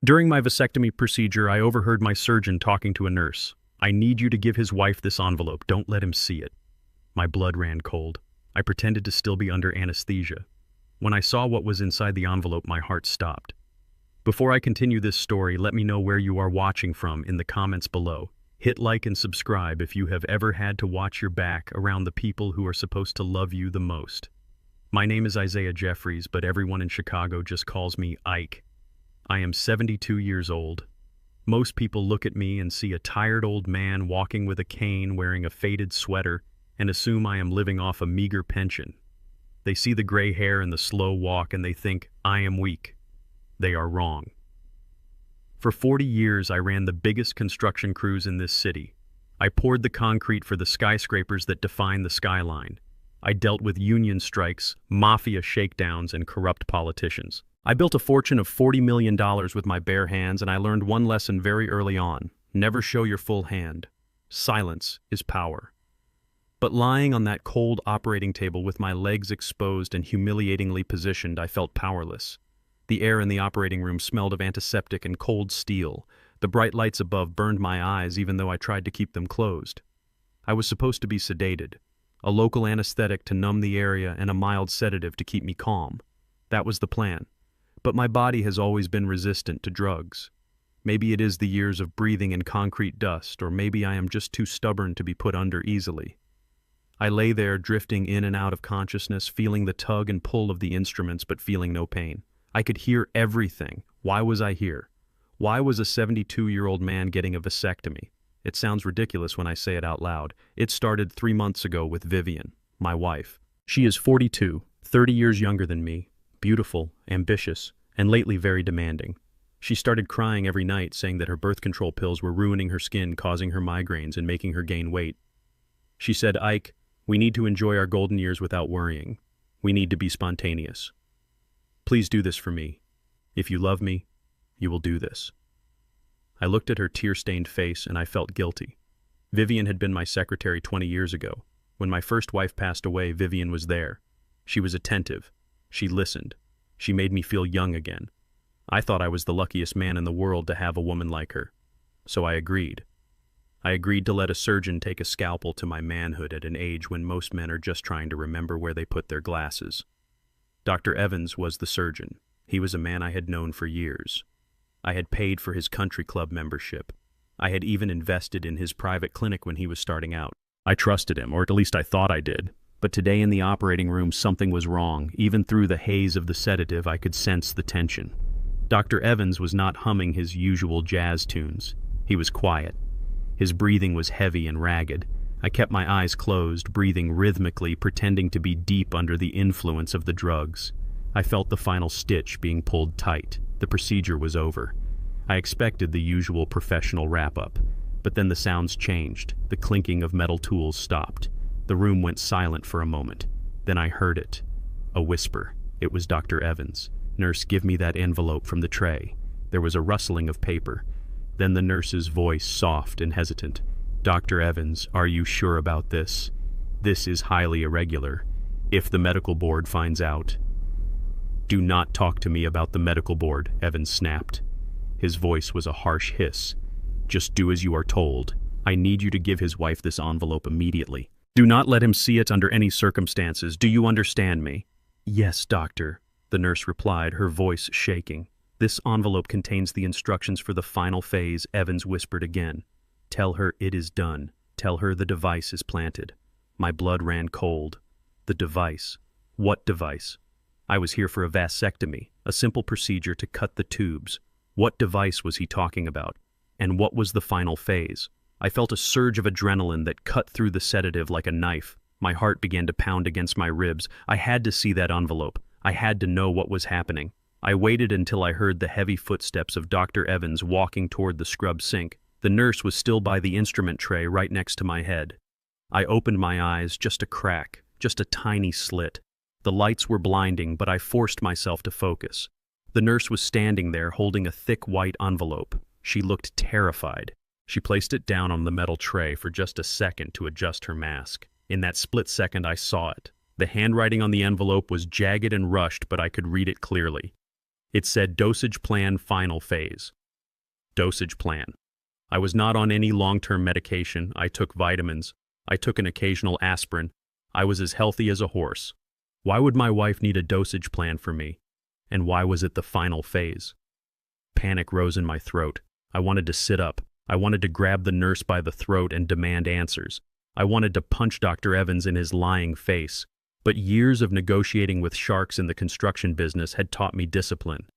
During my vasectomy procedure, I overheard my surgeon talking to a nurse. "I need you to give his wife this envelope. Don't let him see it." My blood ran cold. I pretended to still be under anesthesia. When I saw what was inside the envelope, my heart stopped. Before I continue this story, let me know where you are watching from in the comments below. Hit like and subscribe if you have ever had to watch your back around the people who are supposed to love you the most. My name is Isaiah Jeffries, but everyone in Chicago just calls me Ike. I am 72 years old. Most people look at me and see a tired old man walking with a cane wearing a faded sweater and assume I am living off a meager pension. They see the gray hair and the slow walk and they think I am weak. They are wrong. For 40 years, I ran the biggest construction crews in this city. I poured the concrete for the skyscrapers that define the skyline. I dealt with union strikes, mafia shakedowns, and corrupt politicians. I built a fortune of $40 million with my bare hands, and I learned one lesson very early on. Never show your full hand. Silence is power. But lying on that cold operating table with my legs exposed and humiliatingly positioned, I felt powerless. The air in the operating room smelled of antiseptic and cold steel. The bright lights above burned my eyes even though I tried to keep them closed. I was supposed to be sedated. A local anesthetic to numb the area and a mild sedative to keep me calm. That was the plan. But my body has always been resistant to drugs. Maybe it is the years of breathing in concrete dust, or maybe I am just too stubborn to be put under easily. I lay there drifting in and out of consciousness, feeling the tug and pull of the instruments but feeling no pain. I could hear everything. Why was I here? Why was a 72-year-old man getting a vasectomy? It sounds ridiculous when I say it out loud. It started 3 months ago with Vivian, my wife. She is 42, 30 years younger than me, beautiful, ambitious, and lately very demanding. She started crying every night, saying that her birth control pills were ruining her skin, causing her migraines, and making her gain weight. She said, "Ike, we need to enjoy our golden years without worrying. We need to be spontaneous. Please do this for me. If you love me, you will do this." I looked at her tear-stained face and I felt guilty. Vivian had been my secretary 20 years ago. When my first wife passed away, Vivian was there. She was attentive. She listened. She made me feel young again. I thought I was the luckiest man in the world to have a woman like her. So I agreed. I agreed to let a surgeon take a scalpel to my manhood at an age when most men are just trying to remember where they put their glasses. Dr. Evans was the surgeon. He was a man I had known for years. I had paid for his country club membership. I had even invested in his private clinic when he was starting out. I trusted him, or at least I thought I did. But today in the operating room, something was wrong. Even through the haze of the sedative, I could sense the tension. Dr. Evans was not humming his usual jazz tunes. He was quiet. His breathing was heavy and ragged. I kept my eyes closed, breathing rhythmically, pretending to be deep under the influence of the drugs. I felt the final stitch being pulled tight. The procedure was over. I expected the usual professional wrap-up. But then the sounds changed. The clinking of metal tools stopped. The room went silent for a moment. Then I heard it. A whisper. It was Dr. Evans. "Nurse, give me that envelope from the tray." There was a rustling of paper. Then the nurse's voice, soft and hesitant. "Dr. Evans, are you sure about this? This is highly irregular. If the medical board finds out..." "Do not talk to me about the medical board," Evans snapped. His voice was a harsh hiss. "Just do as you are told. I need you to give his wife this envelope immediately. Do not let him see it under any circumstances. Do you understand me?" "Yes, doctor," the nurse replied, her voice shaking. "This envelope contains the instructions for the final phase," Evans whispered again. "Tell her it is done. Tell her the device is planted." My blood ran cold. The device. What device? I was here for a vasectomy, a simple procedure to cut the tubes. What device was he talking about? And what was the final phase? I felt a surge of adrenaline that cut through the sedative like a knife. My heart began to pound against my ribs. I had to see that envelope. I had to know what was happening. I waited until I heard the heavy footsteps of Dr. Evans walking toward the scrub sink. The nurse was still by the instrument tray right next to my head. I opened my eyes, just a crack, just a tiny slit. The lights were blinding, but I forced myself to focus. The nurse was standing there holding a thick white envelope. She looked terrified. She placed it down on the metal tray for just a second to adjust her mask. In that split second, I saw it. The handwriting on the envelope was jagged and rushed, but I could read it clearly. It said dosage plan final phase. Dosage plan. I was not on any long-term medication. I took vitamins. I took an occasional aspirin. I was as healthy as a horse. Why would my wife need a dosage plan for me? And why was it the final phase? Panic rose in my throat. I wanted to sit up. I wanted to grab the nurse by the throat and demand answers. I wanted to punch Dr. Evans in his lying face. But years of negotiating with sharks in the construction business had taught me discipline.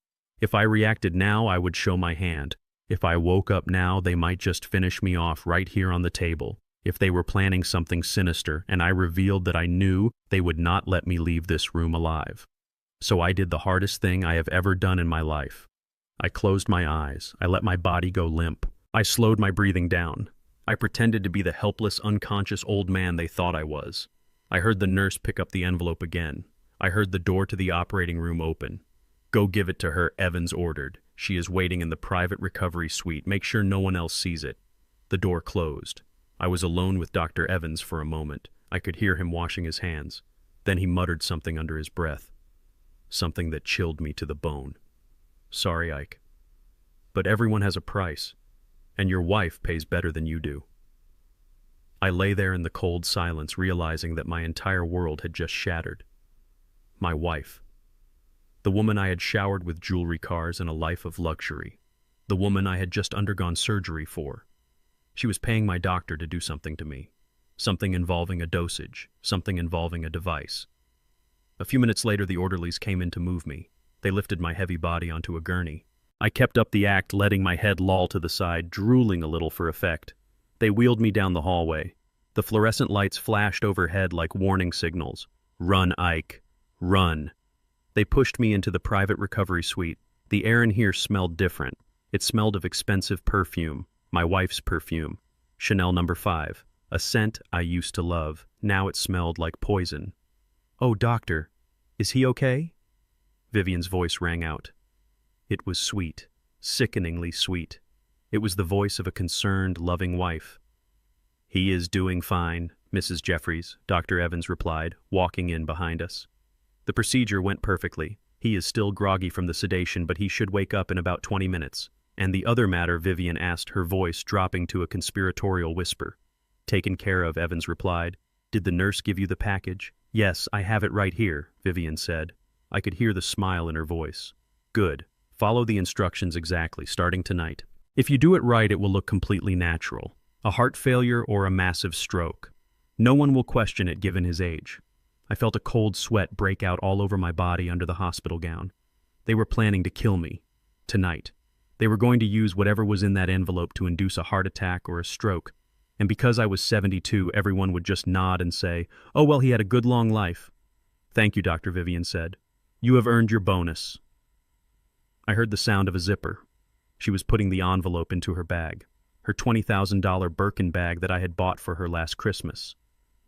If I reacted now, I would show my hand. If I woke up now, they might just finish me off right here on the table. If they were planning something sinister and I revealed that I knew, they would not let me leave this room alive. So I did the hardest thing I have ever done in my life. I closed my eyes. I let my body go limp. I slowed my breathing down. I pretended to be the helpless, unconscious old man they thought I was. I heard the nurse pick up the envelope again. I heard the door to the operating room open. "Go give it to her," Evans ordered. "She is waiting in the private recovery suite. Make sure no one else sees it." The door closed. I was alone with Dr. Evans for a moment. I could hear him washing his hands. Then he muttered something under his breath. Something that chilled me to the bone. "Sorry, Ike. But everyone has a price, and your wife pays better than you do." I lay there in the cold silence, realizing that my entire world had just shattered. My wife. The woman I had showered with jewelry cars and a life of luxury. The woman I had just undergone surgery for. She was paying my doctor to do something to me. Something involving a dosage. Something involving a device. A few minutes later, the orderlies came in to move me. They lifted my heavy body onto a gurney. I kept up the act, letting my head loll to the side, drooling a little for effect. They wheeled me down the hallway. The fluorescent lights flashed overhead like warning signals. "Run, Ike. Run." They pushed me into the private recovery suite. The air in here smelled different. It smelled of expensive perfume, my wife's perfume, Chanel No. 5, a scent I used to love. Now it smelled like poison. "Oh, doctor, is he okay?" Vivian's voice rang out. It was sweet, sickeningly sweet. It was the voice of a concerned, loving wife. "He is doing fine, Mrs. Jeffries," Dr. Evans replied, walking in behind us. "The procedure went perfectly. He is still groggy from the sedation, but he should wake up in about 20 minutes. And the other matter?" Vivian asked, her voice dropping to a conspiratorial whisper. "Taken care of," Evans replied. "Did the nurse give you the package?" "Yes, I have it right here," Vivian said. I could hear the smile in her voice. "Good. Follow the instructions exactly, starting tonight. If you do it right, it will look completely natural. A heart failure or a massive stroke. No one will question it given his age." I felt a cold sweat break out all over my body under the hospital gown. They were planning to kill me. Tonight. They were going to use whatever was in that envelope to induce a heart attack or a stroke. And because I was 72, everyone would just nod and say, "Oh, well, he had a good long life." "Thank you, Dr. Vivian said. "You have earned your bonus." I heard the sound of a zipper. She was putting the envelope into her bag, her $20,000 Birkin bag that I had bought for her last Christmas.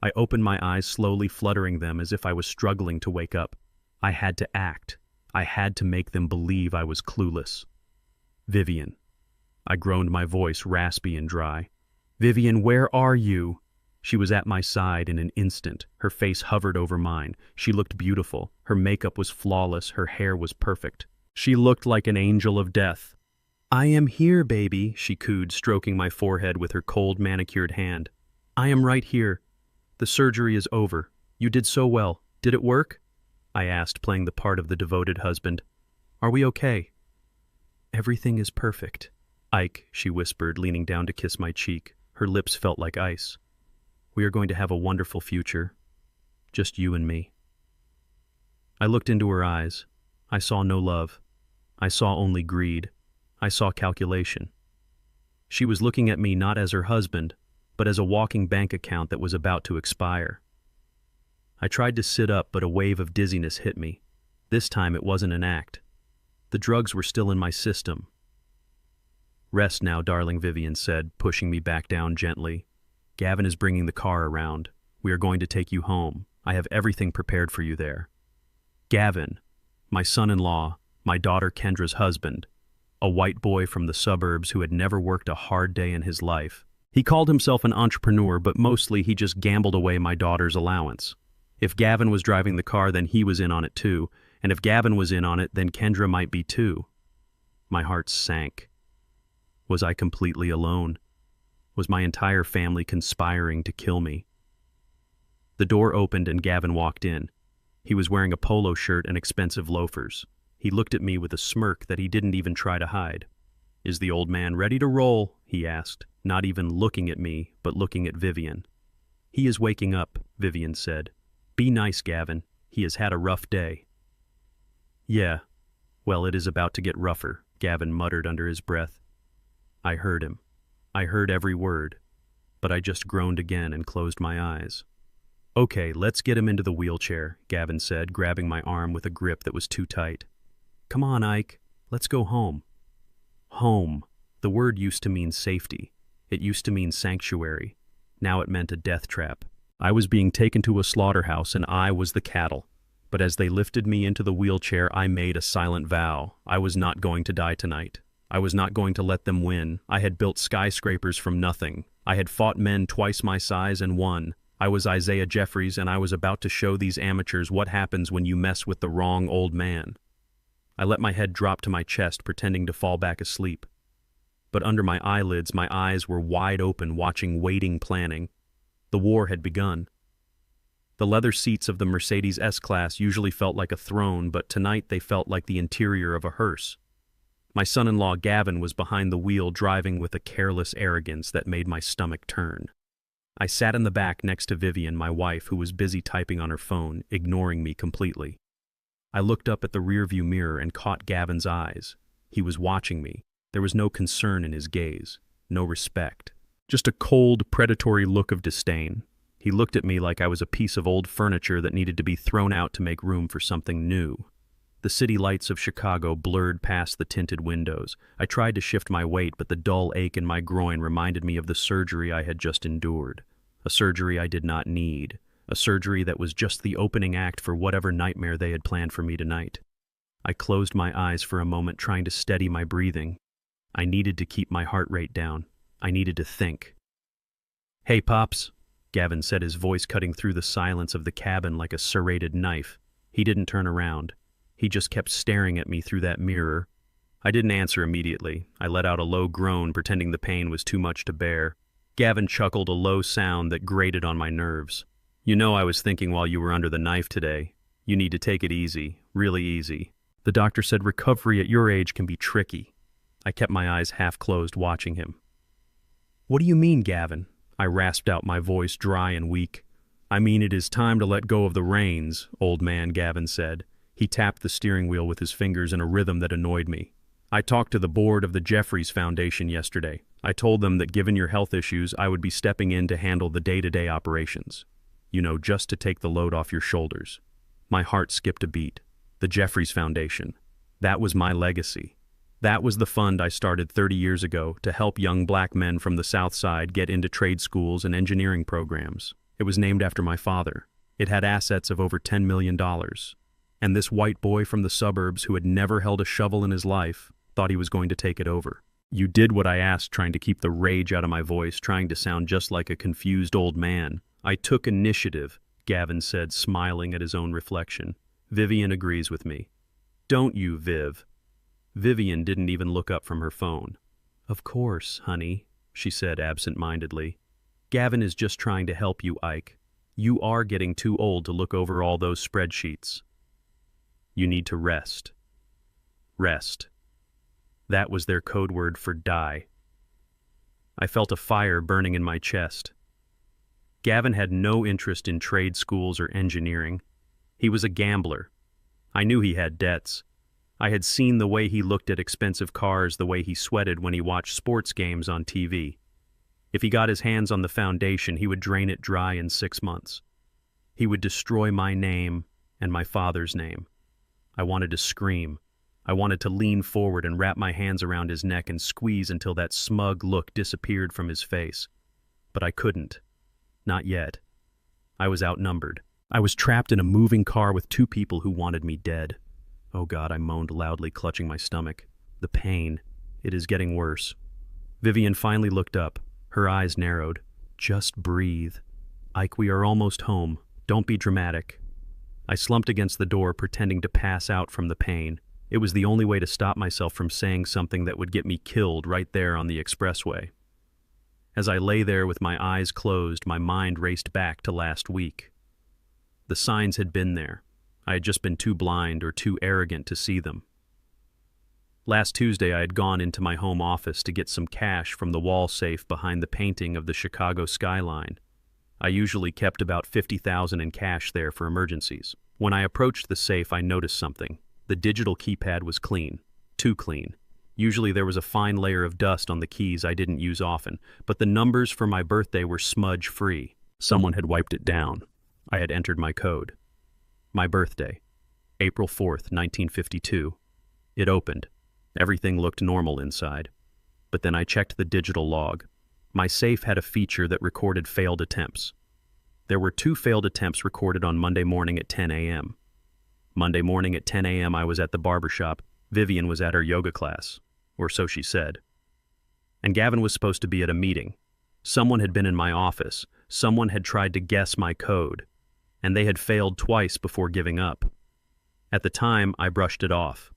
I opened my eyes, slowly fluttering them as if I was struggling to wake up. I had to act. I had to make them believe I was clueless. "Vivian." I groaned, my voice raspy and dry. "Vivian, where are you?" She was at my side in an instant. Her face hovered over mine. She looked beautiful. Her makeup was flawless. Her hair was perfect. She looked like an angel of death. "I am here, baby," she cooed, stroking my forehead with her cold, manicured hand. "I am right here. The surgery is over. You did so well. Did it work?" I asked, playing the part of the devoted husband. "Are we okay?" "Everything is perfect." "Ike," she whispered, leaning down to kiss my cheek. Her lips felt like ice. "We are going to have a wonderful future. Just you and me." I looked into her eyes. I saw no love. I saw only greed. I saw calculation. She was looking at me not as her husband, but as a walking bank account that was about to expire. I tried to sit up, but a wave of dizziness hit me. This time it wasn't an act. The drugs were still in my system. "Rest now, darling," Vivian said, pushing me back down gently. "Gavin is bringing the car around. We are going to take you home. I have everything prepared for you there." Gavin, my son-in-law, my daughter Kendra's husband, a white boy from the suburbs who had never worked a hard day in his life. He called himself an entrepreneur, but mostly he just gambled away my daughter's allowance. If Gavin was driving the car, then he was in on it too, And if Gavin was in on it, then Kendra might be too. My heart sank. Was I completely alone? Was my entire family conspiring to kill me? The door opened and Gavin walked in. He was wearing a polo shirt and expensive loafers. He looked at me with a smirk that he didn't even try to hide. "Is the old man ready to roll?" he asked, not even looking at me, but looking at Vivian. "He is waking up," Vivian said. "Be nice, Gavin. He has had a rough day." "Yeah, well, it is about to get rougher," Gavin muttered under his breath. I heard him. I heard every word, but I just groaned again and closed my eyes. "Okay, let's get him into the wheelchair," Gavin said, grabbing my arm with a grip that was too tight. "Come on, Ike. Let's go home." Home. The word used to mean safety. It used to mean sanctuary. Now it meant a death trap. I was being taken to a slaughterhouse and I was the cattle. But as they lifted me into the wheelchair, I made a silent vow. I was not going to die tonight. I was not going to let them win. I had built skyscrapers from nothing. I had fought men twice my size and won. I was Isaiah Jeffries, and I was about to show these amateurs what happens when you mess with the wrong old man. I let my head drop to my chest, pretending to fall back asleep. But under my eyelids, my eyes were wide open, watching, waiting, planning. The war had begun. The leather seats of the Mercedes S-Class usually felt like a throne, but tonight they felt like the interior of a hearse. My son-in-law Gavin was behind the wheel, driving with a careless arrogance that made my stomach turn. I sat in the back next to Vivian, my wife, who was busy typing on her phone, ignoring me completely. I looked up at the rearview mirror and caught Gavin's eyes. He was watching me. There was no concern in his gaze, no respect, just a cold, predatory look of disdain. He looked at me like I was a piece of old furniture that needed to be thrown out to make room for something new. The city lights of Chicago blurred past the tinted windows. I tried to shift my weight, but the dull ache in my groin reminded me of the surgery I had just endured. A surgery I did not need. A surgery that was just the opening act for whatever nightmare they had planned for me tonight. I closed my eyes for a moment, trying to steady my breathing. I needed to keep my heart rate down. I needed to think. "Hey, Pops," Gavin said, his voice cutting through the silence of the cabin like a serrated knife. He didn't turn around. He just kept staring at me through that mirror. I didn't answer immediately. I let out a low groan, pretending the pain was too much to bear. Gavin chuckled, a low sound that grated on my nerves. "You know, I was thinking while you were under the knife today. You need to take it easy, really easy. The doctor said recovery at your age can be tricky." I kept my eyes half closed, watching him. "What do you mean, Gavin?" I rasped out, my voice dry and weak. "I mean, it is time to let go of the reins, old man," Gavin said. He tapped the steering wheel with his fingers in a rhythm that annoyed me. "I talked to the board of the Jeffries Foundation yesterday. I told them that given your health issues, I would be stepping in to handle the day-to-day operations. You know, just to take the load off your shoulders." My heart skipped a beat. The Jeffries Foundation. That was my legacy. That was the fund I started 30 years ago to help young black men from the South Side get into trade schools and engineering programs. It was named after my father. It had assets of over $10 million. And this white boy from the suburbs who had never held a shovel in his life thought he was going to take it over. "You did what I asked," trying to keep the rage out of my voice, trying to sound just like a confused old man. "I took initiative," Gavin said, smiling at his own reflection. "Vivian agrees with me." "Don't you, Viv?" Vivian didn't even look up from her phone. "Of course, honey," she said absent-mindedly. "Gavin is just trying to help you, Ike. You are getting too old to look over all those spreadsheets. You need to rest." Rest. That was their code word for die. I felt a fire burning in my chest. Gavin had no interest in trade schools or engineering. He was a gambler. I knew he had debts. I had seen the way he looked at expensive cars, the way he sweated when he watched sports games on TV. If he got his hands on the foundation, he would drain it dry in 6 months. He would destroy my name and my father's name. I wanted to scream. I wanted to lean forward and wrap my hands around his neck and squeeze until that smug look disappeared from his face. But I couldn't. Not yet. I was outnumbered. I was trapped in a moving car with 2 people who wanted me dead. "Oh God," I moaned loudly, clutching my stomach. "The pain. It is getting worse." Vivian finally looked up. Her eyes narrowed. "Just breathe. Ike, we are almost home. Don't be dramatic." I slumped against the door, pretending to pass out from the pain. It was the only way to stop myself from saying something that would get me killed right there on the expressway. As I lay there with my eyes closed, my mind raced back to last week. The signs had been there. I had just been too blind or too arrogant to see them. Last Tuesday, I had gone into my home office to get some cash from the wall safe behind the painting of the Chicago skyline. I usually kept about $50,000 in cash there for emergencies. When I approached the safe, I noticed something. The digital keypad was clean. Too clean. Usually there was a fine layer of dust on the keys I didn't use often, but the numbers for my birthday were smudge-free. Someone had wiped it down. I had entered my code. My birthday, April 4th, 1952. It opened. Everything looked normal inside. But then I checked the digital log. My safe had a feature that recorded failed attempts. There were 2 failed attempts recorded on Monday morning at 10 a.m. Monday morning at 10 a.m. I was at the barbershop. Vivian was at her yoga class, or so she said. And Gavin was supposed to be at a meeting. Someone had been in my office. Someone had tried to guess my code, and they had failed twice before giving up. At the time, I brushed it off.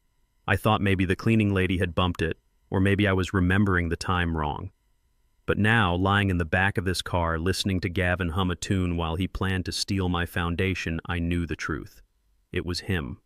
I thought maybe the cleaning lady had bumped it, or maybe I was remembering the time wrong. But now, lying in the back of this car, listening to Gavin hum a tune while he planned to steal my foundation, I knew the truth. It was him,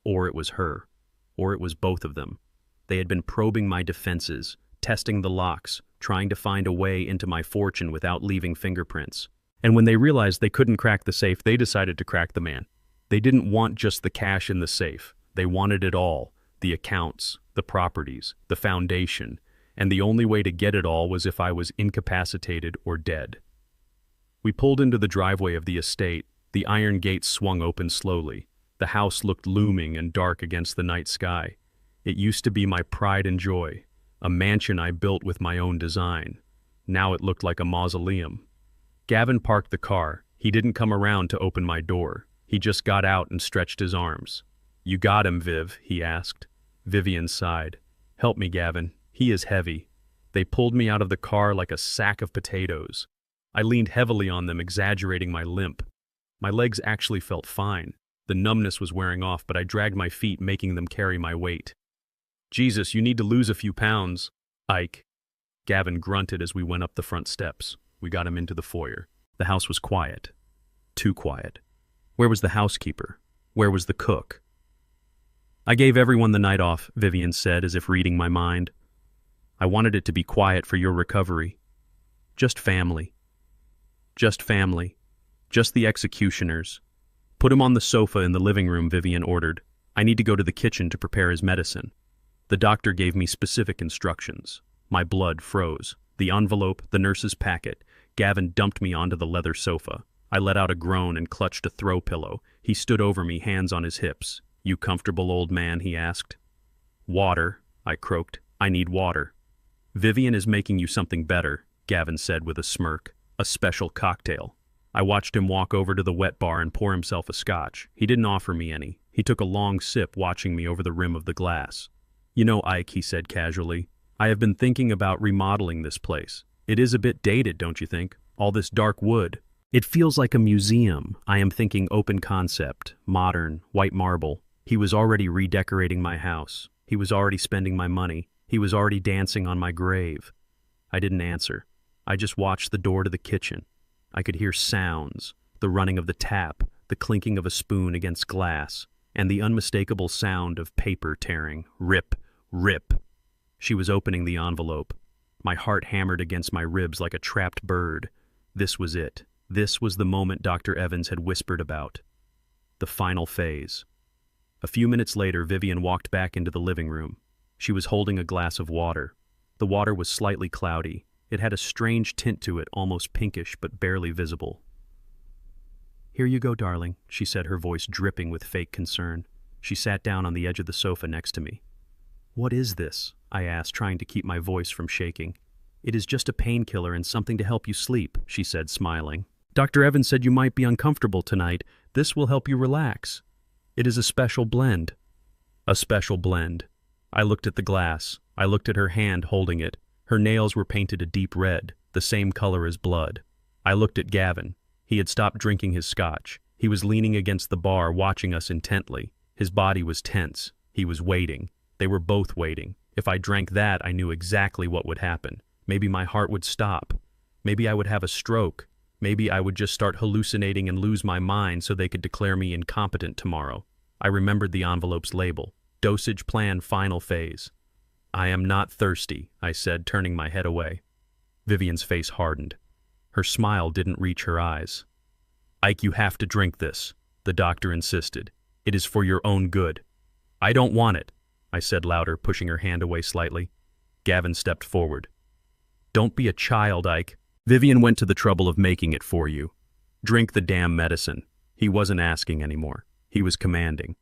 or it was her, or it was both of them. They had been probing my defenses, testing the locks, trying to find a way into my fortune without leaving fingerprints. And when they realized they couldn't crack the safe, they decided to crack the man. They didn't want just the cash in the safe. They wanted it all. The accounts, the properties, the foundation. And the only way to get it all was if I was incapacitated or dead. We pulled into the driveway of the estate. The iron gates swung open slowly. The house looked looming and dark against the night sky. It used to be my pride and joy, a mansion I built with my own design. Now it looked like a mausoleum. Gavin parked the car. He didn't come around to open my door. He just got out and stretched his arms. "You got him, Viv?" he asked. Vivian sighed. "Help me, Gavin. He is heavy." They pulled me out of the car like a sack of potatoes. I leaned heavily on them, exaggerating my limp. My legs actually felt fine. The numbness was wearing off, but I dragged my feet, making them carry my weight. "Jesus, you need to lose a few pounds, Ike." Gavin grunted as we went up the front steps. We got him into the foyer. The house was quiet. Too quiet. Where was the housekeeper? Where was the cook? "I gave everyone the night off," Vivian said, as if reading my mind. "I wanted it to be quiet for your recovery. Just family. Just family. Just the executioners." "Put him on the sofa in the living room," Vivian ordered. "I need to go to the kitchen to prepare his medicine." The doctor gave me specific instructions. My blood froze. The envelope, the nurse's packet. Gavin dumped me onto the leather sofa. I let out a groan and clutched a throw pillow. He stood over me, hands on his hips. "You comfortable, old man?" he asked. "Water," I croaked. "I need water." "Vivian is making you something better," Gavin said with a smirk. "A special cocktail." I watched him walk over to the wet bar and pour himself a scotch. He didn't offer me any. He took a long sip, watching me over the rim of the glass. "You know, Ike," he said casually, "I have been thinking about remodeling this place. It is a bit dated, don't you think? All this dark wood. It feels like a museum. I am thinking open concept, modern, white marble." He was already redecorating my house. He was already spending my money. He was already dancing on my grave. I didn't answer. I just watched the door to the kitchen. I could hear sounds, the running of the tap, the clinking of a spoon against glass, and the unmistakable sound of paper tearing. Rip, rip. She was opening the envelope. My heart hammered against my ribs like a trapped bird. This was it. This was the moment Dr. Evans had whispered about. The final phase. A few minutes later, Vivian walked back into the living room. She was holding a glass of water. The water was slightly cloudy. It had a strange tint to it, almost pinkish, but barely visible. "Here you go, darling," she said, her voice dripping with fake concern. She sat down on the edge of the sofa next to me. "What is this?" I asked, trying to keep my voice from shaking. "It is just a painkiller and something to help you sleep," she said, smiling. "Dr. Evans said you might be uncomfortable tonight. This will help you relax. It is a special blend." A special blend. I looked at the glass. I looked at her hand holding it. Her nails were painted a deep red, the same color as blood. I looked at Gavin. He had stopped drinking his scotch. He was leaning against the bar, watching us intently. His body was tense. He was waiting. They were both waiting. If I drank that, I knew exactly what would happen. Maybe my heart would stop. Maybe I would have a stroke. Maybe I would just start hallucinating and lose my mind so they could declare me incompetent tomorrow. I remembered the envelope's label. Dosage plan final phase. "I am not thirsty," I said, turning my head away. Vivian's face hardened. Her smile didn't reach her eyes. "Ike, you have to drink this," the doctor insisted. "It is for your own good." "I don't want it," I said louder, pushing her hand away slightly. Gavin stepped forward. "Don't be a child, Ike. Vivian went to the trouble of making it for you. Drink the damn medicine." He wasn't asking anymore. He was commanding.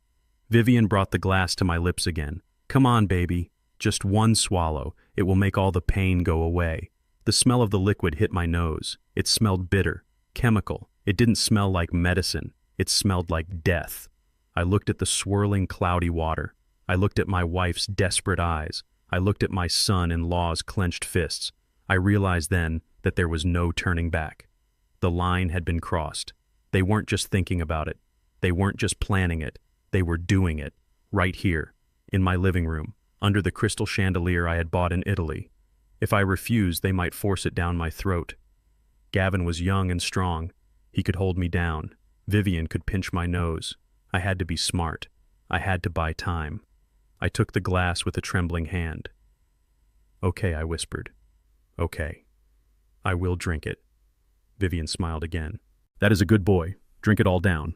Vivian brought the glass to my lips again. "Come on, baby. Just one swallow. It will make all the pain go away." The smell of the liquid hit my nose. It smelled bitter, chemical. It didn't smell like medicine. It smelled like death. I looked at the swirling, cloudy water. I looked at my wife's desperate eyes. I looked at my son-in-law's clenched fists. I realized then that there was no turning back. The line had been crossed. They weren't just thinking about it. They weren't just planning it. They were doing it. Right here, in my living room, under the crystal chandelier I had bought in Italy. If I refused, they might force it down my throat. Gavin was young and strong. He could hold me down. Vivian could pinch my nose. I had to be smart. I had to buy time. I took the glass with a trembling hand. "Okay," I whispered. "Okay. I will drink it." Vivian smiled again. "That is a good boy. Drink it all down."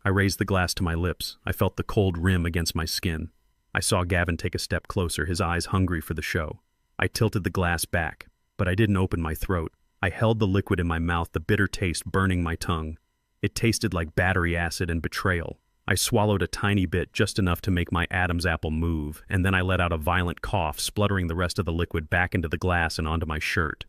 I raised the glass to my lips. I felt the cold rim against my skin. I saw Gavin take a step closer, his eyes hungry for the show. I tilted the glass back, but I didn't open my throat. I held the liquid in my mouth, the bitter taste burning my tongue. It tasted like battery acid and betrayal. I swallowed a tiny bit, just enough to make my Adam's apple move, and then I let out a violent cough, spluttering the rest of the liquid back into the glass and onto my shirt.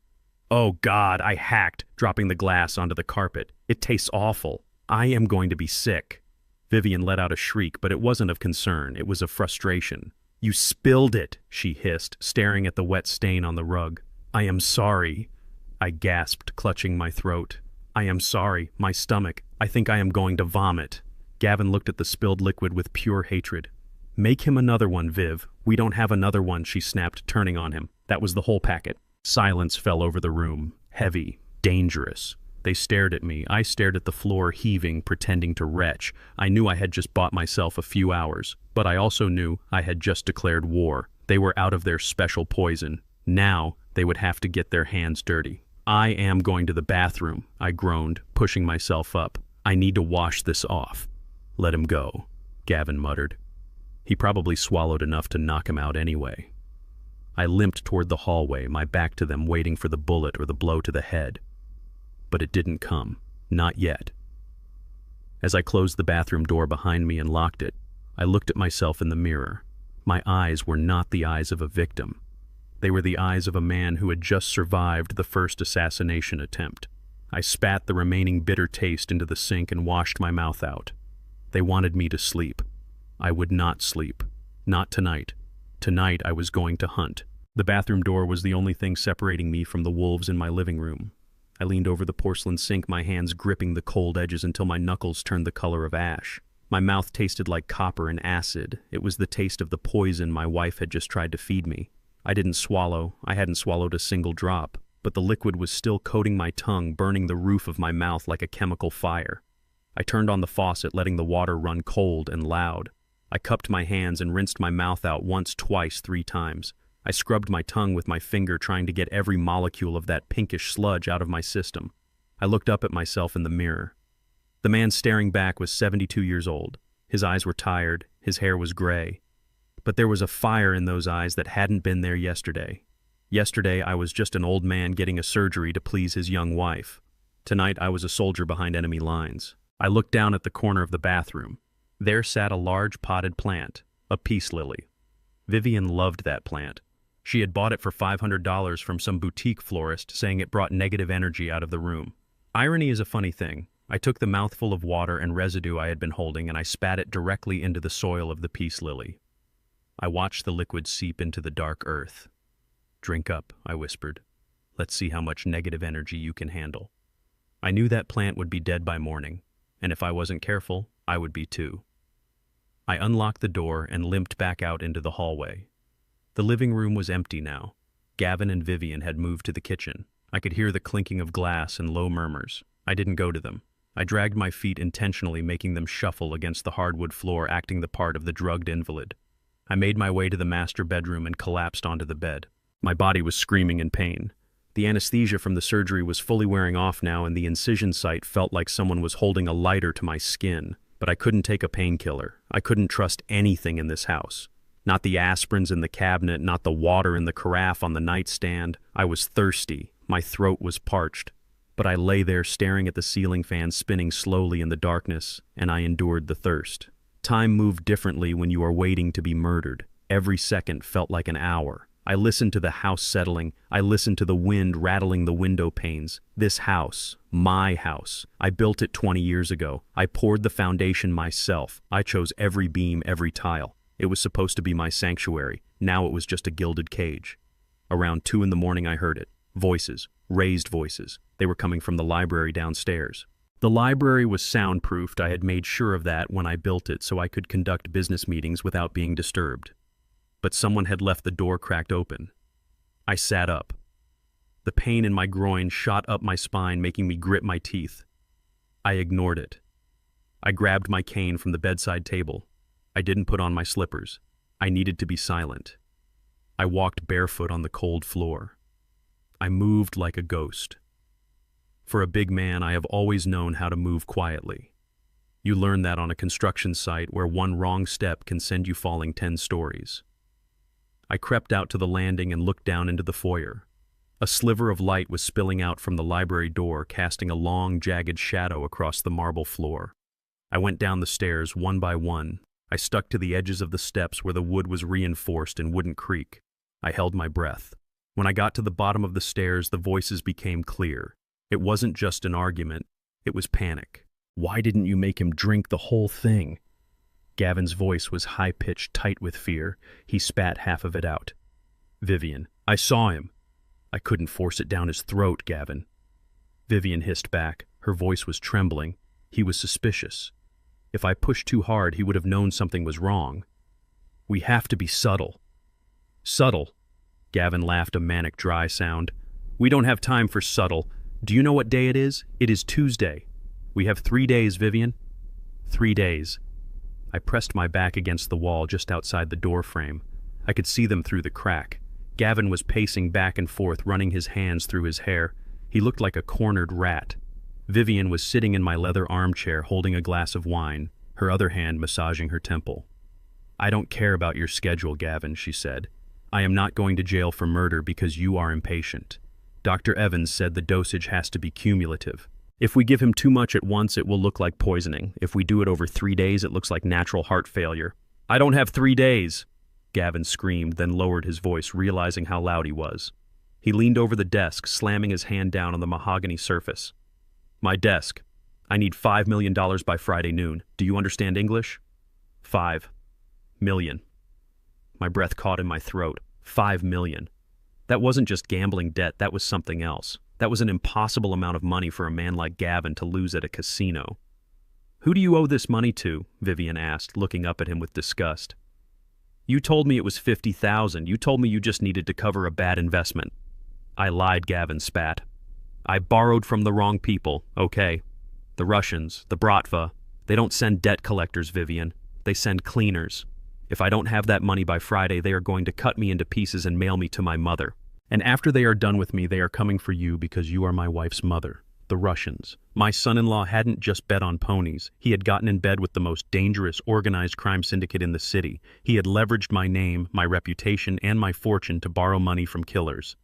"Oh God," I hacked, dropping the glass onto the carpet. "It tastes awful. I am going to be sick." Vivian let out a shriek, but it wasn't of concern, it was of frustration. "You spilled it," she hissed, staring at the wet stain on the rug. "I am sorry," I gasped, clutching my throat. "I am sorry, my stomach. I think I am going to vomit." Gavin looked at the spilled liquid with pure hatred. "Make him another one, Viv. We don't have another one," she snapped, turning on him. "That was the whole packet." Silence fell over the room, heavy, dangerous. They stared at me. I stared at the floor, heaving, pretending to retch. I knew I had just bought myself a few hours, but I also knew I had just declared war. They were out of their special poison. Now they would have to get their hands dirty. "I am going to the bathroom," I groaned, pushing myself up. "I need to wash this off." "Let him go," Gavin muttered. He probably swallowed enough to knock him out anyway. I limped toward the hallway, my back to them, waiting for the bullet or the blow to the head. But it didn't come. Not yet. As I closed the bathroom door behind me and locked it, I looked at myself in the mirror. My eyes were not the eyes of a victim. They were the eyes of a man who had just survived the first assassination attempt. I spat the remaining bitter taste into the sink and washed my mouth out. They wanted me to sleep. I would not sleep. Not tonight. Tonight I was going to hunt. The bathroom door was the only thing separating me from the wolves in my living room. I leaned over the porcelain sink, my hands gripping the cold edges until my knuckles turned the color of ash. My mouth tasted like copper and acid. It was the taste of the poison my wife had just tried to feed me. I didn't swallow. I hadn't swallowed a single drop, but the liquid was still coating my tongue, burning the roof of my mouth like a chemical fire. I turned on the faucet, letting the water run cold and loud. I cupped my hands and rinsed my mouth out once, twice, 3 times. I scrubbed my tongue with my finger, trying to get every molecule of that pinkish sludge out of my system. I looked up at myself in the mirror. The man staring back was 72 years old. His eyes were tired, his hair was gray. But there was a fire in those eyes that hadn't been there yesterday. Yesterday I was just an old man getting a surgery to please his young wife. Tonight I was a soldier behind enemy lines. I looked down at the corner of the bathroom. There sat a large potted plant, a peace lily. Vivian loved that plant. She had bought it for $500 from some boutique florist, saying it brought negative energy out of the room. Irony is a funny thing. I took the mouthful of water and residue I had been holding and I spat it directly into the soil of the peace lily. I watched the liquid seep into the dark earth. "Drink up," I whispered. "Let's see how much negative energy you can handle." I knew that plant would be dead by morning. and if I wasn't careful, I would be too. I unlocked the door and limped back out into the hallway. The living room was empty now. Gavin and Vivian had moved to the kitchen. I could hear the clinking of glass and low murmurs. I didn't go to them. I dragged my feet intentionally, making them shuffle against the hardwood floor, acting the part of the drugged invalid. I made my way to the master bedroom and collapsed onto the bed. My body was screaming in pain. The anesthesia from the surgery was fully wearing off now, and the incision site felt like someone was holding a lighter to my skin. But I couldn't take a painkiller. I couldn't trust anything in this house. Not the aspirins in the cabinet, not the water in the carafe on the nightstand. I was thirsty. My throat was parched. But I lay there staring at the ceiling fan spinning slowly in the darkness, and I endured the thirst. Time moved differently when you are waiting to be murdered. Every second felt like an hour. I listened to the house settling. I listened to the wind rattling the window panes. This house, my house. I built it 20 years ago. I poured the foundation myself. I chose every beam, every tile. It was supposed to be my sanctuary. Now it was just a gilded cage. Around 2 in the morning I heard it. Voices. Raised voices. They were coming from the library downstairs. The library was soundproofed. I had made sure of that when I built it so I could conduct business meetings without being disturbed. But someone had left the door cracked open. I sat up. The pain in my groin shot up my spine, making me grit my teeth. I ignored it. I grabbed my cane from the bedside table. I didn't put on my slippers. I needed to be silent. I walked barefoot on the cold floor. I moved like a ghost. For a big man, I have always known how to move quietly. You learn that on a construction site where one wrong step can send you falling 10 stories. I crept out to the landing and looked down into the foyer. A sliver of light was spilling out from the library door, casting a long, jagged shadow across the marble floor. I went down the stairs one by one. I stuck to the edges of the steps where the wood was reinforced and wouldn't creak. I held my breath. When I got to the bottom of the stairs, the voices became clear. It wasn't just an argument. It was panic. Why didn't you make him drink the whole thing? Gavin's voice was high-pitched, tight with fear. He spat half of it out. Vivian, I saw him. I couldn't force it down his throat, Gavin. Vivian hissed back. Her voice was trembling. He was suspicious. If I pushed too hard, he would have known something was wrong. We have to be subtle. Subtle? Gavin laughed a manic, dry sound. We don't have time for subtle. Do you know what day it is? It is Tuesday. We have 3 days, Vivian. 3 days. I pressed my back against the wall just outside the door frame. I could see them through the crack. Gavin was pacing back and forth, running his hands through his hair. He looked like a cornered rat. Vivian was sitting in my leather armchair holding a glass of wine, her other hand massaging her temple. I don't care about your schedule, Gavin, she said. I am not going to jail for murder because you are impatient. Dr. Evans said the dosage has to be cumulative. If we give him too much at once, it will look like poisoning. If we do it over 3 days, it looks like natural heart failure. I don't have 3 days, Gavin screamed, then lowered his voice, realizing how loud he was. He leaned over the desk, slamming his hand down on the mahogany surface. My desk. I need $5 million by Friday noon. Do you understand English? 5 million. My breath caught in my throat. 5 million. That wasn't just gambling debt, that was something else. That was an impossible amount of money for a man like Gavin to lose at a casino. Who do you owe this money to? Vivian asked, looking up at him with disgust. You told me it was 50,000. You told me you just needed to cover a bad investment. I lied, Gavin spat. I borrowed from the wrong people, okay. The Russians, the Bratva. They don't send debt collectors, Vivian. They send cleaners. If I don't have that money by Friday, they are going to cut me into pieces and mail me to my mother. And after they are done with me, they are coming for you because you are my wife's mother. The Russians. My son-in-law hadn't just bet on ponies. He had gotten in bed with the most dangerous organized crime syndicate in the city. He had leveraged my name, my reputation, and my fortune to borrow money from killers.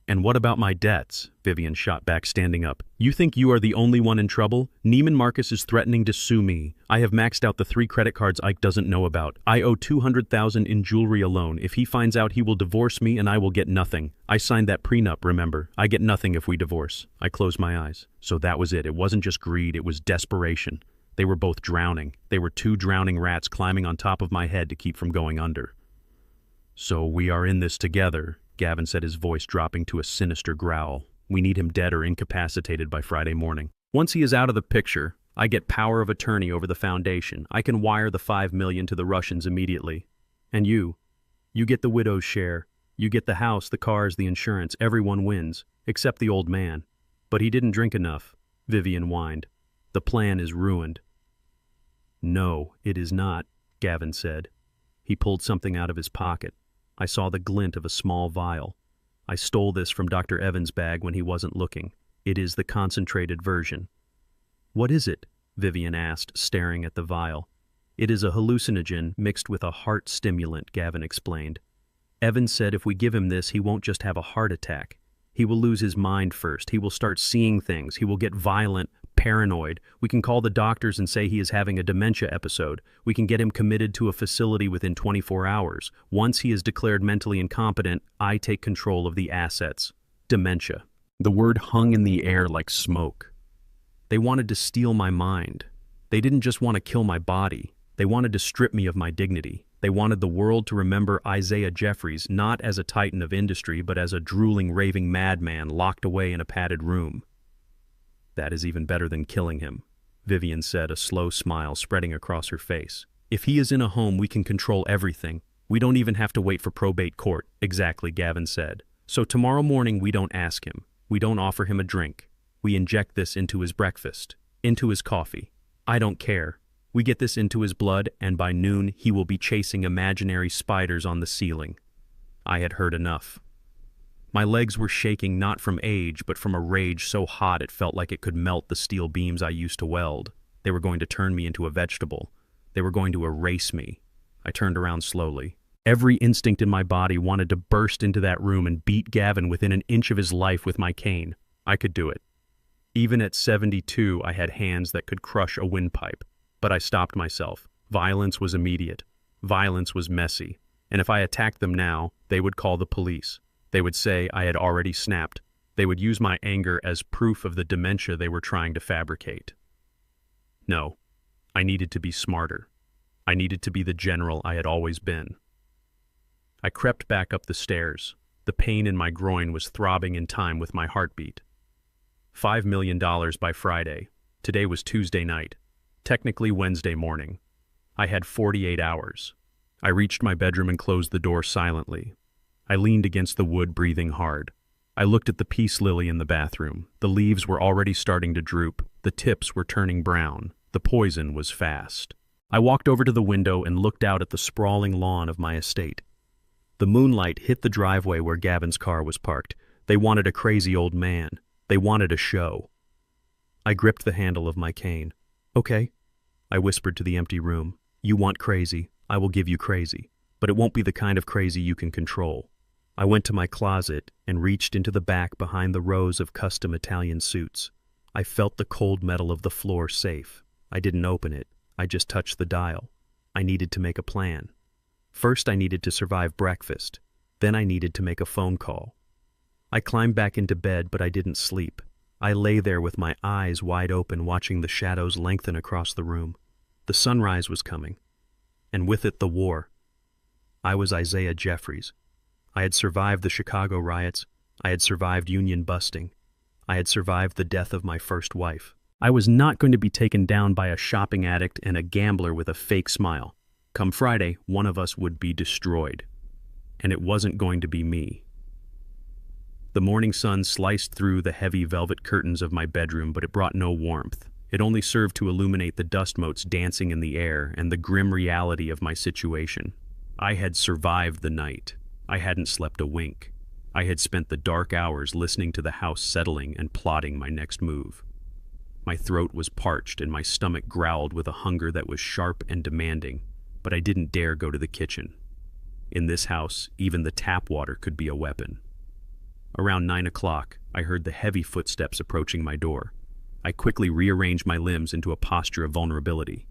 And what about my debts? Vivian shot back, standing up. You think you are the only one in trouble? Neiman Marcus is threatening to sue me. I have maxed out the 3 credit cards Ike doesn't know about. I owe $200,000 in jewelry alone. If he finds out, he will divorce me and I will get nothing. I signed that prenup, remember? I get nothing if we divorce. I closed my eyes. So that was it. It wasn't just greed, it was desperation. They were both drowning. They were 2 drowning rats climbing on top of my head to keep from going under. So we are in this together, Gavin said, his voice dropping to a sinister growl. We need him dead or incapacitated by Friday morning. Once he is out of the picture, I get power of attorney over the foundation. I can wire the 5 million to the Russians immediately. And you get the widow's share. You get the house, the cars, the insurance. Everyone wins, except the old man. But he didn't drink enough, Vivian whined. The plan is ruined. No, it is not, Gavin said. He pulled something out of his pocket. I saw the glint of a small vial. I stole this from Dr. Evans' bag when he wasn't looking. It is the concentrated version. What is it? Vivian asked, staring at the vial. It is a hallucinogen mixed with a heart stimulant, Gavin explained. Evans said if we give him this, he won't just have a heart attack. He will lose his mind first. He will start seeing things. He will get violent, paranoid. We can call the doctors and say he is having a dementia episode. We can get him committed to a facility within 24 hours. Once he is declared mentally incompetent, I take control of the assets. Dementia. The word hung in the air like smoke. They wanted to steal my mind. They didn't just want to kill my body. They wanted to strip me of my dignity. They wanted the world to remember Isaiah Jeffries not as a titan of industry, but as a drooling, raving madman locked away in a padded room. That is even better than killing him, Vivian said, a slow smile spreading across her face. If he is in a home, we can control everything. We don't even have to wait for probate court. Exactly, Gavin said. So tomorrow morning we don't ask him. We don't offer him a drink. We inject this into his breakfast, into his coffee. I don't care. We get this into his blood, and by noon he will be chasing imaginary spiders on the ceiling. I had heard enough. My legs were shaking not from age, but from a rage so hot it felt like it could melt the steel beams I used to weld. They were going to turn me into a vegetable. They were going to erase me. I turned around slowly. Every instinct in my body wanted to burst into that room and beat Gavin within an inch of his life with my cane. I could do it. Even at 72, I had hands that could crush a windpipe. But I stopped myself. Violence was immediate. Violence was messy. And if I attacked them now, they would call the police. They would say I had already snapped. They would use my anger as proof of the dementia they were trying to fabricate. No, I needed to be smarter. I needed to be the general I had always been. I crept back up the stairs. The pain in my groin was throbbing in time with my heartbeat. $5 million by Friday. Today was Tuesday night. Technically Wednesday morning. I had 48 hours. I reached my bedroom and closed the door silently. I leaned against the wood, breathing hard. I looked at the peace lily in the bathroom. The leaves were already starting to droop. The tips were turning brown. The poison was fast. I walked over to the window and looked out at the sprawling lawn of my estate. The moonlight hit the driveway where Gavin's car was parked. They wanted a crazy old man. They wanted a show. I gripped the handle of my cane. Okay, I whispered to the empty room. You want crazy, I will give you crazy. But it won't be the kind of crazy you can control. I went to my closet and reached into the back behind the rows of custom Italian suits. I felt the cold metal of the floor safe. I didn't open it. I just touched the dial. I needed to make a plan. First, I needed to survive breakfast. Then I needed to make a phone call. I climbed back into bed, but I didn't sleep. I lay there with my eyes wide open, watching the shadows lengthen across the room. The sunrise was coming, and with it the war. I was Isaiah Jeffries. I had survived the Chicago riots. I had survived union busting. I had survived the death of my first wife. I was not going to be taken down by a shopping addict and a gambler with a fake smile. Come Friday, one of us would be destroyed. And it wasn't going to be me. The morning sun sliced through the heavy velvet curtains of my bedroom, but it brought no warmth. It only served to illuminate the dust motes dancing in the air and the grim reality of my situation. I had survived the night. I hadn't slept a wink. I had spent the dark hours listening to the house settling and plotting my next move. My throat was parched and my stomach growled with a hunger that was sharp and demanding, but I didn't dare go to the kitchen. In this house, even the tap water could be a weapon. Around 9 o'clock, I heard the heavy footsteps approaching my door. I quickly rearranged my limbs into a posture of vulnerability.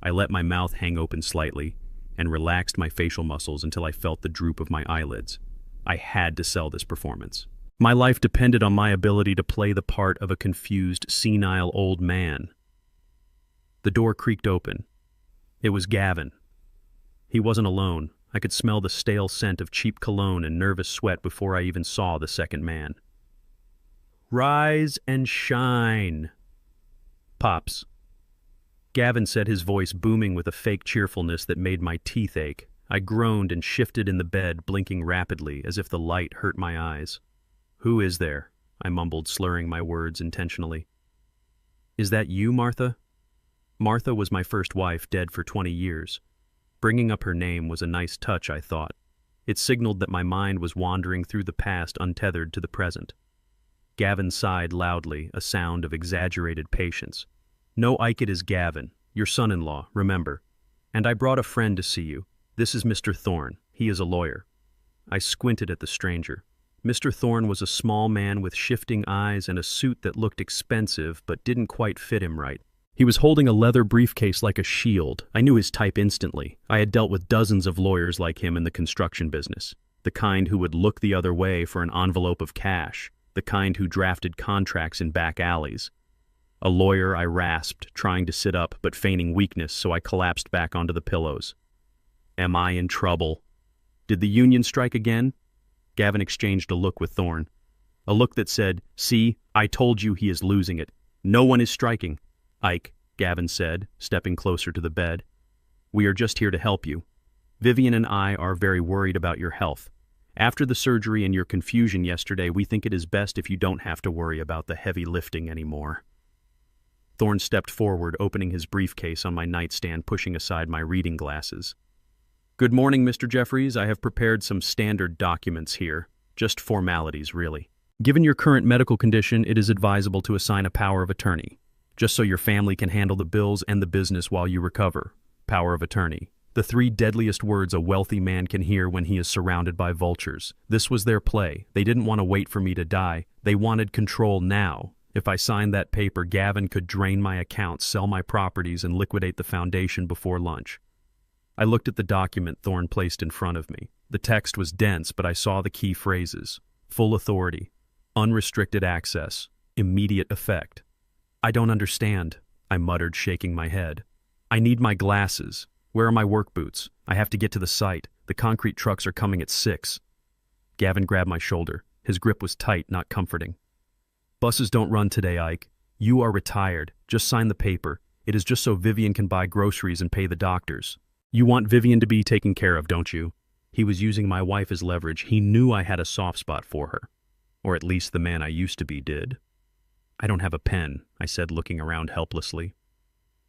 I let my mouth hang open slightly and relaxed my facial muscles until I felt the droop of my eyelids. I had to sell this performance. My life depended on my ability to play the part of a confused, senile old man. The door creaked open. It was Gavin. He wasn't alone. I could smell the stale scent of cheap cologne and nervous sweat before I even saw the second man. "Rise and shine." "Pops, Gavin said, his voice booming with a fake cheerfulness that made my teeth ache. I groaned and shifted in the bed, blinking rapidly, as if the light hurt my eyes. "Who is there?" I mumbled, slurring my words intentionally. "Is that you, Martha?" Martha was my first wife, dead for 20 years. Bringing up her name was a nice touch, I thought. It signaled that my mind was wandering through the past untethered to the present. Gavin sighed loudly, a sound of exaggerated patience. "No, Ike, it is Gavin, your son-in-law, remember. And I brought a friend to see you. This is Mr. Thorne. He is a lawyer." I squinted at the stranger. Mr. Thorne was a small man with shifting eyes and a suit that looked expensive but didn't quite fit him right. He was holding a leather briefcase like a shield. I knew his type instantly. I had dealt with dozens of lawyers like him in the construction business. The kind who would look the other way for an envelope of cash. The kind who drafted contracts in back alleys. A lawyer, I rasped, trying to sit up but feigning weakness, so I collapsed back onto the pillows. "Am I in trouble? Did the union strike again?" Gavin exchanged a look with Thorne. A look that said, "See, I told you he is losing it. No one is striking." "Ike," Gavin said, stepping closer to the bed. "We are just here to help you. Vivian and I are very worried about your health. After the surgery and your confusion yesterday, we think it is best if you don't have to worry about the heavy lifting anymore." Thorne stepped forward, opening his briefcase on my nightstand, pushing aside my reading glasses. "Good morning, Mr. Jeffries. I have prepared some standard documents here. Just formalities, really. Given your current medical condition, it is advisable to assign a power of attorney, just so your family can handle the bills and the business while you recover. Power of attorney. The 3 deadliest words a wealthy man can hear when he is surrounded by vultures. This was their play. They didn't want to wait for me to die. They wanted control now. If I signed that paper, Gavin could drain my accounts, sell my properties, and liquidate the foundation before lunch. I looked at the document Thorne placed in front of me. The text was dense, but I saw the key phrases. Full authority. Unrestricted access. Immediate effect. "I don't understand," I muttered, shaking my head. "I need my glasses. Where are my work boots? I have to get to the site. The concrete trucks are coming at 6. Gavin grabbed my shoulder. His grip was tight, not comforting. "Buses don't run today, Ike. You are retired. Just sign the paper. It is just so Vivian can buy groceries and pay the doctors. You want Vivian to be taken care of, don't you?" He was using my wife as leverage. He knew I had a soft spot for her. Or at least the man I used to be did. "I don't have a pen," I said, looking around helplessly.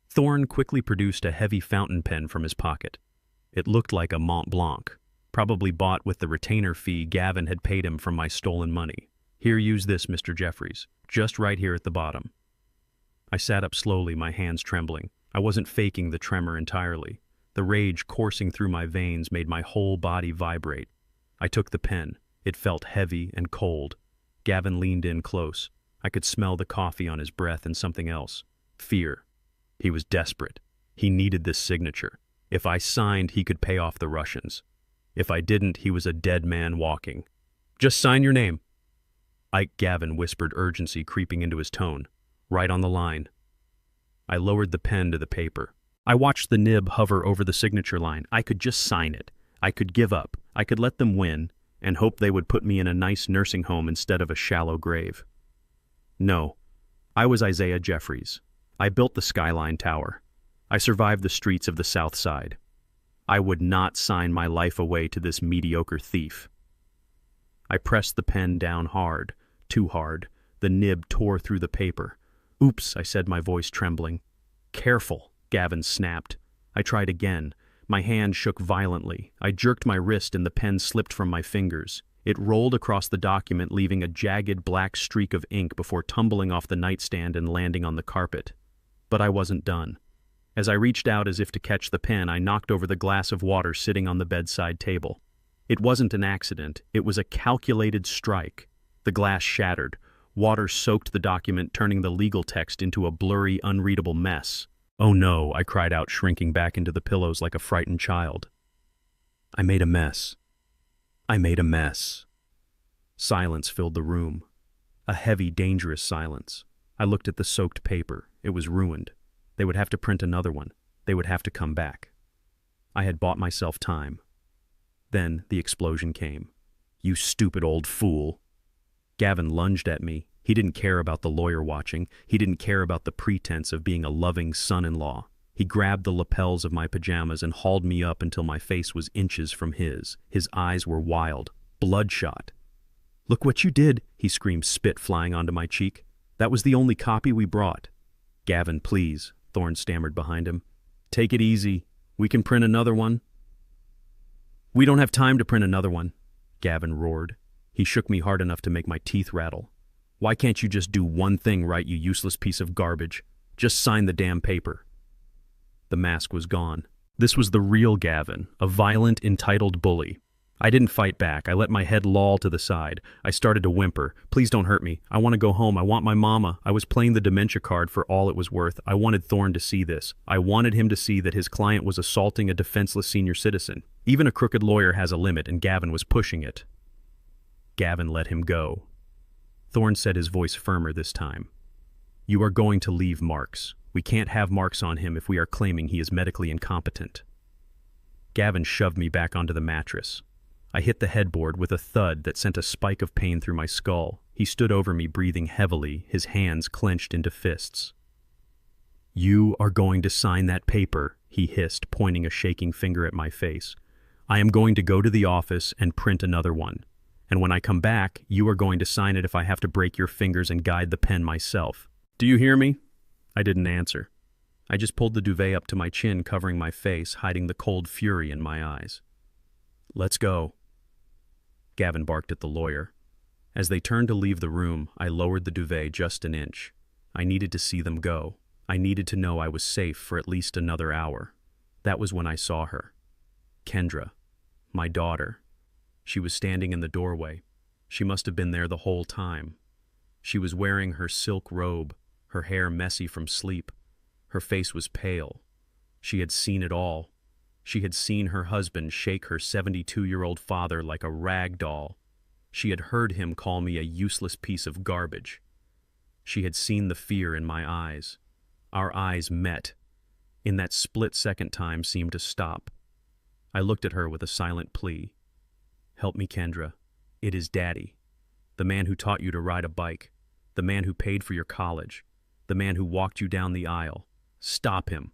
Thorne quickly produced a heavy fountain pen from his pocket. It looked like a Mont Blanc, probably bought with the retainer fee Gavin had paid him from my stolen money. "Here, use this, Mr. Jeffries. Just right here at the bottom." I sat up slowly, my hands trembling. I wasn't faking the tremor entirely. The rage coursing through my veins made my whole body vibrate. I took the pen. It felt heavy and cold. Gavin leaned in close. I could smell the coffee on his breath and something else. Fear. He was desperate. He needed this signature. If I signed, he could pay off the Russians. If I didn't, he was a dead man walking. "Just sign your name." Ike, Gavin whispered, urgency creeping into his tone. "Right on the line." I lowered the pen to the paper. I watched the nib hover over the signature line. I could just sign it. I could give up. I could let them win and hope they would put me in a nice nursing home instead of a shallow grave. No. I was Isaiah Jeffries. I built the Skyline Tower. I survived the streets of the South Side. I would not sign my life away to this mediocre thief. I pressed the pen down hard, too hard. The nib tore through the paper. "Oops," I said, my voice trembling. "Careful," Gavin snapped. I tried again. My hand shook violently. I jerked my wrist and the pen slipped from my fingers. It rolled across the document, leaving a jagged black streak of ink before tumbling off the nightstand and landing on the carpet. But I wasn't done. As I reached out as if to catch the pen, I knocked over the glass of water sitting on the bedside table. It wasn't an accident. It was a calculated strike. The glass shattered. Water soaked the document, turning the legal text into a blurry, unreadable mess. "Oh no," I cried out, shrinking back into the pillows like a frightened child. I made a mess. I made a mess. Silence filled the room. A heavy, dangerous silence. I looked at the soaked paper. It was ruined. They would have to print another one. They would have to come back. I had bought myself time. Then the explosion came. "You stupid old fool." Gavin lunged at me. He didn't care about the lawyer watching. He didn't care about the pretense of being a loving son-in-law. He grabbed the lapels of my pajamas and hauled me up until my face was inches from his. His eyes were wild, bloodshot. "Look what you did," he screamed, spit flying onto my cheek. "That was the only copy we brought." "Gavin, please," Thorne stammered behind him. "Take it easy. We can print another one." "We don't have time to print another one," Gavin roared. He shook me hard enough to make my teeth rattle. "Why can't you just do one thing right, you useless piece of garbage? Just sign the damn paper." The mask was gone. This was the real Gavin, a violent, entitled bully. I didn't fight back. I let my head loll to the side. I started to whimper. "Please don't hurt me. I want to go home. I want my mama." I was playing the dementia card for all it was worth. I wanted Thorne to see this. I wanted him to see that his client was assaulting a defenseless senior citizen. Even a crooked lawyer has a limit, and Gavin was pushing it. Gavin let him go. Thorne said, his voice firmer this time. "You are going to leave marks. We can't have marks on him if we are claiming he is medically incompetent." Gavin shoved me back onto the mattress. I hit the headboard with a thud that sent a spike of pain through my skull. He stood over me, breathing heavily, his hands clenched into fists. "You are going to sign that paper," he hissed, pointing a shaking finger at my face. "I am going to go to the office and print another one. And when I come back, you are going to sign it if I have to break your fingers and guide the pen myself. Do you hear me?" I didn't answer. I just pulled the duvet up to my chin, covering my face, hiding the cold fury in my eyes. "Let's go." Gavin barked at the lawyer. As they turned to leave the room, I lowered the duvet just an inch. I needed to see them go. I needed to know I was safe for at least another hour. That was when I saw her. Kendra, my daughter. She was standing in the doorway. She must have been there the whole time. She was wearing her silk robe, her hair messy from sleep. Her face was pale. She had seen it all. She had seen her husband shake her 72-year-old father like a rag doll. She had heard him call me a useless piece of garbage. She had seen the fear in my eyes. Our eyes met. In that split-second time seemed to stop. I looked at her with a silent plea. "Help me, Kendra. It is Daddy. The man who taught you to ride a bike. The man who paid for your college. The man who walked you down the aisle. Stop him.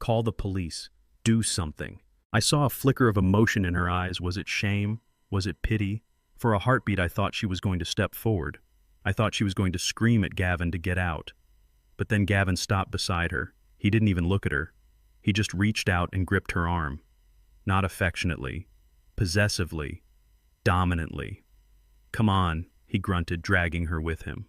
Call the police. Do something." I saw a flicker of emotion in her eyes. Was it shame? Was it pity? For a heartbeat, I thought she was going to step forward. I thought she was going to scream at Gavin to get out. But then Gavin stopped beside her. He didn't even look at her. He just reached out and gripped her arm. Not affectionately, possessively, dominantly. "Come on," he grunted, dragging her with him.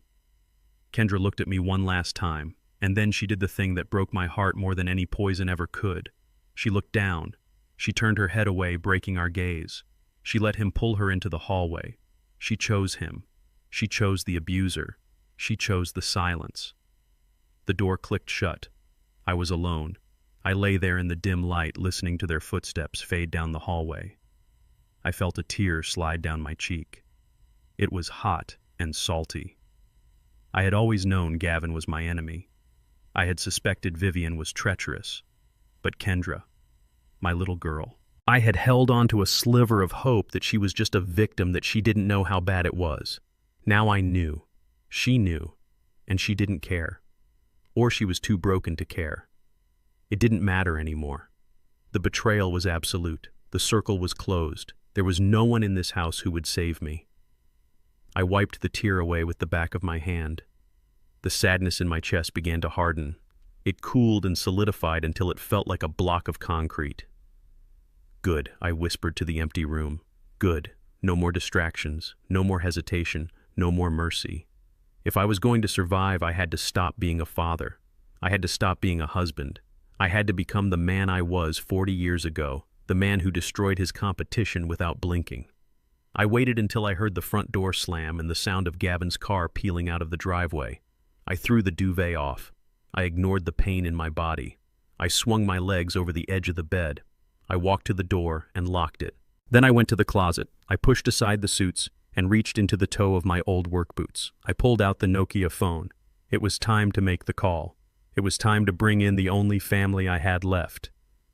Kendra looked at me one last time, and then she did the thing that broke my heart more than any poison ever could. She looked down. She turned her head away, breaking our gaze. She let him pull her into the hallway. She chose him. She chose the abuser. She chose the silence. The door clicked shut. I was alone. I lay there in the dim light, listening to their footsteps fade down the hallway. I felt a tear slide down my cheek. It was hot and salty. I had always known Gavin was my enemy. I had suspected Vivian was treacherous. But Kendra, my little girl, I had held on to a sliver of hope that she was just a victim, that she didn't know how bad it was. Now I knew. She knew. And she didn't care. Or she was too broken to care. It didn't matter anymore. The betrayal was absolute. The circle was closed. There was no one in this house who would save me. I wiped the tear away with the back of my hand. The sadness in my chest began to harden. It cooled and solidified until it felt like a block of concrete. "Good," I whispered to the empty room. "Good. No more distractions. No more hesitation. No more mercy. If I was going to survive, I had to stop being a father. I had to stop being a husband. I had to become the man I was 40 years ago, the man who destroyed his competition without blinking." I waited until I heard the front door slam and the sound of Gavin's car peeling out of the driveway. I threw the duvet off. I ignored the pain in my body. I swung my legs over the edge of the bed. I walked to the door and locked it. Then I went to the closet. I pushed aside the suits and reached into the toe of my old work boots. I pulled out the Nokia phone. It was time to make the call. It was time to bring in the only family I had left.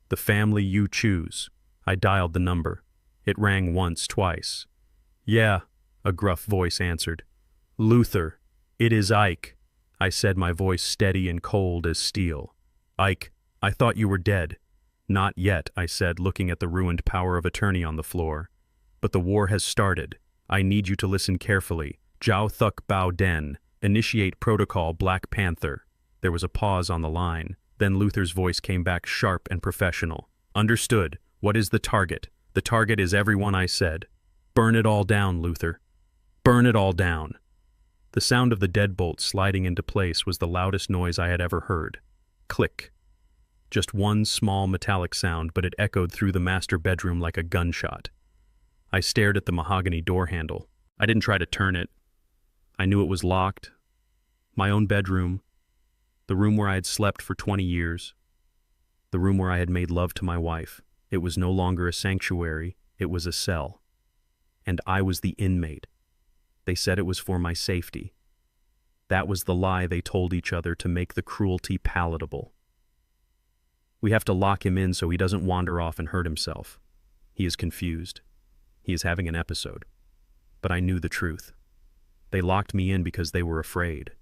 The family you choose. I dialed the number. It rang once, twice. "Yeah," a gruff voice answered. "Luther, it is Ike," I said, my voice steady and cold as steel. "Ike, I thought you were dead. Not yet, I said, looking at the ruined power of attorney on the floor. But the war has started. I need you to listen carefully. Jiao Thuk Bao Den. Initiate protocol Black Panther. There was a pause on the line. Then Luther's voice came back sharp and professional. Understood. What is the target? The target is everyone, I said. Burn it all down, Luther. Burn it all down. The sound of the deadbolt sliding into place was the loudest noise I had ever heard. Click. Just one small metallic sound, but it echoed through the master bedroom like a gunshot. I stared at the mahogany door handle. I didn't try to turn it. I knew it was locked. My own bedroom. The room where I had slept for 20 years. The room where I had made love to my wife. It was no longer a sanctuary, it was a cell. And I was the inmate. They said it was for my safety. That was the lie they told each other to make the cruelty palatable. We have to lock him in so he doesn't wander off and hurt himself. He is confused. He is having an episode. But I knew the truth. They locked me in because they were afraid.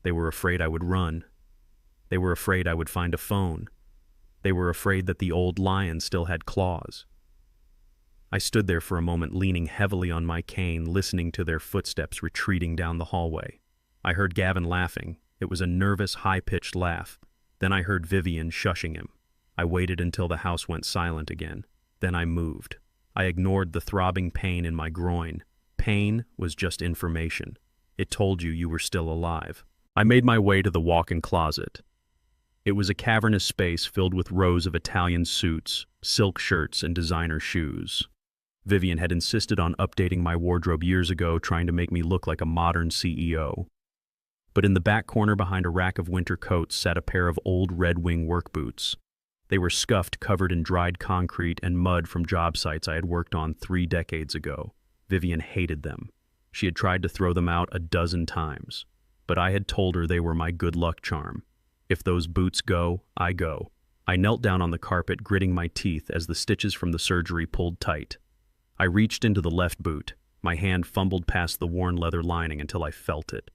They were afraid I would run. They were afraid I would find a phone. They were afraid that the old lion still had claws. I stood there for a moment, leaning heavily on my cane, listening to their footsteps retreating down the hallway. I heard Gavin laughing. It was a nervous, high-pitched laugh. Then I heard Vivian shushing him. I waited until the house went silent again. Then I moved. I ignored the throbbing pain in my groin. Pain was just information. It told you were still alive. I made my way to the walk-in closet. It was a cavernous space filled with rows of Italian suits, silk shirts, and designer shoes. Vivian had insisted on updating my wardrobe years ago, trying to make me look like a modern CEO. But in the back corner behind a rack of winter coats sat a pair of old Red Wing work boots. They were scuffed, covered in dried concrete and mud from job sites I had worked on 3 decades ago. Vivian hated them. She had tried to throw them out a dozen times. But I had told her they were my good luck charm. If those boots go, I go. I knelt down on the carpet, gritting my teeth as the stitches from the surgery pulled tight. I reached into the left boot. My hand fumbled past the worn leather lining until I felt it.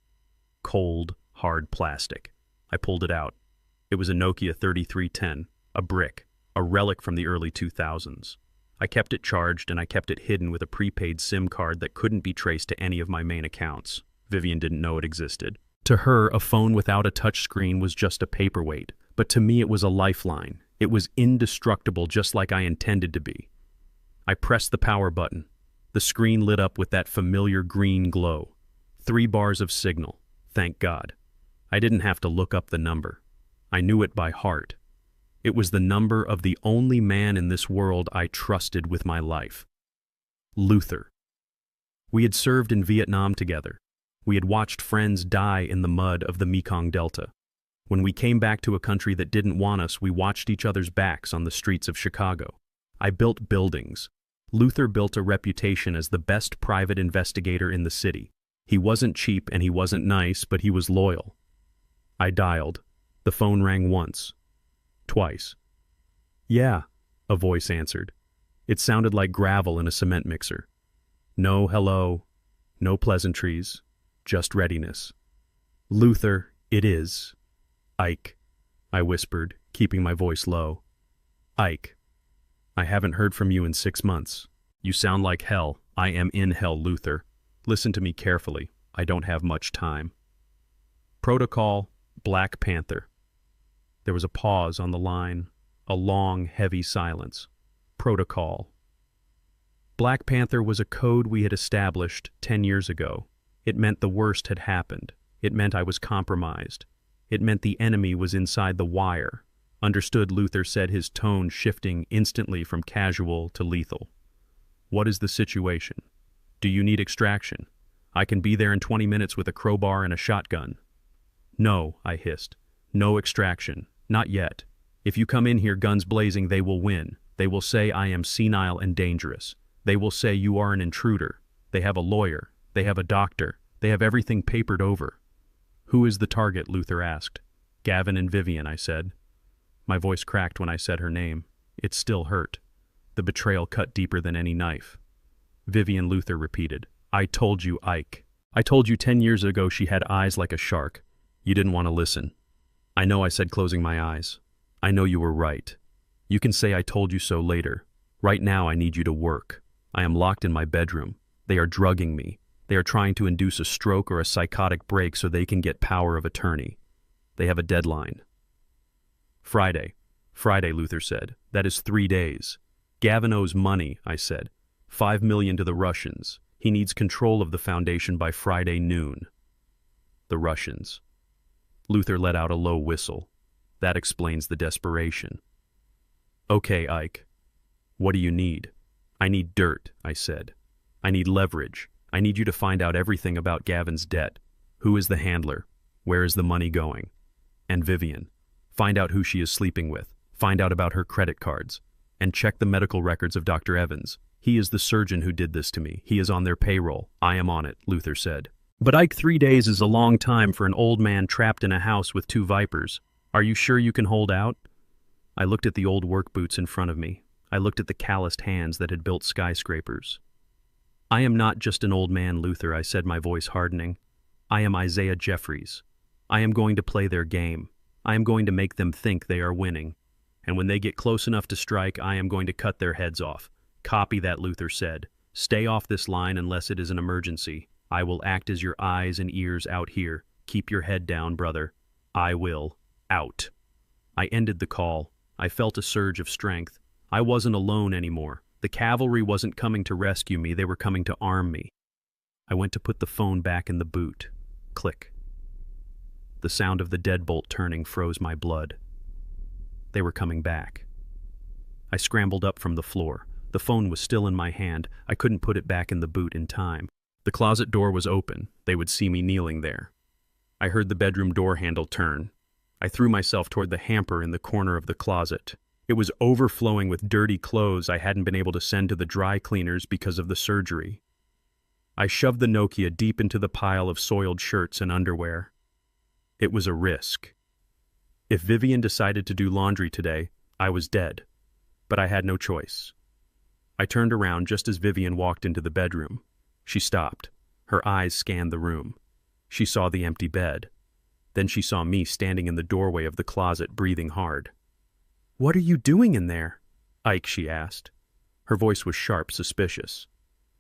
Cold, hard plastic. I pulled it out. It was a Nokia 3310, a brick, a relic from the early 2000s. I kept it charged and I kept it hidden with a prepaid SIM card that couldn't be traced to any of my main accounts. Vivian didn't know it existed. To her, a phone without a touchscreen was just a paperweight, but to me it was a lifeline. It was indestructible, just like I intended to be. I pressed the power button. The screen lit up with that familiar green glow. 3 bars of signal. Thank God. I didn't have to look up the number. I knew it by heart. It was the number of the only man in this world I trusted with my life. Luther. We had served in Vietnam together. We had watched friends die in the mud of the Mekong Delta. When we came back to a country that didn't want us, we watched each other's backs on the streets of Chicago. I built buildings. Luther built a reputation as the best private investigator in the city. He wasn't cheap and he wasn't nice, but he was loyal. I dialed. The phone rang once. Twice. Yeah, a voice answered. It sounded like gravel in a cement mixer. No hello, no pleasantries, just readiness. Luther, it is. Ike, I whispered, keeping my voice low. Ike, I haven't heard from you in 6 months. You sound like hell. I am in hell, Luther. Listen to me carefully. I don't have much time. Protocol, Black Panther. There was a pause on the line, a long, heavy silence. Protocol. Black Panther was a code we had established 10 years ago. It meant the worst had happened. It meant I was compromised. It meant the enemy was inside the wire. Understood, Luther said, his tone shifting instantly from casual to lethal. What is the situation? Do you need extraction? I can be there in 20 minutes with a crowbar and a shotgun. No, I hissed. No extraction. Not yet. If you come in here guns blazing, they will win. They will say I am senile and dangerous. They will say you are an intruder. They have a lawyer. They have a doctor. They have everything papered over. Who is the target? Luther asked. Gavin and Vivian, I said. My voice cracked when I said her name. It still hurt. The betrayal cut deeper than any knife. Vivian, Luther repeated. I told you, Ike. I told you 10 years ago she had eyes like a shark. You didn't want to listen. I know, I said, closing my eyes. I know you were right. You can say I told you so later. Right now I need you to work. I am locked in my bedroom. They are drugging me. They are trying to induce a stroke or a psychotic break so they can get power of attorney. They have a deadline. Friday. Friday, Luther said. That is 3 days. Gavin owes money, I said. 5 million to the Russians. He needs control of the foundation by Friday noon. The Russians. Luther let out a low whistle. That explains the desperation. Okay, Ike. What do you need? I need dirt, I said. I need leverage. I need you to find out everything about Gavin's debt. Who is the handler? Where is the money going? And Vivian. Find out who she is sleeping with. Find out about her credit cards. And check the medical records of Dr. Evans. He is the surgeon who did this to me. He is on their payroll. I am on it, Luther said. But Ike, 3 days is a long time for an old man trapped in a house with 2 vipers. Are you sure you can hold out? I looked at the old work boots in front of me. I looked at the calloused hands that had built skyscrapers. I am not just an old man, Luther, I said, my voice hardening. I am Isaiah Jeffries. I am going to play their game. I am going to make them think they are winning. And when they get close enough to strike, I am going to cut their heads off. Copy that, Luther said. Stay off this line unless it is an emergency. I will act as your eyes and ears out here. Keep your head down, brother. I will. Out. I ended the call. I felt a surge of strength. I wasn't alone anymore. The cavalry wasn't coming to rescue me, they were coming to arm me. I went to put the phone back in the boot. Click. The sound of the deadbolt turning froze my blood. They were coming back. I scrambled up from the floor. The phone was still in my hand. I couldn't put it back in the boot in time. The closet door was open. They would see me kneeling there. I heard the bedroom door handle turn. I threw myself toward the hamper in the corner of the closet. It was overflowing with dirty clothes I hadn't been able to send to the dry cleaners because of the surgery. I shoved the Nokia deep into the pile of soiled shirts and underwear. It was a risk. If Vivian decided to do laundry today, I was dead. But I had no choice. I turned around just as Vivian walked into the bedroom. She stopped. Her eyes scanned the room. She saw the empty bed. Then she saw me standing in the doorway of the closet, breathing hard. "What are you doing in there?" Ike, she asked. Her voice was sharp, suspicious.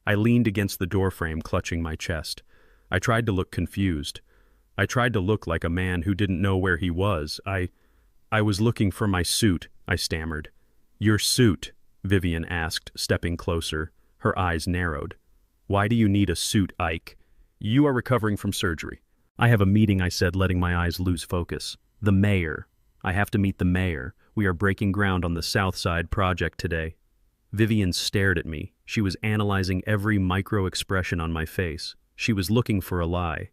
I leaned against the doorframe, clutching my chest. I tried to look confused. I tried to look like a man who didn't know where he was. I was looking for my suit, I stammered. "Your suit?" Vivian asked, stepping closer. Her eyes narrowed. "Why do you need a suit, Ike?" "You are recovering from surgery." "I have a meeting," I said, letting my eyes lose focus. "The mayor. I have to meet the mayor. We are breaking ground on the South Side project today." Vivian stared at me. She was analyzing every micro-expression on my face. She was looking for a lie.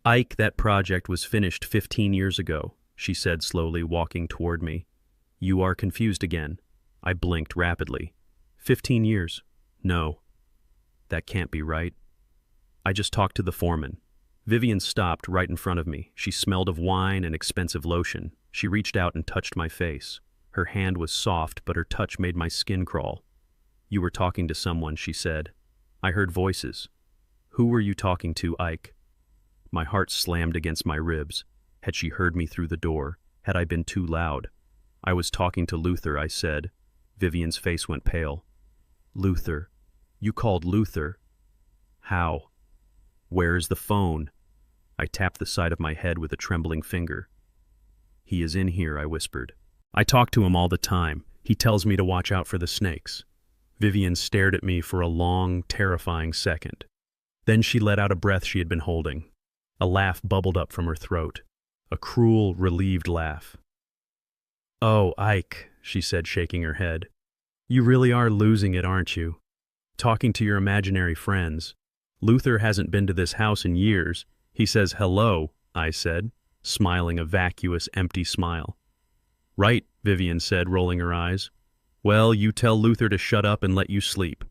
"Ike, that project was finished 15 years ago," she said slowly, walking toward me. "You are confused again." I blinked rapidly. 15 years? No. That can't be right. I just talked to the foreman. Vivian stopped right in front of me. She smelled of wine and expensive lotion. She reached out and touched my face. Her hand was soft, but her touch made my skin crawl. "You were talking to someone," she said. I heard voices. "Who were you talking to, Ike?" My heart slammed against my ribs. Had she heard me through the door? Had I been too loud? "I was talking to Luther," I said. Vivian's face went pale. "Luther? You called Luther? How? Where is the phone?" I tapped the side of my head with a trembling finger. "He is in here," I whispered. "I talk to him all the time. He tells me to watch out for the snakes." Vivian stared at me for a long, terrifying second. Then she let out a breath she had been holding. A laugh bubbled up from her throat. A cruel, relieved laugh. "Oh, Ike," she said, shaking her head. "You really are losing it, aren't you? Talking to your imaginary friends. Luther hasn't been to this house in years. He says hello," I said, smiling a vacuous, empty smile. "Right," Vivian said, rolling her eyes. "Well, you tell Luther to shut up and let you sleep."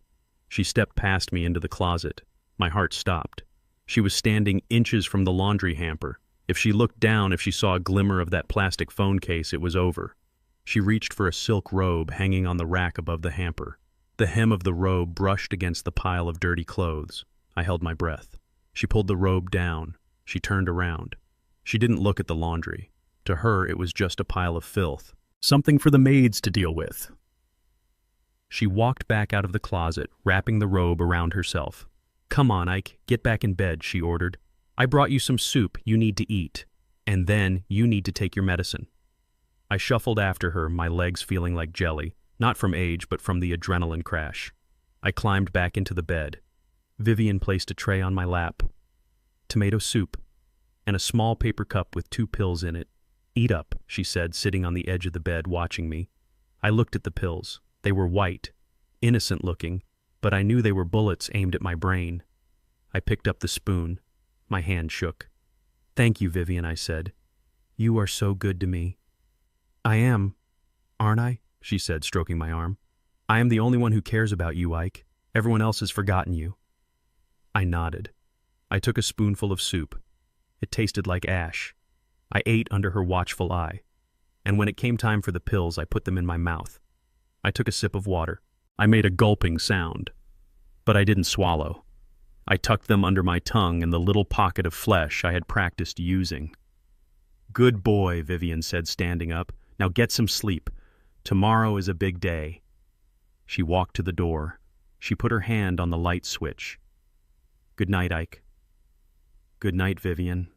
She stepped past me into the closet. My heart stopped. She was standing inches from the laundry hamper. If she looked down, if she saw a glimmer of that plastic phone case, it was over. She reached for a silk robe hanging on the rack above the hamper. The hem of the robe brushed against the pile of dirty clothes. I held my breath. She pulled the robe down. She turned around. She didn't look at the laundry. To her, it was just a pile of filth. Something for the maids to deal with. She walked back out of the closet, wrapping the robe around herself. Come on, Ike, get back in bed, she ordered. I brought you some soup you need to eat, and then you need to take your medicine. I shuffled after her, my legs feeling like jelly, not from age but from the adrenaline crash. I climbed back into the bed. Vivian placed a tray on my lap. Tomato soup, and a small paper cup with 2 pills in it. Eat up, she said, sitting on the edge of the bed watching me. I looked at the pills. They were white, innocent looking, but I knew they were bullets aimed at my brain. I picked up the spoon. My hand shook. Thank you, Vivian, I said. You are so good to me. I am, aren't I? She said, stroking my arm. I am the only one who cares about you, Ike. Everyone else has forgotten you. I nodded. I took a spoonful of soup. It tasted like ash. I ate under her watchful eye, and when it came time for the pills, I put them in my mouth. I took a sip of water. I made a gulping sound, but I didn't swallow. I tucked them under my tongue in the little pocket of flesh I had practiced using. Good boy, Vivian said, standing up. Now get some sleep. Tomorrow is a big day. She walked to the door. She put her hand on the light switch. Good night, Ike. Good night, Vivian.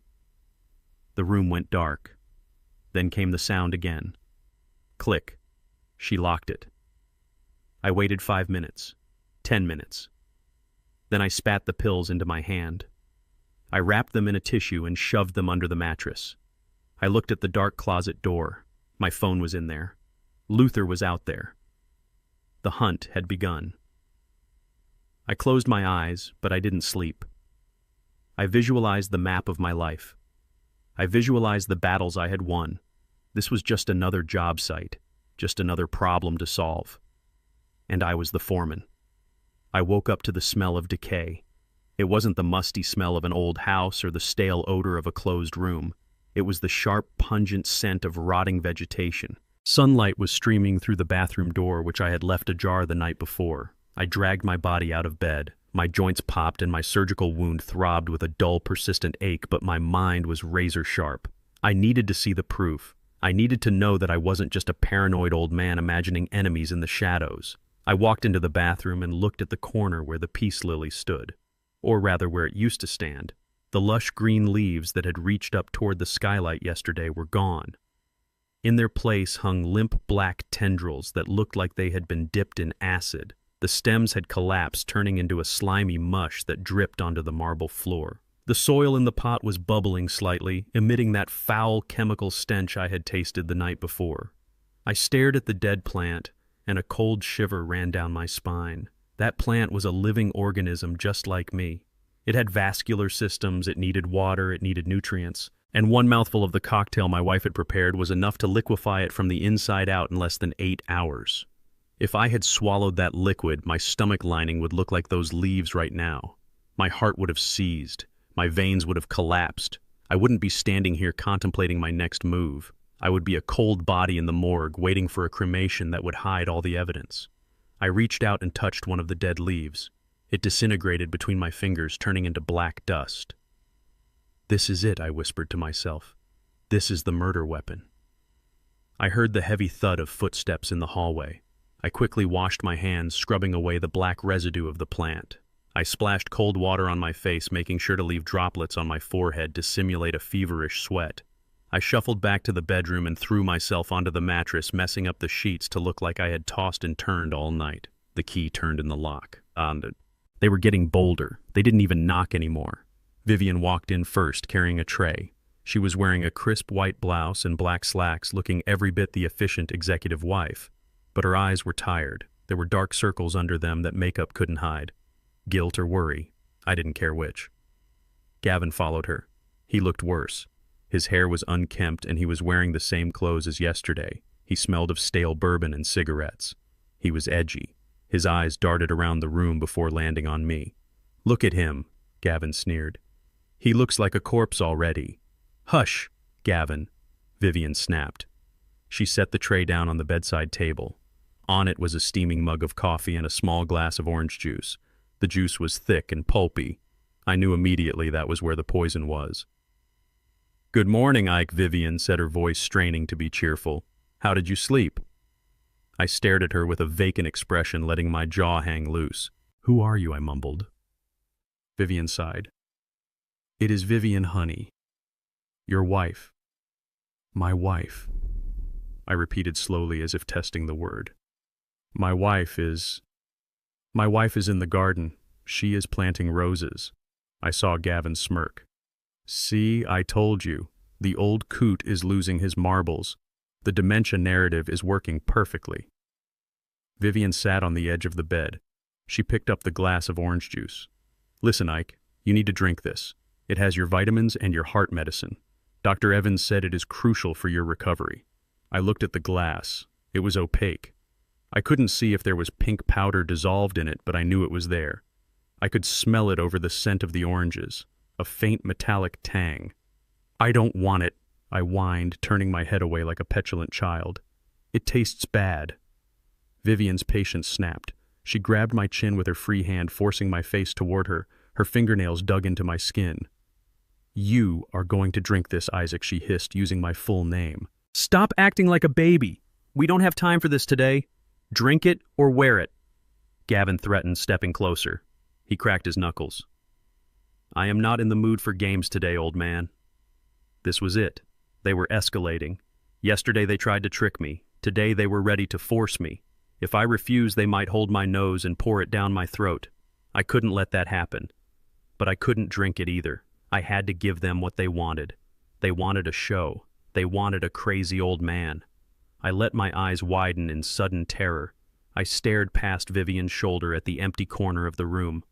The room went dark. Then came the sound again. Click. She locked it. I waited 5 minutes, 10 minutes. Then I spat the pills into my hand. I wrapped them in a tissue and shoved them under the mattress. I looked at the dark closet door. My phone was in there. Luther was out there. The hunt had begun. I closed my eyes, but I didn't sleep. I visualized the map of my life. I visualized the battles I had won. This was just another job site, just another problem to solve. And I was the foreman. I woke up to the smell of decay. It wasn't the musty smell of an old house or the stale odor of a closed room. It was the sharp, pungent scent of rotting vegetation. Sunlight was streaming through the bathroom door, which I had left ajar the night before. I dragged my body out of bed. My joints popped and my surgical wound throbbed with a dull, persistent ache, but my mind was razor sharp. I needed to see the proof. I needed to know that I wasn't just a paranoid old man imagining enemies in the shadows. I walked into the bathroom and looked at the corner where the peace lily stood. Or rather, where it used to stand. The lush green leaves that had reached up toward the skylight yesterday were gone. In their place hung limp black tendrils that looked like they had been dipped in acid. The stems had collapsed, turning into a slimy mush that dripped onto the marble floor. The soil in the pot was bubbling slightly, emitting that foul chemical stench I had tasted the night before. I stared at the dead plant, and a cold shiver ran down my spine. That plant was a living organism just like me. It had vascular systems, it needed water, it needed nutrients, and one mouthful of the cocktail my wife had prepared was enough to liquefy it from the inside out in less than 8 hours. If I had swallowed that liquid, my stomach lining would look like those leaves right now. My heart would have seized. My veins would have collapsed. I wouldn't be standing here contemplating my next move. I would be a cold body in the morgue waiting for a cremation that would hide all the evidence. I reached out and touched one of the dead leaves. It disintegrated between my fingers, turning into black dust. This is it, I whispered to myself. This is the murder weapon. I heard the heavy thud of footsteps in the hallway. I quickly washed my hands, scrubbing away the black residue of the plant. I splashed cold water on my face, making sure to leave droplets on my forehead to simulate a feverish sweat. I shuffled back to the bedroom and threw myself onto the mattress, messing up the sheets to look like I had tossed and turned all night. The key turned in the lock. They were getting bolder. They didn't even knock anymore. Vivian walked in first, carrying a tray. She was wearing a crisp white blouse and black slacks, looking every bit the efficient executive wife. But her eyes were tired. There were dark circles under them that makeup couldn't hide. Guilt or worry. I didn't care which. Gavin followed her. He looked worse. His hair was unkempt and he was wearing the same clothes as yesterday. He smelled of stale bourbon and cigarettes. He was edgy. His eyes darted around the room before landing on me. Look at him, Gavin sneered. He looks like a corpse already. Hush, Gavin, Vivian snapped. She set the tray down on the bedside table. On it was a steaming mug of coffee and a small glass of orange juice. The juice was thick and pulpy. I knew immediately that was where the poison was. Good morning, Ike, Vivian said, her voice straining to be cheerful. How did you sleep? I stared at her with a vacant expression, letting my jaw hang loose. Who are you? I mumbled. Vivian sighed. It is Vivian, honey. Your wife. My wife. I repeated slowly as if testing the word. My wife is in the garden. She is planting roses. I saw Gavin smirk. See, I told you. The old coot is losing his marbles. The dementia narrative is working perfectly. Vivian sat on the edge of the bed. She picked up the glass of orange juice. Listen, Ike, you need to drink this. It has your vitamins and your heart medicine. Dr. Evans said it is crucial for your recovery. I looked at the glass. It was opaque. I couldn't see if there was pink powder dissolved in it, but I knew it was there. I could smell it over the scent of the oranges, a faint metallic tang. I don't want it, I whined, turning my head away like a petulant child. It tastes bad. Vivian's patience snapped. She grabbed my chin with her free hand, forcing my face toward her. Her fingernails dug into my skin. You are going to drink this, Isaac, she hissed, using my full name. Stop acting like a baby. We don't have time for this today. Drink it or wear it. Gavin threatened, stepping closer. He cracked his knuckles. I am not in the mood for games today, old man. This was it. They were escalating. Yesterday they tried to trick me. Today they were ready to force me. If I refused, they might hold my nose and pour it down my throat. I couldn't let that happen. But I couldn't drink it either. I had to give them what they wanted. They wanted a show. They wanted a crazy old man. I let my eyes widen in sudden terror. I stared past Vivian's shoulder at the empty corner of the room.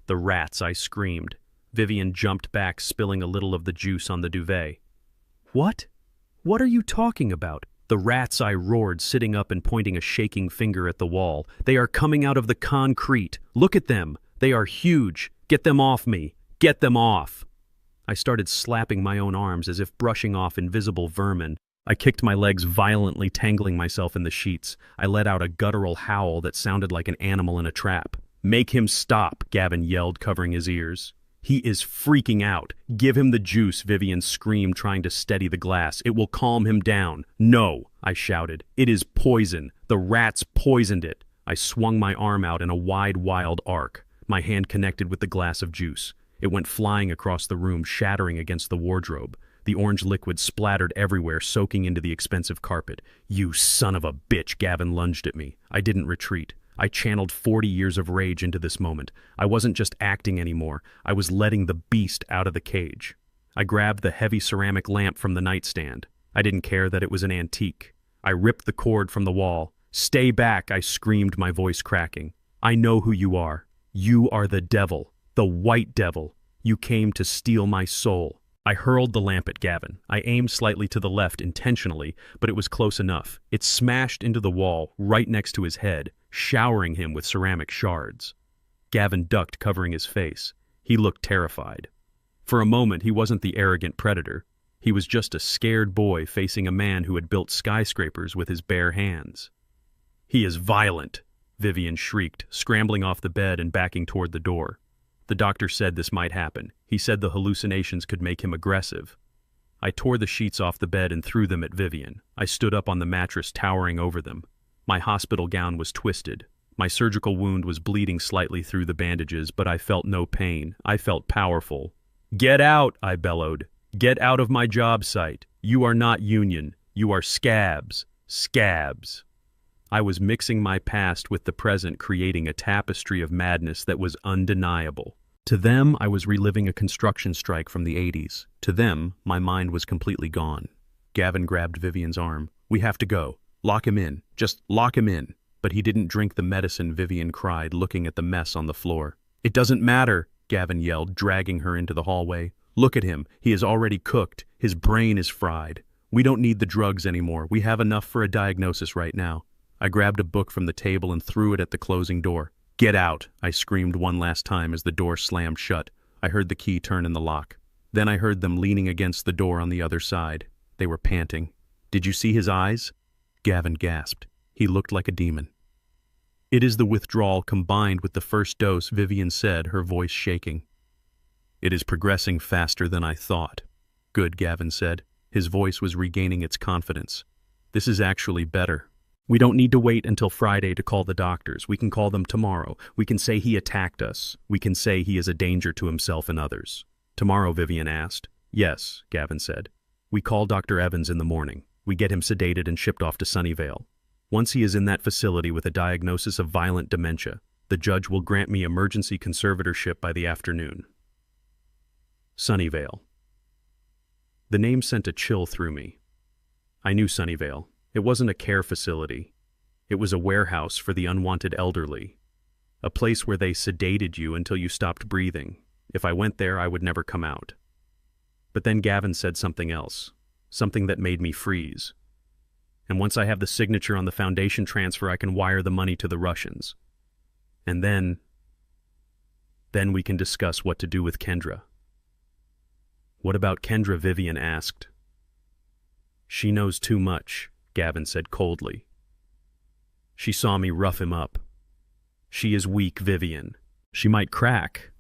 The rats, I screamed. Vivian jumped back, spilling a little of the juice on the duvet. What? What are you talking about? The rats, I roared, sitting up and pointing a shaking finger at the wall. They are coming out of the concrete. Look at them. They are huge. Get them off me. Get them off. I started slapping my own arms as if brushing off invisible vermin. I kicked my legs violently, tangling myself in the sheets. I let out a guttural howl that sounded like an animal in a trap. Make him stop, Gavin yelled, covering his ears. He is freaking out. Give him the juice, Vivian screamed, trying to steady the glass. It will calm him down. No, I shouted. It is poison. The rats poisoned it. I swung my arm out in a wide, wild arc. My hand connected with the glass of juice. It went flying across the room, shattering against the wardrobe. The orange liquid splattered everywhere, soaking into the expensive carpet. You son of a bitch, Gavin lunged at me. I didn't retreat. I channeled 40 years of rage into this moment. I wasn't just acting anymore. I was letting the beast out of the cage. I grabbed the heavy ceramic lamp from the nightstand. I didn't care that it was an antique. I ripped the cord from the wall. Stay back, I screamed, my voice cracking. I know who you are. You are the devil. The white devil. You came to steal my soul. I hurled the lamp at Gavin. I aimed slightly to the left intentionally, but it was close enough. It smashed into the wall right next to his head, showering him with ceramic shards. Gavin ducked, covering his face. He looked terrified. For a moment, he wasn't the arrogant predator. He was just a scared boy facing a man who had built skyscrapers with his bare hands. He is violent, Vivian shrieked, scrambling off the bed and backing toward the door. The doctor said this might happen. He said the hallucinations could make him aggressive. I tore the sheets off the bed and threw them at Vivian. I stood up on the mattress, towering over them. My hospital gown was twisted. My surgical wound was bleeding slightly through the bandages, but I felt no pain. I felt powerful. Get out, I bellowed. Get out of my job site. You are not union. You are scabs. Scabs. I was mixing my past with the present, creating a tapestry of madness that was undeniable. To them, I was reliving a construction strike from the 80s. To them, my mind was completely gone. Gavin grabbed Vivian's arm. We have to go. Lock him in. Just lock him in. But he didn't drink the medicine, Vivian cried, looking at the mess on the floor. It doesn't matter, Gavin yelled, dragging her into the hallway. Look at him. He is already cooked. His brain is fried. We don't need the drugs anymore. We have enough for a diagnosis right now. I grabbed a book from the table and threw it at the closing door. Get out, I screamed one last time as the door slammed shut. I heard the key turn in the lock. Then I heard them leaning against the door on the other side. They were panting. Did you see his eyes? Gavin gasped. He looked like a demon. It is the withdrawal combined with the first dose, Vivian said, her voice shaking. It is progressing faster than I thought. Good, Gavin said. His voice was regaining its confidence. This is actually better. We don't need to wait until Friday to call the doctors. We can call them tomorrow. We can say he attacked us. We can say he is a danger to himself and others. Tomorrow, Vivian asked. Yes, Gavin said. We call Dr. Evans in the morning. We get him sedated and shipped off to Sunnyvale. Once he is in that facility with a diagnosis of violent dementia, the judge will grant me emergency conservatorship by the afternoon. Sunnyvale. The name sent a chill through me. I knew Sunnyvale. It wasn't a care facility. It was a warehouse for the unwanted elderly. A place where they sedated you until you stopped breathing. If I went there, I would never come out. But then Gavin said something else, something that made me freeze. And once I have the signature on the foundation transfer, I can wire the money to the Russians. And then we can discuss what to do with Kendra. What about Kendra? Vivian asked. She knows too much, Gavin said coldly. She saw me rough him up. She is weak, Vivian. She might crack.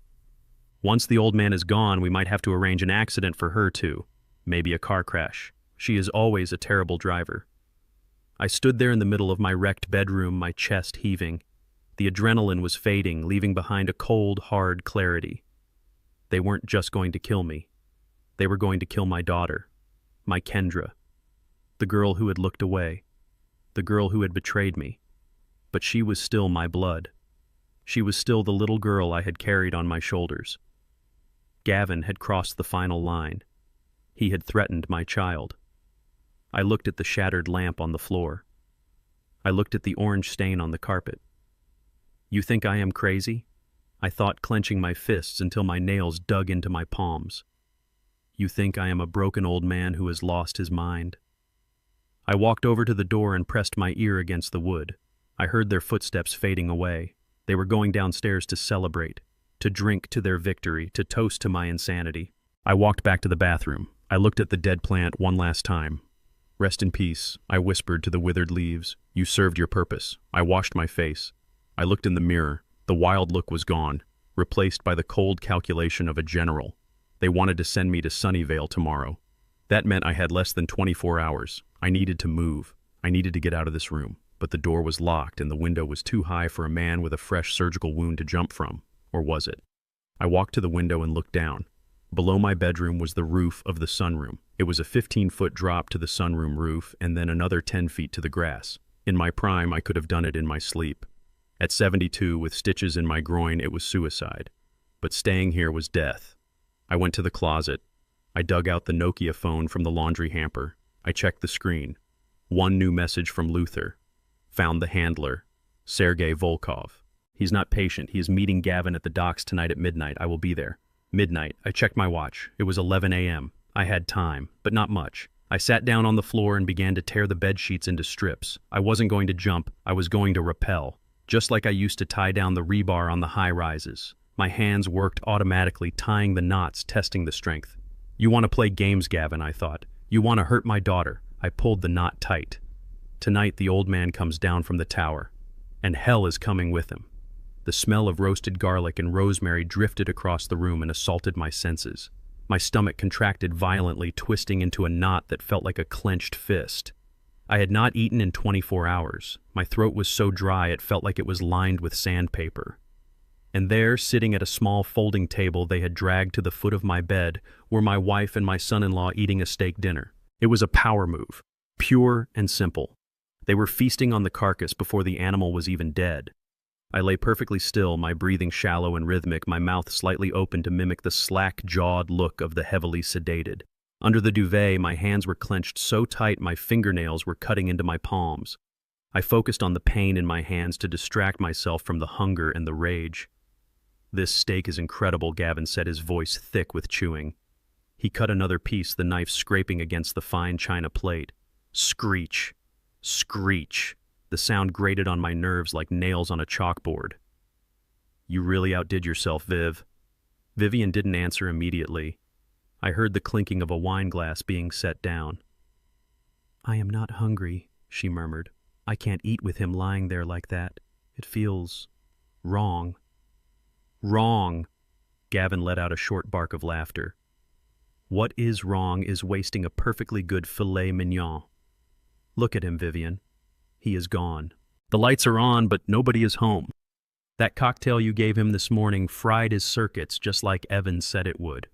Once the old man is gone, we might have to arrange an accident for her too. Maybe a car crash. She is always a terrible driver. I stood there in the middle of my wrecked bedroom, my chest heaving. The adrenaline was fading, leaving behind a cold, hard clarity. They weren't just going to kill me. They were going to kill my daughter, my Kendra, the girl who had looked away, the girl who had betrayed me. But she was still my blood. She was still the little girl I had carried on my shoulders. Gavin had crossed the final line. He had threatened my child. I looked at the shattered lamp on the floor. I looked at the orange stain on the carpet. You think I am crazy? I thought, clenching my fists until my nails dug into my palms. You think I am a broken old man who has lost his mind? I walked over to the door and pressed my ear against the wood. I heard their footsteps fading away. They were going downstairs to celebrate, to drink to their victory, to toast to my insanity. I walked back to the bathroom. I looked at the dead plant one last time. Rest in peace, I whispered to the withered leaves. You served your purpose. I washed my face. I looked in the mirror. The wild look was gone, replaced by the cold calculation of a general. They wanted to send me to Sunnyvale tomorrow. That meant I had less than 24 hours. I needed to move. I needed to get out of this room. But the door was locked and the window was too high for a man with a fresh surgical wound to jump from. Or was it? I walked to the window and looked down. Below my bedroom was the roof of the sunroom. It was a 15-foot drop to the sunroom roof and then another 10 feet to the grass. In my prime, I could have done it in my sleep. At 72, with stitches in my groin, it was suicide. But staying here was death. I went to the closet. I dug out the Nokia phone from the laundry hamper. I checked the screen. One new message from Luther. Found the handler, Sergei Volkov. He's not patient. He is meeting Gavin at the docks tonight at midnight. I will be there. Midnight. I checked my watch. It was 11 a.m. I had time, but not much. I sat down on the floor and began to tear the bed sheets into strips. I wasn't going to jump. I was going to rappel, just like I used to tie down the rebar on the high rises. My hands worked automatically, tying the knots, testing the strength. You want to play games, Gavin, I thought. You want to hurt my daughter. I pulled the knot tight. Tonight the old man comes down from the tower, and hell is coming with him. The smell of roasted garlic and rosemary drifted across the room and assaulted my senses. My stomach contracted violently, twisting into a knot that felt like a clenched fist. I had not eaten in 24 hours. My throat was so dry it felt like it was lined with sandpaper. And there, sitting at a small folding table they had dragged to the foot of my bed, were my wife and my son-in-law eating a steak dinner. It was a power move, pure and simple. They were feasting on the carcass before the animal was even dead. I lay perfectly still, my breathing shallow and rhythmic, my mouth slightly open to mimic the slack-jawed look of the heavily sedated. Under the duvet, my hands were clenched so tight my fingernails were cutting into my palms. I focused on the pain in my hands to distract myself from the hunger and the rage. This steak is incredible, Gavin said, his voice thick with chewing. He cut another piece, the knife scraping against the fine china plate. Screech. Screech. The sound grated on my nerves like nails on a chalkboard. You really outdid yourself, Viv. Vivian didn't answer immediately. I heard the clinking of a wine glass being set down. I am not hungry, she murmured. I can't eat with him lying there like that. It feels wrong. Wrong! Gavin let out a short bark of laughter. What is wrong is wasting a perfectly good filet mignon. Look at him, Vivian. He is gone. The lights are on, but nobody is home. That cocktail you gave him this morning fried his circuits just like Evans said it would.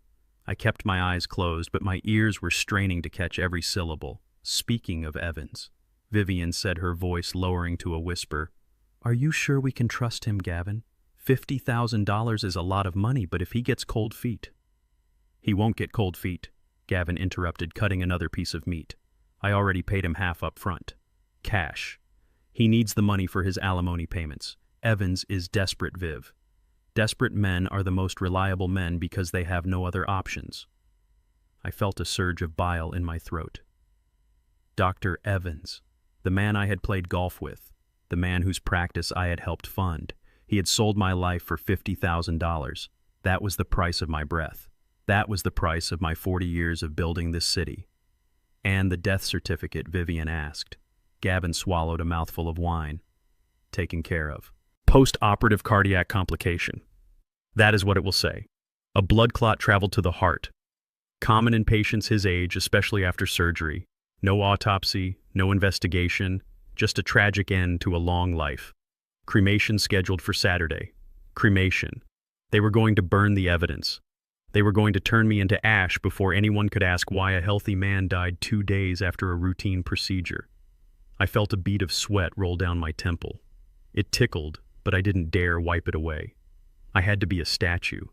I kept my eyes closed, but my ears were straining to catch every syllable. Speaking of Evans, Vivian said, her voice lowering to a whisper. Are you sure we can trust him, Gavin? $50,000 is a lot of money, but if he gets cold feet... He won't get cold feet, Gavin interrupted, cutting another piece of meat. I already paid him half up front. Cash. He needs the money for his alimony payments. Evans is desperate, Viv. Desperate men are the most reliable men because they have no other options. I felt a surge of bile in my throat. Dr. Evans, the man I had played golf with, the man whose practice I had helped fund. He had sold my life for $50,000. That was the price of my breath. That was the price of my 40 years of building this city. And the death certificate, Vivian asked. Gavin swallowed a mouthful of wine. Taken care of. Post-operative cardiac complication. That is what it will say. A blood clot traveled to the heart. Common in patients his age, especially after surgery. No autopsy, no investigation, just a tragic end to a long life. Cremation scheduled for Saturday. Cremation. They were going to burn the evidence. They were going to turn me into ash before anyone could ask why a healthy man died 2 days after a routine procedure. I felt a bead of sweat roll down my temple. It tickled, but I didn't dare wipe it away. I had to be a statue.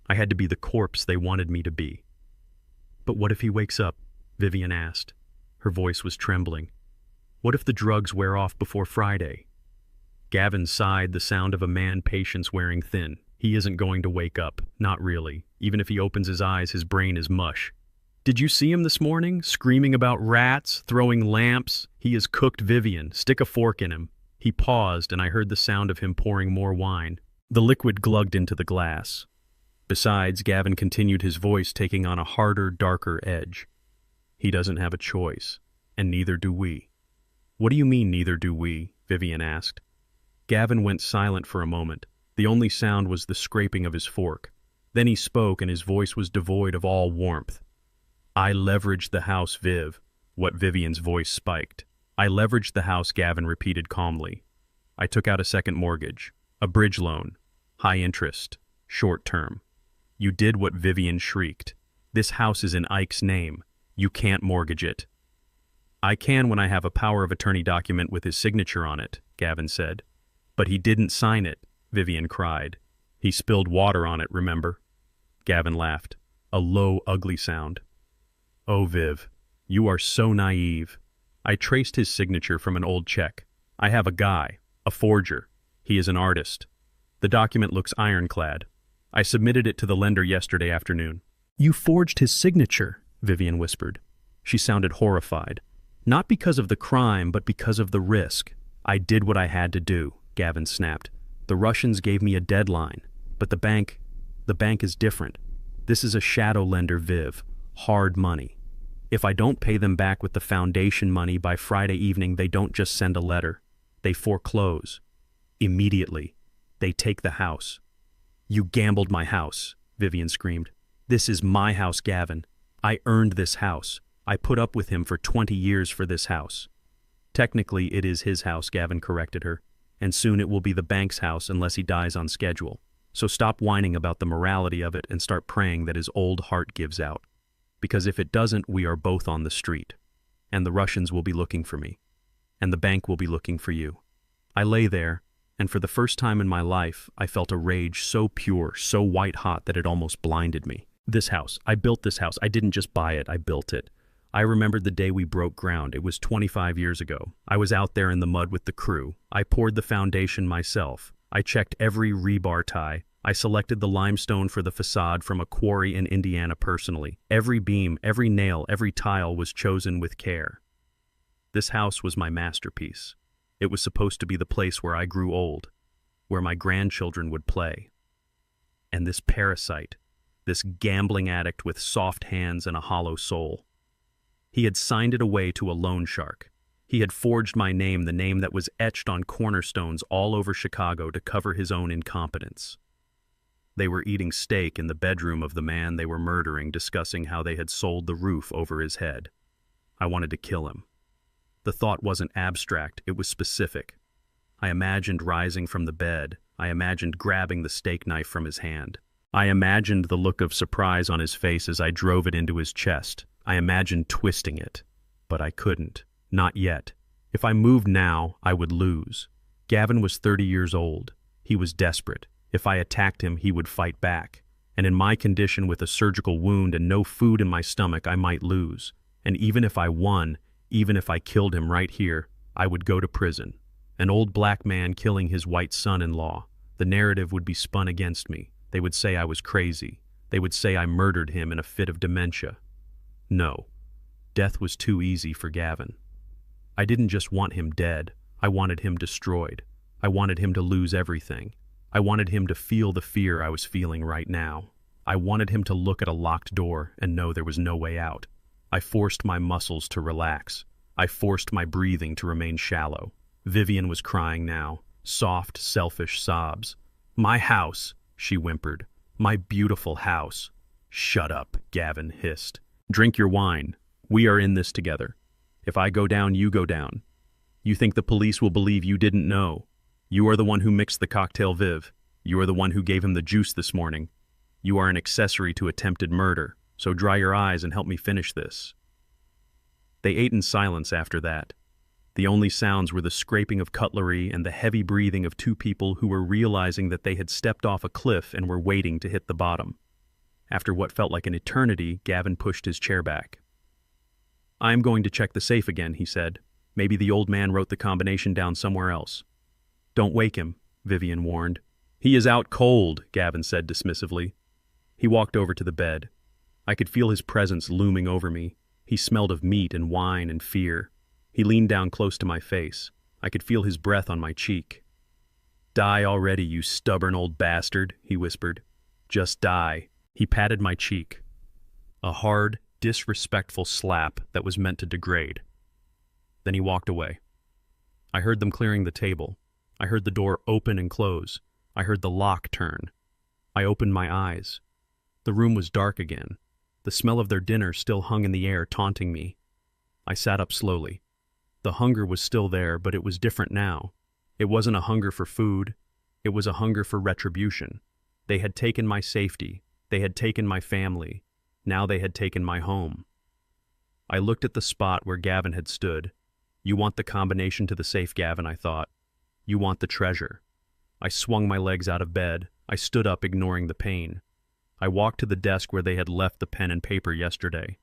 I had to be the corpse they wanted me to be. But what if he wakes up? Vivian asked. Her voice was trembling. What if the drugs wear off before Friday? Gavin sighed, the sound of a man patience wearing thin. He isn't going to wake up. Not really. Even if he opens his eyes, his brain is mush. Did you see him this morning? Screaming about rats, throwing lamps? He is cooked, Vivian. Stick a fork in him. He paused, and I heard the sound of him pouring more wine. The liquid glugged into the glass. Besides, Gavin continued, his voice taking on a harder, darker edge. He doesn't have a choice, and neither do we. What do you mean, neither do we? Vivian asked. Gavin went silent for a moment. The only sound was the scraping of his fork. Then he spoke, and his voice was devoid of all warmth. I leveraged the house, Viv. What? Vivian's voice spiked. I leveraged the house, Gavin repeated calmly. I took out a second mortgage, a bridge loan, high interest, short term. You did what? Vivian shrieked. This house is in Ike's name. You can't mortgage it. I can when I have a power of attorney document with his signature on it, Gavin said. But he didn't sign it, Vivian cried. He spilled water on it, remember? Gavin laughed. A low, ugly sound. Oh, Viv, you are so naive. I traced his signature from an old check. I have a guy, a forger. He is an artist. The document looks ironclad. I submitted it to the lender yesterday afternoon. You forged his signature, Vivian whispered. She sounded horrified. Not because of the crime, but because of the risk. I did what I had to do, Gavin snapped. The Russians gave me a deadline, but the bank is different. This is a shadow lender, Viv. Hard money. If I don't pay them back with the foundation money by Friday evening, they don't just send a letter. They foreclose. Immediately. They take the house. You gambled my house, Vivian screamed. This is my house, Gavin. I earned this house. I put up with him for 20 years for this house. Technically, it is his house, Gavin corrected her. And soon it will be the bank's house unless he dies on schedule. So stop whining about the morality of it and start praying that his old heart gives out. Because if it doesn't, we are both on the street. And the Russians will be looking for me. And the bank will be looking for you. I lay there, and for the first time in my life, I felt a rage so pure, so white-hot that it almost blinded me. This house. I built this house. I didn't just buy it, I built it. I remembered the day we broke ground. It was 25 years ago. I was out there in the mud with the crew. I poured the foundation myself. I checked every rebar tie. I selected the limestone for the facade from a quarry in Indiana personally. Every beam, every nail, every tile was chosen with care. This house was my masterpiece. It was supposed to be the place where I grew old, where my grandchildren would play. And this parasite, this gambling addict with soft hands and a hollow soul, he had signed it away to a loan shark. He had forged my name, the name that was etched on cornerstones all over Chicago to cover his own incompetence. They were eating steak in the bedroom of the man they were murdering, discussing how they had sold the roof over his head. I wanted to kill him. The thought wasn't abstract, it was specific. I imagined rising from the bed. I imagined grabbing the steak knife from his hand. I imagined the look of surprise on his face as I drove it into his chest. I imagined twisting it. But I couldn't. Not yet. If I moved now, I would lose. Gavin was 30 years old. He was desperate. If I attacked him, he would fight back. And in my condition with a surgical wound and no food in my stomach, I might lose. And even if I won, even if I killed him right here, I would go to prison. An old black man killing his white son-in-law. The narrative would be spun against me. They would say I was crazy. They would say I murdered him in a fit of dementia. No. Death was too easy for Gavin. I didn't just want him dead. I wanted him destroyed. I wanted him to lose everything. I wanted him to feel the fear I was feeling right now. I wanted him to look at a locked door and know there was no way out. I forced my muscles to relax. I forced my breathing to remain shallow. Vivian was crying now, soft, selfish sobs. "My house," she whimpered. "My beautiful house." "Shut up," Gavin hissed. "Drink your wine. We are in this together. If I go down, you go down. You think the police will believe you didn't know? You are the one who mixed the cocktail, Viv. You are the one who gave him the juice this morning. You are an accessory to attempted murder, so dry your eyes and help me finish this." They ate in silence after that. The only sounds were the scraping of cutlery and the heavy breathing of two people who were realizing that they had stepped off a cliff and were waiting to hit the bottom. After what felt like an eternity, Gavin pushed his chair back. "I'm going to check the safe again," he said. "Maybe the old man wrote the combination down somewhere else." "Don't wake him," Vivian warned. "He is out cold," Gavin said dismissively. He walked over to the bed. I could feel his presence looming over me. He smelled of meat and wine and fear. He leaned down close to my face. I could feel his breath on my cheek. "Die already, you stubborn old bastard," he whispered. "Just die." He patted my cheek. A hard, disrespectful slap that was meant to degrade. Then he walked away. I heard them clearing the table. I heard the door open and close. I heard the lock turn. I opened my eyes. The room was dark again. The smell of their dinner still hung in the air, taunting me. I sat up slowly. The hunger was still there, but it was different now. It wasn't a hunger for food. It was a hunger for retribution. They had taken my safety. They had taken my family. Now they had taken my home. I looked at the spot where Gavin had stood. "You want the combination to the safe, Gavin," I thought. "You want the treasure." I swung my legs out of bed. I stood up, ignoring the pain. I walked to the desk where they had left the pen and paper yesterday.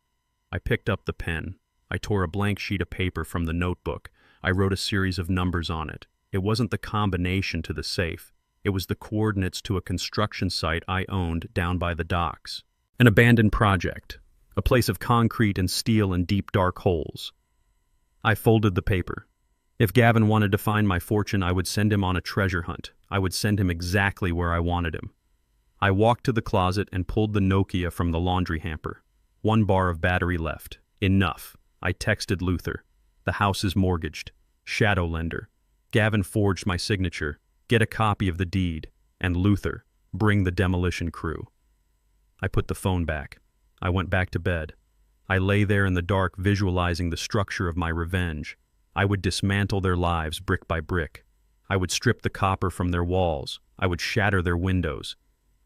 I picked up the pen. I tore a blank sheet of paper from the notebook. I wrote a series of numbers on it. It wasn't the combination to the safe. It was the coordinates to a construction site I owned down by the docks. An abandoned project. A place of concrete and steel and deep dark holes. I folded the paper. If Gavin wanted to find my fortune, I would send him on a treasure hunt. I would send him exactly where I wanted him. I walked to the closet and pulled the Nokia from the laundry hamper. 1 bar of battery left. Enough. I texted Luther. "The house is mortgaged. Shadow lender. Gavin forged my signature. Get a copy of the deed. And Luther, bring the demolition crew." I put the phone back. I went back to bed. I lay there in the dark, visualizing the structure of my revenge. I would dismantle their lives brick by brick. I would strip the copper from their walls. I would shatter their windows.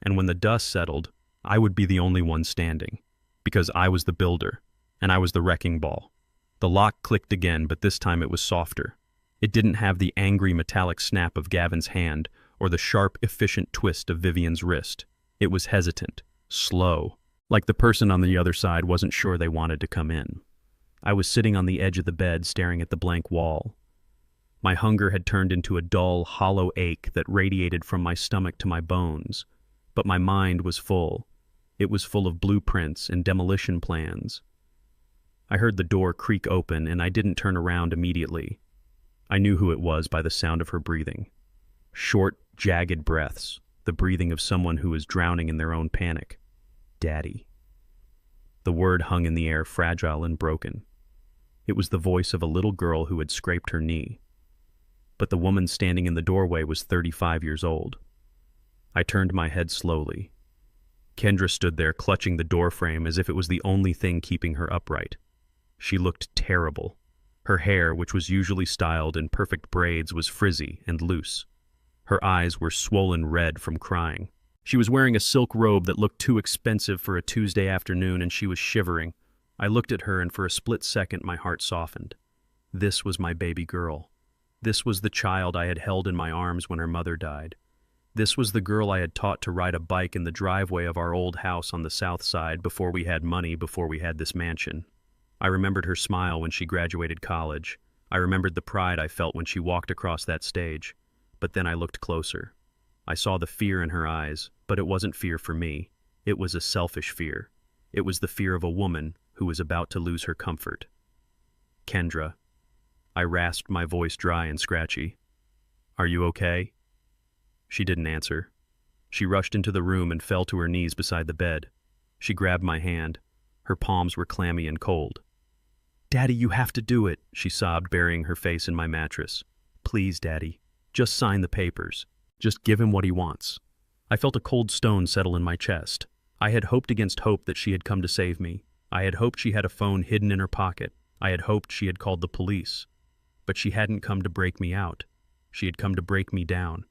And when the dust settled, I would be the only one standing. Because I was the builder, and I was the wrecking ball. The lock clicked again, but this time it was softer. It didn't have the angry metallic snap of Gavin's hand or the sharp, efficient twist of Vivian's wrist. It was hesitant, slow, like the person on the other side wasn't sure they wanted to come in. I was sitting on the edge of the bed, staring at the blank wall. My hunger had turned into a dull, hollow ache that radiated from my stomach to my bones. But my mind was full. It was full of blueprints and demolition plans. I heard the door creak open, and I didn't turn around immediately. I knew who it was by the sound of her breathing. Short, jagged breaths, the breathing of someone who is drowning in their own panic. Daddy. The word hung in the air, fragile and broken. It was the voice of a little girl who had scraped her knee. But the woman standing in the doorway was 35 years old. I turned my head slowly. Kendra stood there, clutching the doorframe as if it was the only thing keeping her upright. She looked terrible. Her hair, which was usually styled in perfect braids, was frizzy and loose. Her eyes were swollen red from crying. She was wearing a silk robe that looked too expensive for a Tuesday afternoon, and she was shivering. I looked at her, and for a split second my heart softened. This was my baby girl. This was the child I had held in my arms when her mother died. This was the girl I had taught to ride a bike in the driveway of our old house on the south side before we had money, before we had this mansion. I remembered her smile when she graduated college. I remembered the pride I felt when she walked across that stage. But then I looked closer. I saw the fear in her eyes, but it wasn't fear for me. It was a selfish fear. It was the fear of a woman who was about to lose her comfort. Kendra. I rasped, my voice dry and scratchy. Are you okay? She didn't answer. She rushed into the room and fell to her knees beside the bed. She grabbed my hand. Her palms were clammy and cold. Daddy, you have to do it, she sobbed, burying her face in my mattress. Please, Daddy. Just sign the papers. Just give him what he wants. I felt a cold stone settle in my chest. I had hoped against hope that she had come to save me. I had hoped she had a phone hidden in her pocket. I had hoped she had called the police. But she hadn't come to break me out. She had come to break me down.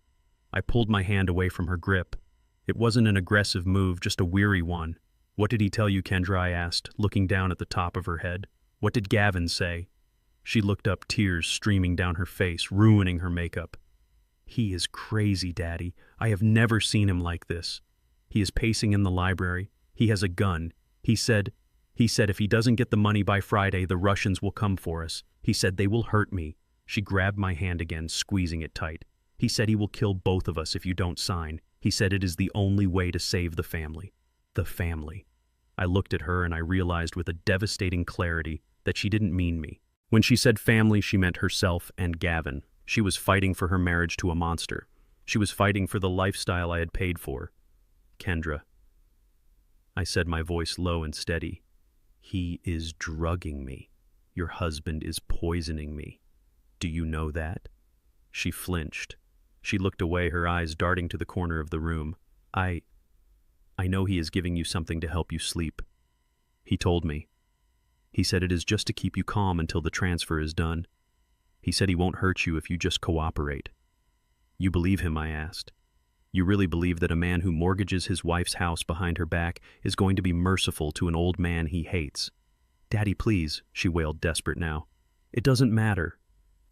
I pulled my hand away from her grip. It wasn't an aggressive move, just a weary one. What did he tell you, Kendra? I asked, looking down at the top of her head. What did Gavin say? She looked up, tears streaming down her face, ruining her makeup. He is crazy, Daddy. I have never seen him like this. He is pacing in the library. He has a gun. He said if he doesn't get the money by Friday, the Russians will come for us. He said they will hurt me. She grabbed my hand again, squeezing it tight. He said he will kill both of us if you don't sign. He said it is the only way to save the family. The family. I looked at her and I realized with a devastating clarity that she didn't mean me. When she said family, she meant herself and Gavin. She was fighting for her marriage to a monster. She was fighting for the lifestyle I had paid for. Kendra. I said, my voice low and steady. He is drugging me. Your husband is poisoning me. Do you know that? She flinched. She looked away, her eyes darting to the corner of the room. I know he is giving you something to help you sleep. He told me. He said it is just to keep you calm until the transfer is done. He said he won't hurt you if you just cooperate. You believe him? I asked. You really believe that a man who mortgages his wife's house behind her back is going to be merciful to an old man he hates? Daddy, please, she wailed, desperate now. It doesn't matter.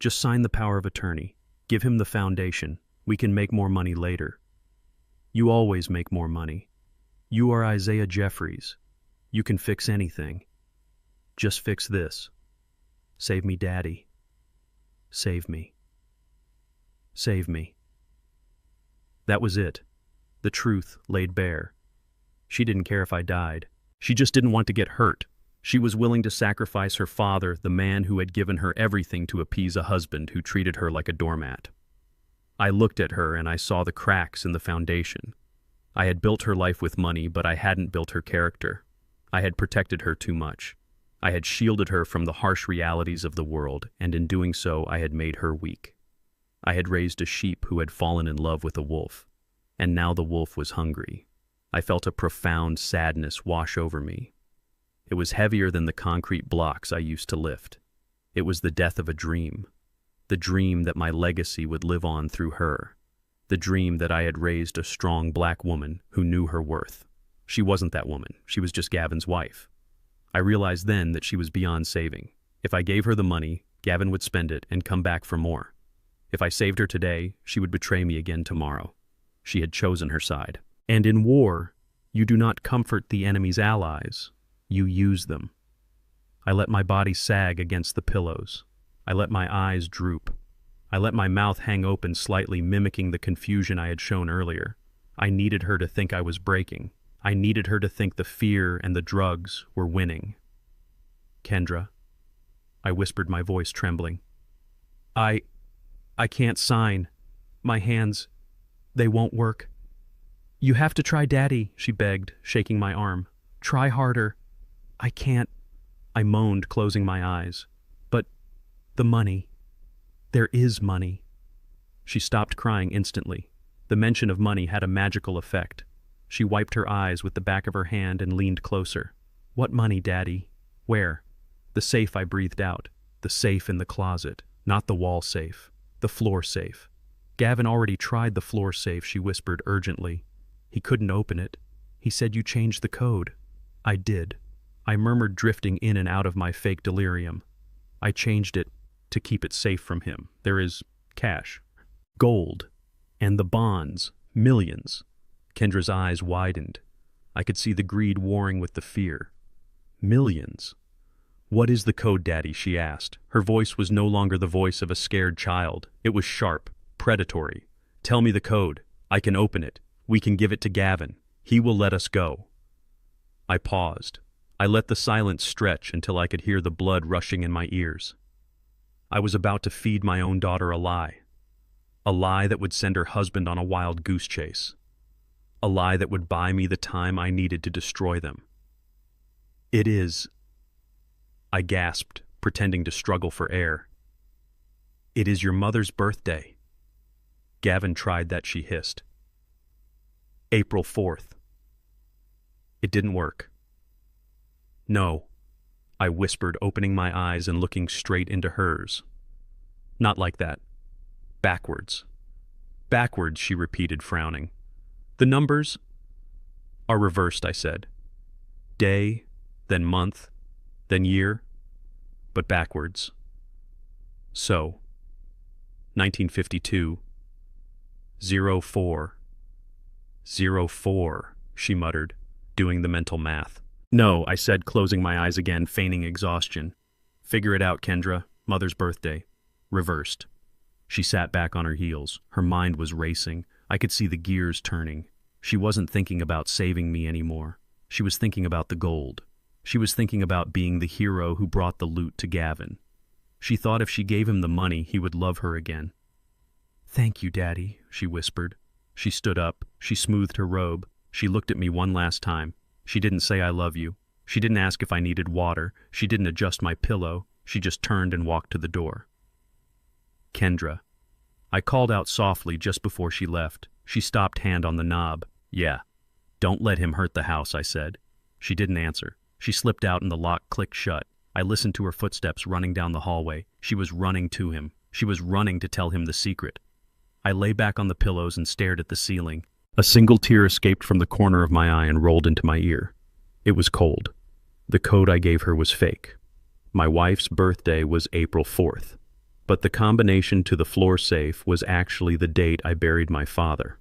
Just sign the power of attorney. Give him the foundation. We can make more money later. You always make more money. You are Isaiah Jeffries. You can fix anything. Just fix this. Save me, Daddy. Save me. Save me. That was it. The truth laid bare. She didn't care if I died. She just didn't want to get hurt. She was willing to sacrifice her father, the man who had given her everything, to appease a husband who treated her like a doormat. I looked at her and I saw the cracks in the foundation. I had built her life with money, but I hadn't built her character. I had protected her too much. I had shielded her from the harsh realities of the world, and in doing so I had made her weak. I had raised a sheep who had fallen in love with a wolf, and now the wolf was hungry. I felt a profound sadness wash over me. It was heavier than the concrete blocks I used to lift. It was the death of a dream. The dream that my legacy would live on through her. The dream that I had raised a strong black woman who knew her worth. She wasn't that woman. She was just Gavin's wife. I realized then that she was beyond saving. If I gave her the money, Gavin would spend it and come back for more. If I saved her today, she would betray me again tomorrow. She had chosen her side. And in war, you do not comfort the enemy's allies. You use them. I let my body sag against the pillows. I let my eyes droop. I let my mouth hang open slightly, mimicking the confusion I had shown earlier. I needed her to think I was breaking. I needed her to think the fear and the drugs were winning. Kendra, I whispered, my voice trembling. I can't sign. My hands, they won't work. You have to try, Daddy, she begged, shaking my arm. Try harder. I can't, I moaned, closing my eyes. But the money. There is money. She stopped crying instantly. The mention of money had a magical effect. She wiped her eyes with the back of her hand and leaned closer. What money, Daddy? Where? The safe, I breathed out. The safe in the closet, not the wall safe. The floor safe. Gavin already tried the floor safe, she whispered urgently. He couldn't open it. He said you changed the code. I did. I murmured, drifting in and out of my fake delirium. I changed it to keep it safe from him. There is cash. Gold. And the bonds. Millions. Kendra's eyes widened. I could see the greed warring with the fear. Millions. What is the code, Daddy? She asked. Her voice was no longer the voice of a scared child. It was sharp, predatory. Tell me the code. I can open it. We can give it to Gavin. He will let us go. I paused. I let the silence stretch until I could hear the blood rushing in my ears. I was about to feed my own daughter a lie. A lie that would send her husband on a wild goose chase. A lie that would buy me the time I needed to destroy them. It is, I gasped, pretending to struggle for air. It is your mother's birthday. Gavin tried that, she hissed. April 4th. It didn't work. No, I whispered, opening my eyes and looking straight into hers. Not like that. Backwards. Backwards, she repeated, frowning. The numbers are reversed, I said. Day, then month, then year, but backwards. So, 1952, 04, 04, she muttered, doing the mental math. No, I said, closing my eyes again, feigning exhaustion. Figure it out, Kendra. Mother's birthday. Reversed. She sat back on her heels. Her mind was racing. I could see the gears turning. She wasn't thinking about saving me anymore. She was thinking about the gold. She was thinking about being the hero who brought the loot to Gavin. She thought if she gave him the money, he would love her again. Thank you, Daddy, she whispered. She stood up. She smoothed her robe. She looked at me one last time. She didn't say I love you. She didn't ask if I needed water. She didn't adjust my pillow. She just turned and walked to the door. Kendra. I called out softly just before she left. She stopped, hand on the knob. Yeah. Don't let him hurt the house, I said. She didn't answer. She slipped out and the lock clicked shut. I listened to her footsteps running down the hallway. She was running to him. She was running to tell him the secret. I lay back on the pillows and stared at the ceiling. A single tear escaped from the corner of my eye and rolled into my ear. It was cold. The code I gave her was fake. My wife's birthday was April 4th. But the combination to the floor safe was actually the date I buried my father.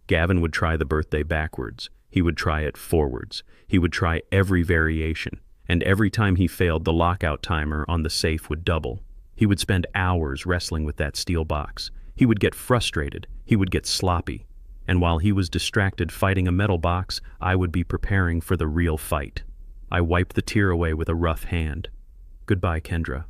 Gavin would try the birthday backwards. He would try it forwards. He would try every variation. And every time he failed, the lockout timer on the safe would double. He would spend hours wrestling with that steel box. He would get frustrated. He would get sloppy. And while he was distracted fighting a metal box, I would be preparing for the real fight. I wiped the tear away with a rough hand. Goodbye, Kendra.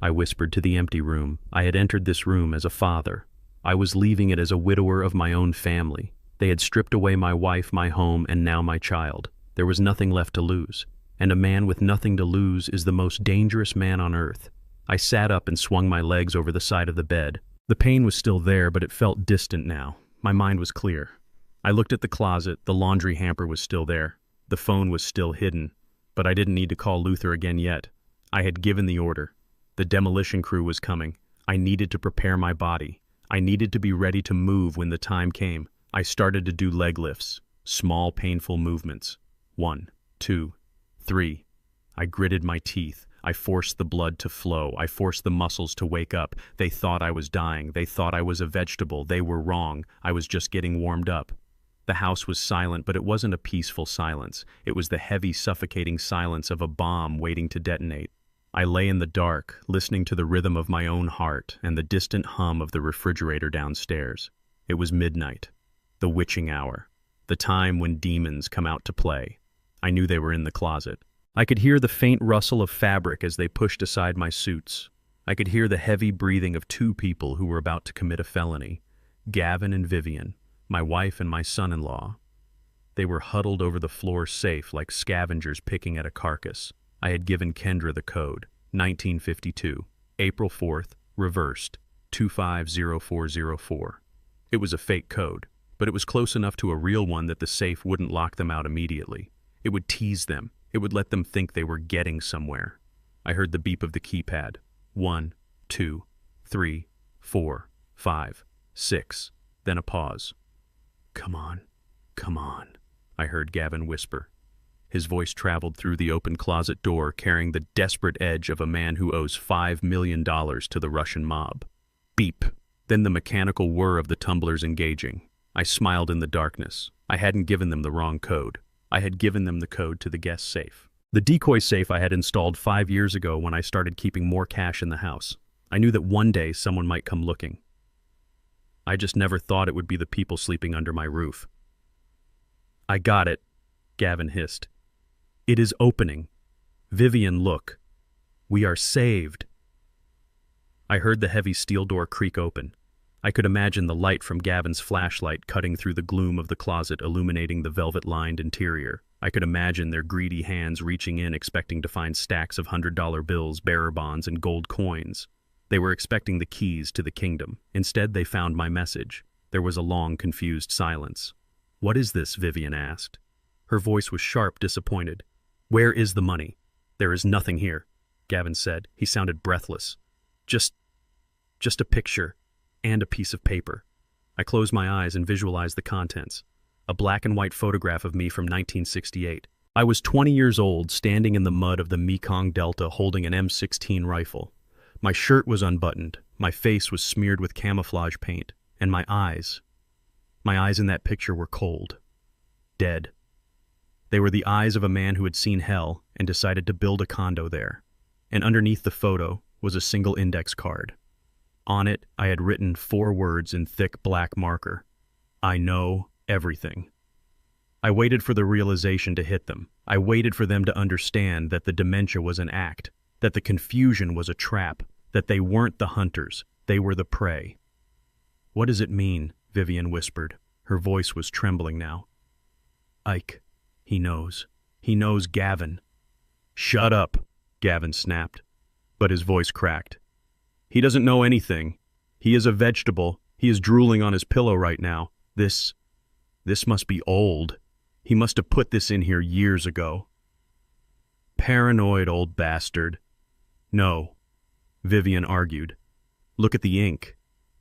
I whispered to the empty room. I had entered this room as a father. I was leaving it as a widower of my own family. They had stripped away my wife, my home, and now my child. There was nothing left to lose. And a man with nothing to lose is the most dangerous man on earth. I sat up and swung my legs over the side of the bed. The pain was still there, but it felt distant now. My mind was clear. I looked at the closet. The laundry hamper was still there. The phone was still hidden. But I didn't need to call Luther again yet. I had given the order. The demolition crew was coming. I needed to prepare my body. I needed to be ready to move when the time came. I started to do leg lifts. Small, painful movements. 1, 2, 3. I gritted my teeth. I forced the blood to flow. I forced the muscles to wake up. They thought I was dying. They thought I was a vegetable. They were wrong. I was just getting warmed up. The house was silent, but it wasn't a peaceful silence. It was the heavy, suffocating silence of a bomb waiting to detonate. I lay in the dark, listening to the rhythm of my own heart and the distant hum of the refrigerator downstairs. It was midnight, the witching hour, the time when demons come out to play. I knew they were in the closet. I could hear the faint rustle of fabric as they pushed aside my suits. I could hear the heavy breathing of two people who were about to commit a felony, Gavin and Vivian, my wife and my son-in-law. They were huddled over the floor safe like scavengers picking at a carcass. I had given Kendra the code, 1952, April 4th, reversed, 250404. It was a fake code, but it was close enough to a real one that the safe wouldn't lock them out immediately. It would tease them. It would let them think they were getting somewhere. I heard the beep of the keypad. 1, 2, 3, 4, 5, 6, then a pause. Come on, come on, I heard Gavin whisper. His voice traveled through the open closet door, carrying the desperate edge of a man who owes $5 million to the Russian mob. Beep. Then the mechanical whir of the tumblers engaging. I smiled in the darkness. I hadn't given them the wrong code. I had given them the code to the guest safe. The decoy safe I had installed 5 years ago when I started keeping more cash in the house. I knew that one day someone might come looking. I just never thought it would be the people sleeping under my roof. I got it, Gavin hissed. It is opening. Vivian, look. We are saved. I heard the heavy steel door creak open. I could imagine the light from Gavin's flashlight cutting through the gloom of the closet, illuminating the velvet-lined interior. I could imagine their greedy hands reaching in, expecting to find stacks of $100 bills, bearer bonds, and gold coins. They were expecting the keys to the kingdom. Instead, they found my message. There was a long, confused silence. What is this? Vivian asked. Her voice was sharp, disappointed. Where is the money? There is nothing here, Gavin said. He sounded breathless. Just a picture and a piece of paper. I closed my eyes and visualized the contents. A black and white photograph of me from 1968. I was 20 years old, standing in the mud of the Mekong Delta holding an M16 rifle. My shirt was unbuttoned, my face was smeared with camouflage paint, and my eyes in that picture were cold. Dead. They were the eyes of a man who had seen hell and decided to build a condo there. And underneath the photo was a single index card. On it, I had written 4 words in thick black marker. I know everything. I waited for the realization to hit them. I waited for them to understand that the dementia was an act, that the confusion was a trap, that they weren't the hunters, they were the prey. What does it mean? Vivian whispered. Her voice was trembling now. Ike. He knows. He knows Gavin. Shut up, Gavin snapped, but his voice cracked. He doesn't know anything. He is a vegetable. He is drooling on his pillow right now. This must be old. He must have put this in here years ago. Paranoid old bastard. No, Vivian argued. Look at the ink.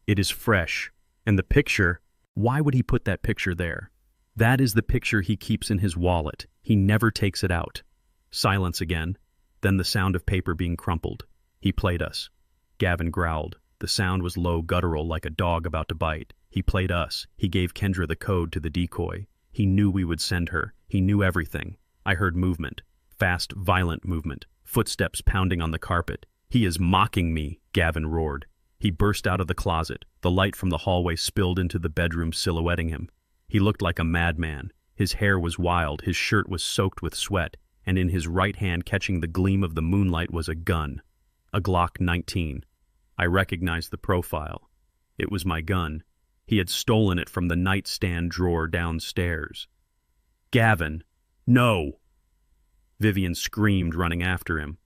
It is fresh. And the picture, why would he put that picture there? That is the picture he keeps in his wallet. He never takes it out. Silence again, then the sound of paper being crumpled. He played us. Gavin growled. The sound was low, guttural, like a dog about to bite. He played us. He gave Kendra the code to the decoy. He knew we would send her. He knew everything. I heard movement. Fast, violent movement. Footsteps pounding on the carpet. He is mocking me, Gavin roared. He burst out of the closet. The light from the hallway spilled into the bedroom, silhouetting him. He looked like a madman. His hair was wild, his shirt was soaked with sweat, and in his right hand, catching the gleam of the moonlight, was a gun. A Glock 19. I recognized the profile. It was my gun. He had stolen it from the nightstand drawer downstairs. Gavin! No! Vivian screamed, running after him.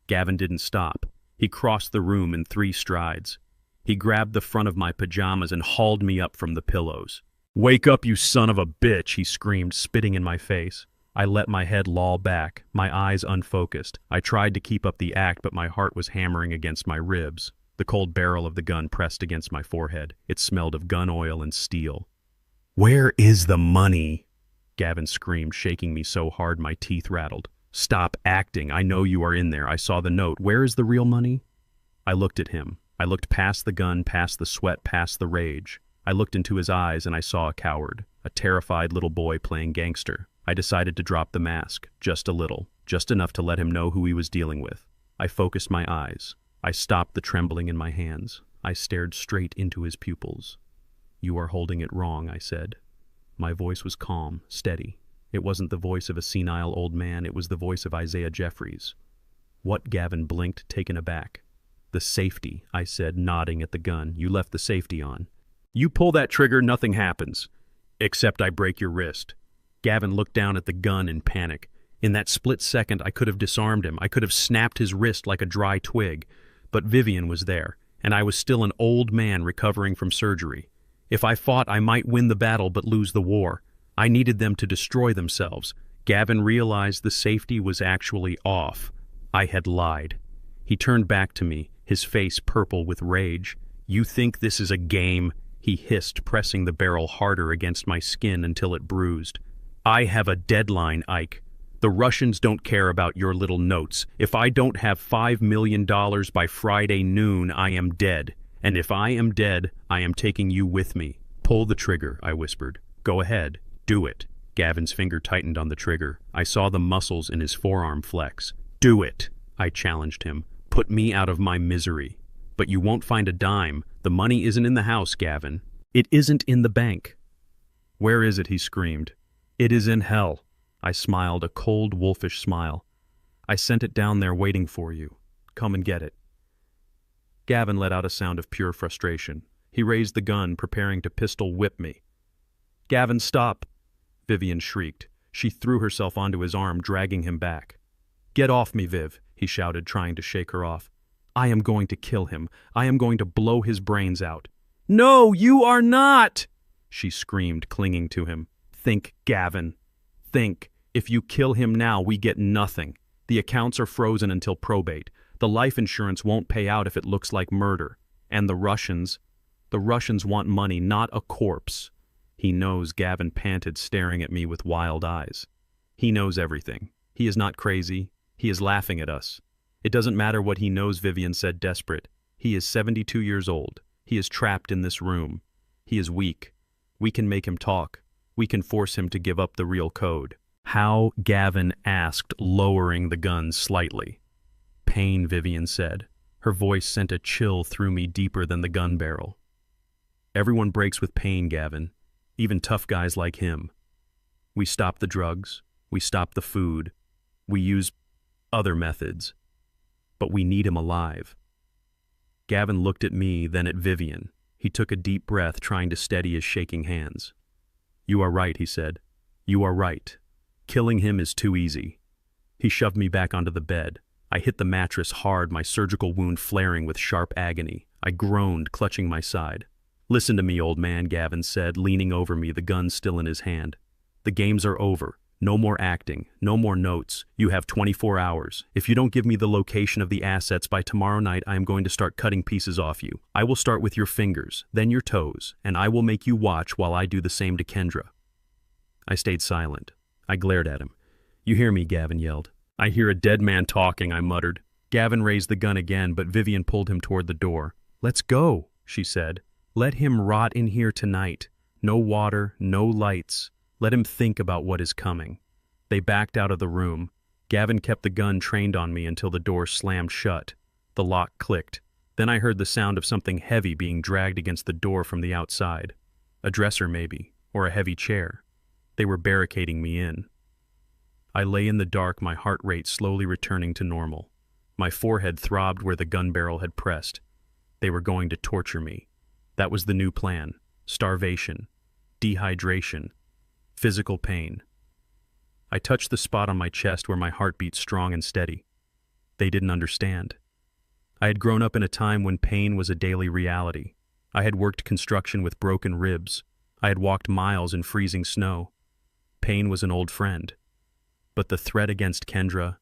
Gavin didn't stop. He crossed the room in 3 strides. He grabbed the front of my pajamas and hauled me up from the pillows. Wake up, you son of a bitch, he screamed, spitting in my face. I let my head loll back, my eyes unfocused. I tried to keep up the act, but my heart was hammering against my ribs. The cold barrel of the gun pressed against my forehead. It smelled of gun oil and steel. Where is the money? Gavin screamed, shaking me so hard my teeth rattled. Stop acting. I know you are in there. I saw the note. Where is the real money? I looked at him. I looked past the gun, past the sweat, past the rage. I looked into his eyes and I saw a coward, a terrified little boy playing gangster. I decided to drop the mask, just a little, just enough to let him know who he was dealing with. I focused my eyes. I stopped the trembling in my hands. I stared straight into his pupils. You are holding it wrong, I said. My voice was calm, steady. It wasn't the voice of a senile old man, it was the voice of Isaiah Jeffries. What? Gavin blinked, taken aback. The safety, I said, nodding at the gun. You left the safety on. You pull that trigger, nothing happens. Except I break your wrist. Gavin looked down at the gun in panic. In that split second, I could have disarmed him. I could have snapped his wrist like a dry twig. But Vivian was there, and I was still an old man recovering from surgery. If I fought, I might win the battle but lose the war. I needed them to destroy themselves. Gavin realized the safety was actually off. I had lied. He turned back to me, his face purple with rage. "You think this is a game?" he hissed, pressing the barrel harder against my skin until it bruised. "I have a deadline, Ike. The Russians don't care about your little notes. If I don't have $5 million by Friday noon, I am dead. And if I am dead, I am taking you with me." "Pull the trigger," I whispered. "Go ahead. Do it." Gavin's finger tightened on the trigger. I saw the muscles in his forearm flex. "Do it," I challenged him. "Put me out of my misery." "But you won't find a dime. The money isn't in the house, Gavin." "It isn't in the bank." "Where is it?" he screamed. "It is in hell." I smiled, a cold, wolfish smile. "I sent it down there waiting for you. Come and get it." Gavin let out a sound of pure frustration. He raised the gun, preparing to pistol whip me. "Gavin, stop!" Vivian shrieked. She threw herself onto his arm, dragging him back. "Get off me, Viv," he shouted, trying to shake her off. "I am going to kill him. I am going to blow his brains out." "No, you are not!" she screamed, clinging to him. "Think, Gavin. Think. If you kill him now, we get nothing. The accounts are frozen until probate. The life insurance won't pay out if it looks like murder. And the Russians want money, not a corpse." "He knows," Gavin panted, staring at me with wild eyes. "He knows everything. He is not crazy. He is laughing at us." "It doesn't matter what he knows," Vivian said, desperate. "He is 72 years old. He is trapped in this room. He is weak. We can make him talk. We can force him to give up the real code." "How?" Gavin asked, lowering the gun slightly. "Pain," Vivian said. Her voice sent a chill through me deeper than the gun barrel. "Everyone breaks with pain, Gavin. Even tough guys like him. We stop the drugs. We stop the food. We use other methods. But we need him alive." Gavin looked at me, then at Vivian. He took a deep breath, trying to steady his shaking hands. "You are right," he said. "You are right. Killing him is too easy." He shoved me back onto the bed. I hit the mattress hard, my surgical wound flaring with sharp agony. I groaned, clutching my side. "Listen to me, old man," Gavin said, leaning over me, the gun still in his hand. "The games are over. No more acting. No more notes. You have 24 hours. If you don't give me the location of the assets by tomorrow night, I am going to start cutting pieces off you. I will start with your fingers, then your toes, and I will make you watch while I do the same to Kendra." I stayed silent. I glared at him. "You hear me?" Gavin yelled. "I hear a dead man talking," I muttered. Gavin raised the gun again, but Vivian pulled him toward the door. "Let's go," she said. "Let him rot in here tonight. No water, no lights. Let him think about what is coming." They backed out of the room. Gavin kept the gun trained on me until the door slammed shut. The lock clicked. Then I heard the sound of something heavy being dragged against the door from the outside. A dresser, maybe, or a heavy chair. They were barricading me in. I lay in the dark, my heart rate slowly returning to normal. My forehead throbbed where the gun barrel had pressed. They were going to torture me. That was the new plan. Starvation, dehydration, physical pain. I touched the spot on my chest where my heart beat strong and steady. They didn't understand. I had grown up in a time when pain was a daily reality. I had worked construction with broken ribs. I had walked miles in freezing snow. Pain was an old friend. But the threat against Kendra,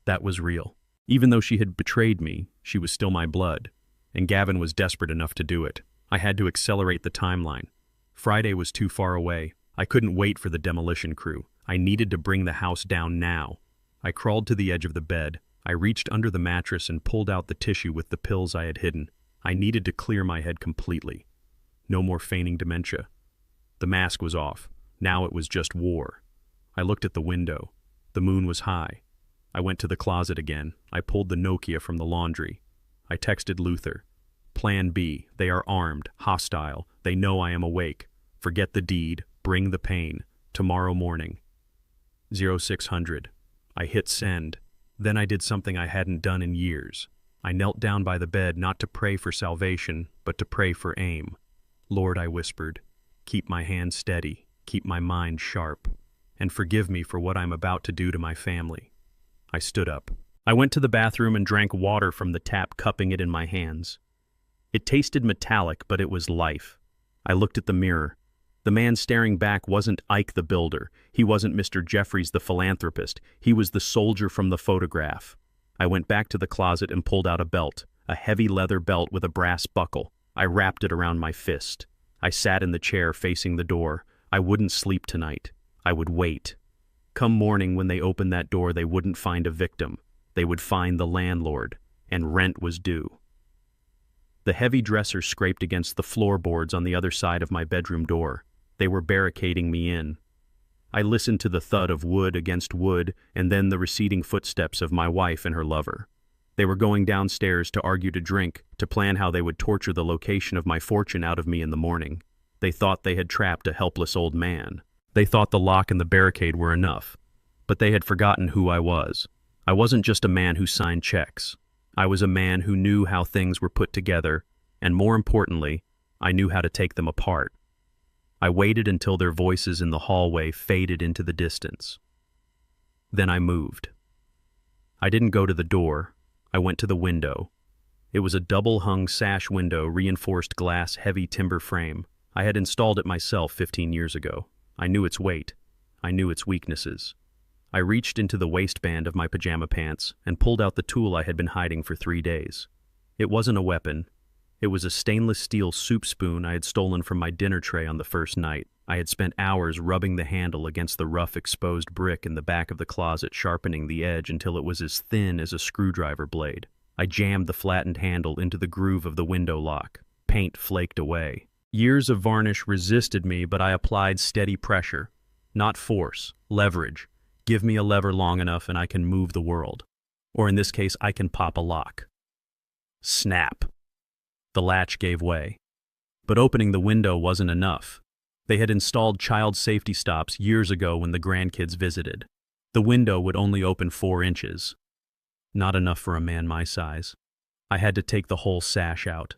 that was real. Even though she had betrayed me, she was still my blood, and Gavin was desperate enough to do it. I had to accelerate the timeline. Friday was too far away. I couldn't wait for the demolition crew. I needed to bring the house down now. I crawled to the edge of the bed. I reached under the mattress and pulled out the tissue with the pills I had hidden. I needed to clear my head completely. No more feigning dementia. The mask was off. Now it was just war. I looked at the window. The moon was high. I went to the closet again. I pulled the Nokia from the laundry. I texted Luther. Plan B. They are armed, hostile. They know I am awake. Forget the deed. Bring the pain. Tomorrow morning. 0600. I hit send. Then I did something I hadn't done in years. I knelt down by the bed not to pray for salvation, but to pray for aim. Lord, I whispered, keep my hand steady, keep my mind sharp, and forgive me for what I'm about to do to my family. I stood up. I went to the bathroom and drank water from the tap, cupping it in my hands. It tasted metallic, but it was life. I looked at the mirror. The man staring back wasn't Ike the builder. He wasn't Mr. Jeffries the philanthropist. He was the soldier from the photograph. I went back to the closet and pulled out a belt. a heavy leather belt with a brass buckle. I wrapped it around my fist. I sat in the chair facing the door. I wouldn't sleep tonight. I would wait. Come morning, when they opened that door, they wouldn't find a victim. They would find the landlord, and rent was due. The heavy dresser scraped against the floorboards on the other side of my bedroom door. They were barricading me in. I listened to the thud of wood against wood, and then the receding footsteps of my wife and her lover. They were going downstairs to argue, to drink, to plan how they would torture the location of my fortune out of me in the morning. They thought they had trapped a helpless old man. They thought the lock and the barricade were enough. But they had forgotten who I was. I wasn't just a man who signed checks. I was a man who knew how things were put together, and more importantly, I knew how to take them apart. I waited until their voices in the hallway faded into the distance. Then I moved. I didn't go to the door. I went to the window. It was a double-hung sash window, reinforced glass, heavy timber frame. I had installed it myself 15 years ago. I knew its weight. I knew its weaknesses. I reached into the waistband of my pajama pants and pulled out the tool I had been hiding for 3 days. It wasn't a weapon. It was a stainless steel soup spoon I had stolen from my dinner tray on the first night. I had spent hours rubbing the handle against the rough, exposed brick in the back of the closet, sharpening the edge until it was as thin as a screwdriver blade. I jammed the flattened handle into the groove of the window lock. Paint flaked away. Years of varnish resisted me, but I applied steady pressure. Not force, leverage. Give me a lever long enough and I can move the world. Or in this case, I can pop a lock. Snap. The latch gave way. But opening the window wasn't enough. They had installed child safety stops years ago when the grandkids visited. The window would only open 4 inches. Not enough for a man my size. I had to take the whole sash out.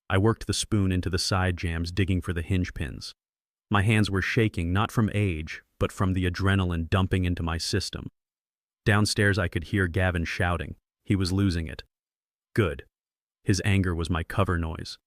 I worked the spoon into the side jambs, digging for the hinge pins. My hands were shaking, not from age, but from the adrenaline dumping into my system. Downstairs I could hear Gavin shouting. He was losing it. Good. His anger was my cover noise.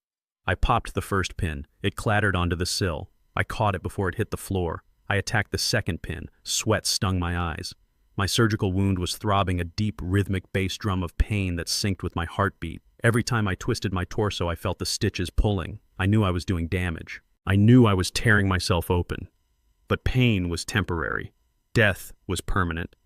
I popped the first pin. It clattered onto the sill. I caught it before it hit the floor. I attacked the second pin. Sweat stung my eyes. My surgical wound was throbbing, a deep, rhythmic bass drum of pain that synced with my heartbeat. Every time I twisted my torso, I felt the stitches pulling. I knew I was doing damage. I knew I was tearing myself open. But pain was temporary. Death was permanent.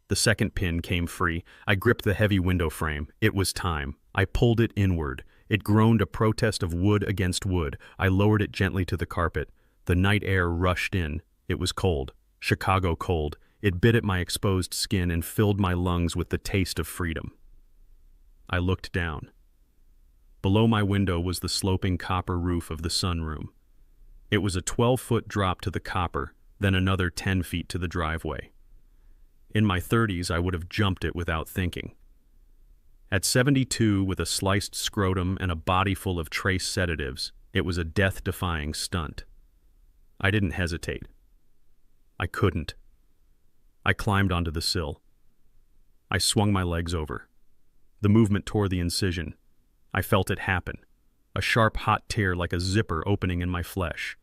The second pin came free. I gripped the heavy window frame. It was time. I pulled it inward. It groaned, a protest of wood against wood. I lowered it gently to the carpet. The night air rushed in. It was cold. Chicago cold. It bit at my exposed skin and filled my lungs with the taste of freedom. I looked down. Below my window was the sloping copper roof of the sunroom. It was a 12-foot drop to the copper, then another 10 feet to the driveway. In my 30s, I would have jumped it without thinking. At 72, with a sliced scrotum and a body full of trace sedatives, it was a death-defying stunt. I didn't hesitate. I couldn't. I climbed onto the sill. I swung my legs over. The movement tore the incision. I felt it happen. A sharp, hot tear like a zipper opening in my flesh.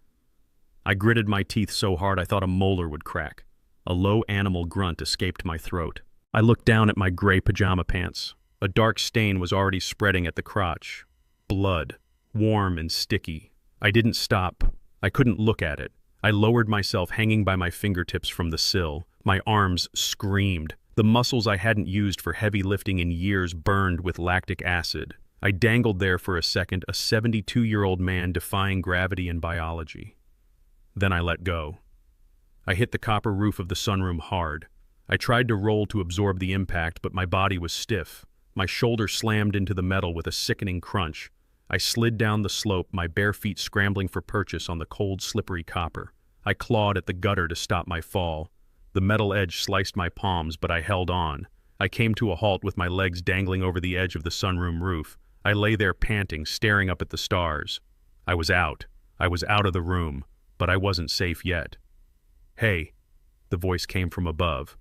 I gritted my teeth so hard I thought a molar would crack. A low animal grunt escaped my throat. I looked down at my gray pajama pants. A dark stain was already spreading at the crotch. Blood, warm and sticky. I didn't stop. I couldn't look at it. I lowered myself, hanging by my fingertips from the sill. My arms screamed. The muscles I hadn't used for heavy lifting in years burned with lactic acid. I dangled there for a second, a 72-year-old man defying gravity and biology. Then I let go. I hit the copper roof of the sunroom hard. I tried to roll to absorb the impact, but my body was stiff. My shoulder slammed into the metal with a sickening crunch. I slid down the slope, my bare feet scrambling for purchase on the cold, slippery copper. I clawed at the gutter to stop my fall. The metal edge sliced my palms, but I held on. I came to a halt with my legs dangling over the edge of the sunroom roof. I lay there panting, staring up at the stars. I was out. I was out of the room, but I wasn't safe yet. "Hey," the voice came from above.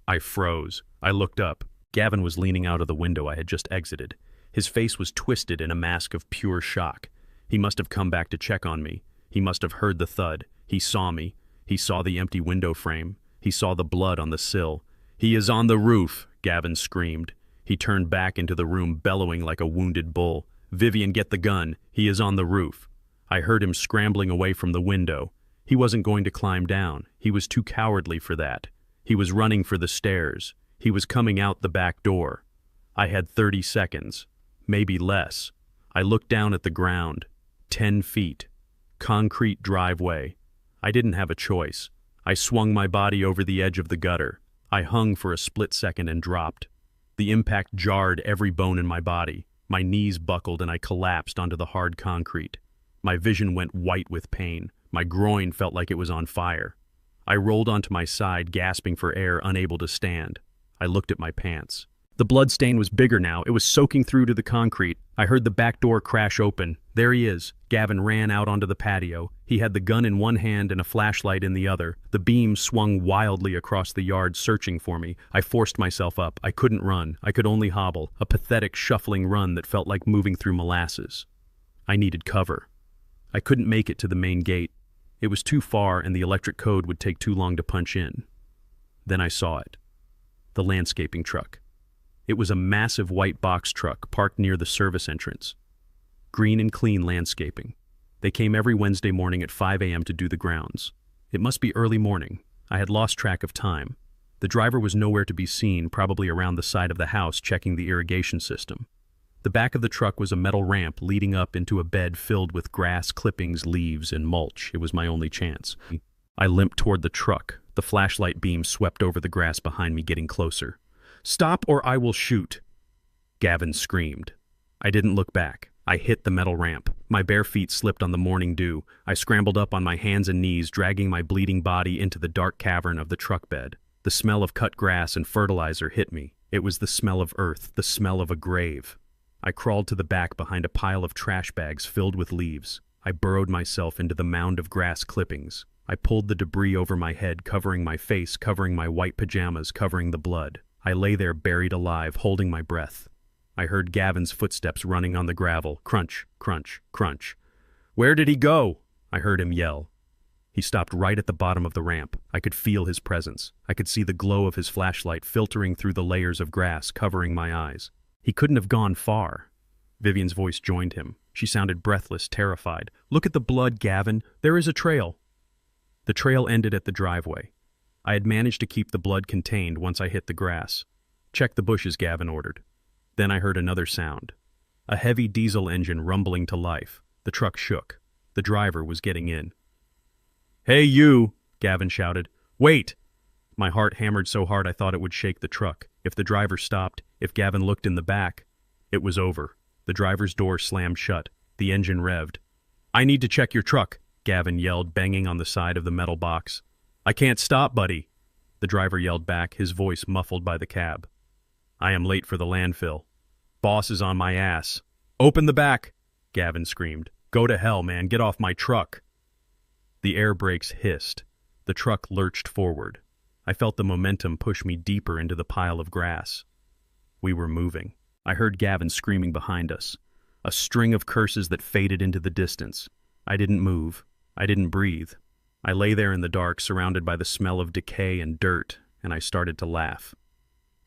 I froze. I looked up. Gavin was leaning out of the window I had just exited. His face was twisted in a mask of pure shock. He must have come back to check on me. He must have heard the thud. He saw me. He saw the empty window frame. He saw the blood on the sill. "He is on the roof," Gavin screamed. He turned back into the room, bellowing like a wounded bull. "Vivian, get the gun. He is on the roof." I heard him scrambling away from the window. He wasn't going to climb down. He was too cowardly for that. He was running for the stairs. He was coming out the back door. I had 30 seconds, maybe less. I looked down at the ground. 10 feet. Concrete driveway. I didn't have a choice. I swung my body over the edge of the gutter. I hung for a split second and dropped. The impact jarred every bone in my body. My knees buckled and I collapsed onto the hard concrete. My vision went white with pain. My groin felt like it was on fire. I rolled onto my side, gasping for air, unable to stand. I looked at my pants. The blood stain was bigger now. It was soaking through to the concrete. I heard the back door crash open. There he is. Gavin ran out onto the patio. He had the gun in one hand and a flashlight in the other. The beam swung wildly across the yard, searching for me. I forced myself up. I couldn't run. I could only hobble, a pathetic, shuffling run that felt like moving through molasses. I needed cover. I couldn't make it to the main gate. It was too far and the electric code would take too long to punch in. Then I saw it. The landscaping truck. It was a massive white box truck parked near the service entrance. Green and clean landscaping. They came every Wednesday morning at 5 a.m. to do the grounds. It must be early morning. I had lost track of time. The driver was nowhere to be seen, probably around the side of the house checking the irrigation system. The back of the truck was a metal ramp leading up into a bed filled with grass, clippings, leaves, and mulch. It was my only chance. I limped toward the truck. The flashlight beam swept over the grass behind me, getting closer. "Stop or I will shoot!" Gavin screamed. I didn't look back. I hit the metal ramp. My bare feet slipped on the morning dew. I scrambled up on my hands and knees, dragging my bleeding body into the dark cavern of the truck bed. The smell of cut grass and fertilizer hit me. It was the smell of earth, the smell of a grave. I crawled to the back behind a pile of trash bags filled with leaves. I burrowed myself into the mound of grass clippings. I pulled the debris over my head, covering my face, covering my white pajamas, covering the blood. I lay there buried alive, holding my breath. I heard Gavin's footsteps running on the gravel. Crunch, crunch, crunch. "Where did he go?" I heard him yell. He stopped right at the bottom of the ramp. I could feel his presence. I could see the glow of his flashlight filtering through the layers of grass, covering my eyes. He couldn't have gone far. Vivian's voice joined him. She sounded breathless, terrified. "Look at the blood, Gavin. There is a trail." The trail ended at the driveway. I had managed to keep the blood contained once I hit the grass. "Check the bushes," Gavin ordered. Then I heard another sound. A heavy diesel engine rumbling to life. The truck shook. The driver was getting in. "Hey, you!" Gavin shouted. "Wait!" My heart hammered so hard I thought it would shake the truck. If the driver stopped, if Gavin looked in the back, it was over. The driver's door slammed shut. The engine revved. "I need to check your truck," Gavin yelled, banging on the side of the metal box. "I can't stop, buddy," the driver yelled back, his voice muffled by the cab. "I am late for the landfill. Boss is on my ass." "Open the back," Gavin screamed. "Go to hell, man. Get off my truck." The air brakes hissed. The truck lurched forward. I felt the momentum push me deeper into the pile of grass. We were moving. I heard Gavin screaming behind us. A string of curses that faded into the distance. I didn't move. I didn't breathe. I lay there in the dark, surrounded by the smell of decay and dirt, and I started to laugh.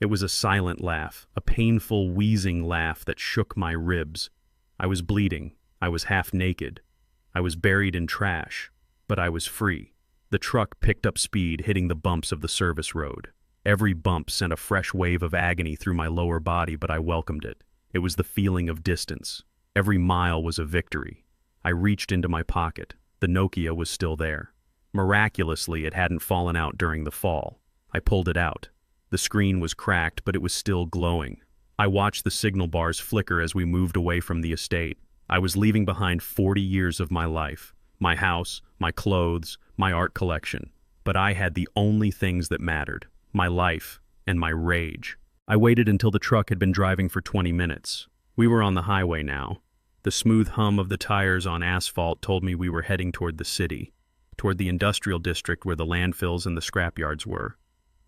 It was a silent laugh, a painful, wheezing laugh that shook my ribs. I was bleeding. I was half naked. I was buried in trash, but I was free. The truck picked up speed, hitting the bumps of the service road. Every bump sent a fresh wave of agony through my lower body, but I welcomed it. It was the feeling of distance. Every mile was a victory. I reached into my pocket. The Nokia was still there. Miraculously, it hadn't fallen out during the fall. I pulled it out. The screen was cracked, but it was still glowing. I watched the signal bars flicker as we moved away from the estate. I was leaving behind 40 years of my life. My house, my clothes, my art collection. But I had the only things that mattered. My life and my rage. I waited until the truck had been driving for 20 minutes. We were on the highway now. The smooth hum of the tires on asphalt told me we were heading toward the city, toward the industrial district where the landfills and the scrapyards were.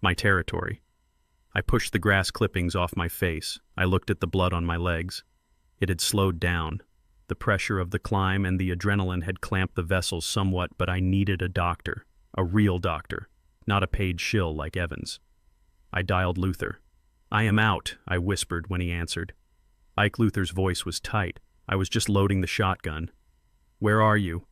My territory. I pushed the grass clippings off my face. I looked at the blood on my legs. It had slowed down. The pressure of the climb and the adrenaline had clamped the vessels somewhat, but I needed a doctor. A real doctor. Not a paid shill like Evans. I dialed Luther. "I am out," I whispered when he answered. Ike Luther's voice was tight. I was just loading the shotgun. "Where are you?"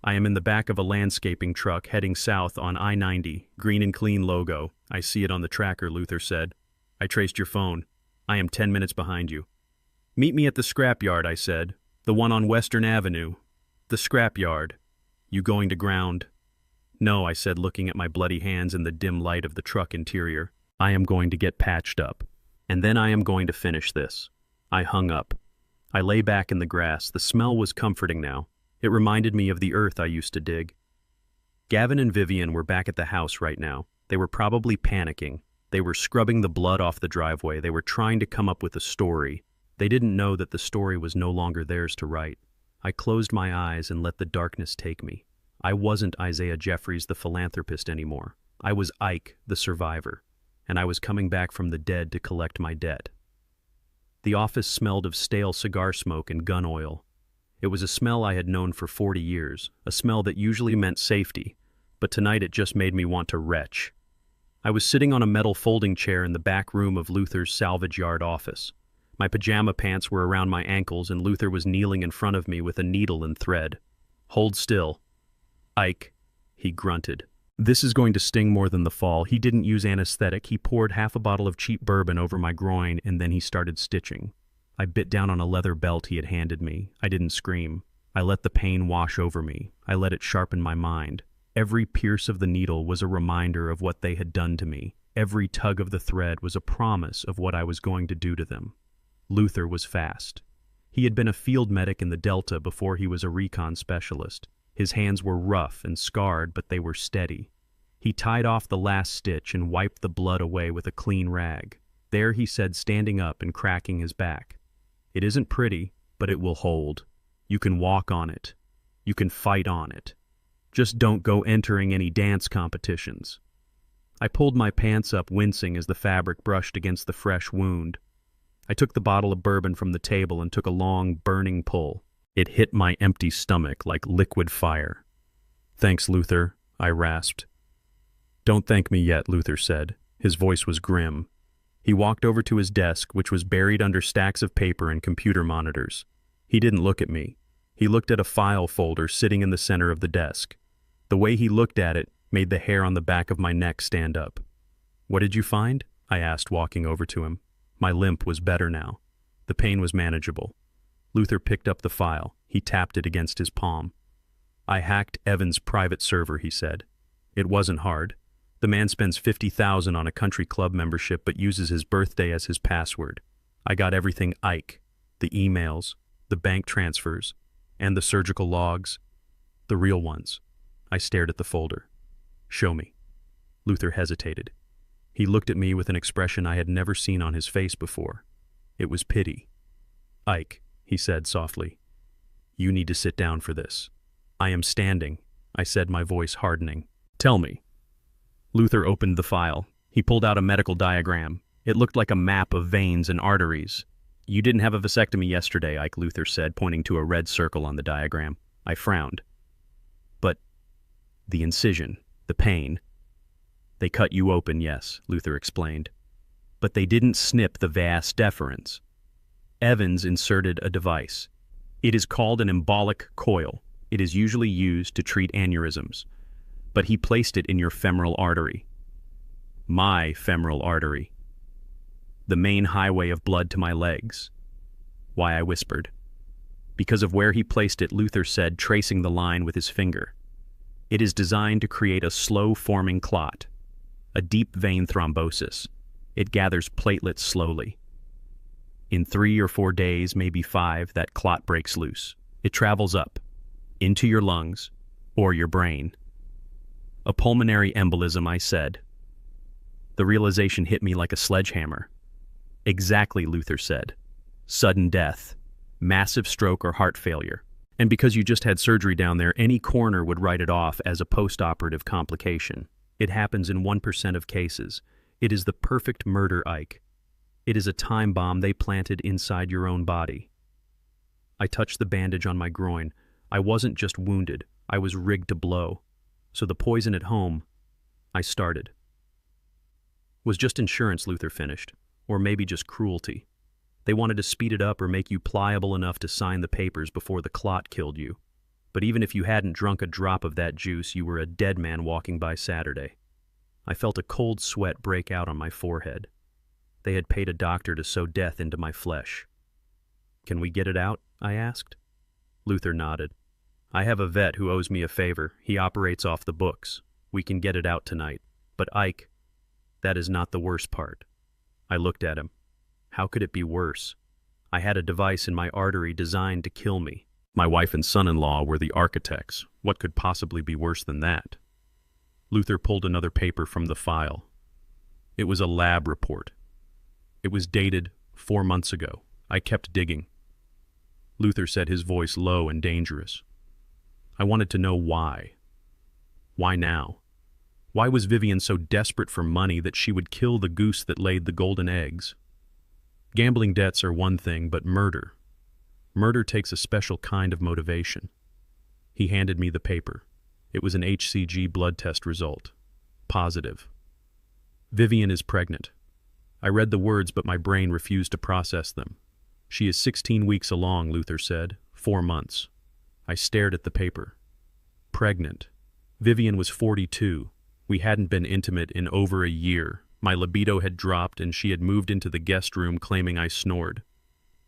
"I am in the back of a landscaping truck heading south on I-90, green and clean logo. I see it on the tracker," Luther said. "I traced your phone. I am 10 minutes behind you." "Meet me at the scrapyard," I said. "The one on Western Avenue." "The scrapyard. You going to ground?" "No," I said, looking at my bloody hands in the dim light of the truck interior. "I am going to get patched up. And then I am going to finish this." I hung up. I lay back in the grass. The smell was comforting now. It reminded me of the earth I used to dig. Gavin and Vivian were back at the house right now. They were probably panicking. They were scrubbing the blood off the driveway. They were trying to come up with a story. They didn't know that the story was no longer theirs to write. I closed my eyes and let the darkness take me. I wasn't Isaiah Jeffries the philanthropist anymore. I was Ike, the survivor, and I was coming back from the dead to collect my debt. The office smelled of stale cigar smoke and gun oil. It was a smell I had known for 40 years, a smell that usually meant safety, but tonight it just made me want to retch. I was sitting on a metal folding chair in the back room of Luther's salvage yard office. My pajama pants were around my ankles and Luther was kneeling in front of me with a needle and thread. "Hold still." "Ike," he grunted. "This is going to sting more than the fall." He didn't use anesthetic. He poured half a bottle of cheap bourbon over my groin and then he started stitching. I bit down on a leather belt he had handed me. I didn't scream. I let the pain wash over me. I let it sharpen my mind. Every pierce of the needle was a reminder of what they had done to me. Every tug of the thread was a promise of what I was going to do to them. Luther was fast. He had been a field medic in the Delta before he was a recon specialist. His hands were rough and scarred, but they were steady. He tied off the last stitch and wiped the blood away with a clean rag. There he said, standing up and cracking his back, "It isn't pretty, but it will hold. You can walk on it. You can fight on it. Just don't go entering any dance competitions." I pulled my pants up, wincing as the fabric brushed against the fresh wound. I took the bottle of bourbon from the table and took a long, burning pull. It hit my empty stomach like liquid fire. "Thanks, Luther," I rasped. "Don't thank me yet," Luther said. His voice was grim. He walked over to his desk, which was buried under stacks of paper and computer monitors. He didn't look at me. He looked at a file folder sitting in the center of the desk. The way he looked at it made the hair on the back of my neck stand up. "What did you find?" I asked, walking over to him. My limp was better now. The pain was manageable. Luther picked up the file. He tapped it against his palm. "I hacked Evan's private server," he said. "It wasn't hard. The man spends $50,000 on a country club membership but uses his birthday as his password. I got everything Ike, the emails, the bank transfers, and the surgical logs. The real ones." I stared at the folder. "Show me." Luther hesitated. He looked at me with an expression I had never seen on his face before. It was pity. "Ike," he said softly, "you need to sit down for this." "I am standing," I said, my voice hardening. "Tell me." Luther opened the file. He pulled out a medical diagram. It looked like a map of veins and arteries. "You didn't have a vasectomy yesterday," Ike Luther said, pointing to a red circle on the diagram. I frowned. "But the incision, the pain." "They cut you open, yes," Luther explained. "But they didn't snip the vas deferens. Evans inserted a device. It is called an embolic coil. It is usually used to treat aneurysms. But he placed it in your femoral artery. My femoral artery. The main highway of blood to my legs." "Why?" I whispered. "Because of where he placed it," Luther said, tracing the line with his finger. "It is designed to create a slow-forming clot, a deep vein thrombosis. It gathers platelets slowly. In 3 or 4 days, maybe 5, that clot breaks loose. It travels up, into your lungs, or your brain." "A pulmonary embolism," I said. The realization hit me like a sledgehammer. "Exactly," Luther said. "Sudden death, massive stroke or heart failure. And because you just had surgery down there, any coroner would write it off as a post-operative complication. It happens in 1% of cases. It is the perfect murder, Ike. It is a time bomb they planted inside your own body." I touched the bandage on my groin. I wasn't just wounded. I was rigged to blow. "So the poison at home," I started. "Was just insurance," Luther finished. Or maybe just cruelty. They wanted to speed it up or make you pliable enough to sign the papers before the clot killed you. But even if you hadn't drunk a drop of that juice, you were a dead man walking by Saturday. I felt a cold sweat break out on my forehead. They had paid a doctor to sew death into my flesh. "Can we get it out?" I asked. Luther nodded. "I have a vet who owes me a favor. He operates off the books. We can get it out tonight. But Ike, that is not the worst part." I looked at him. How could it be worse? I had a device in my artery designed to kill me. My wife and son-in-law were the architects. What could possibly be worse than that? Luther pulled another paper from the file. It was a lab report. It was dated 4 months ago. I kept digging. Luther said, his voice low and dangerous. I wanted to know why. Why now? Why was Vivian so desperate for money that she would kill the goose that laid the golden eggs? Gambling debts are one thing, but murder. Murder takes a special kind of motivation. He handed me the paper. It was an HCG blood test result. Positive. Vivian is pregnant. I read the words, but my brain refused to process them. She is 16 weeks along, Luther said. 4 months. I stared at the paper. Pregnant. Vivian was 42. We hadn't been intimate in over a year. My libido had dropped and she had moved into the guest room claiming I snored.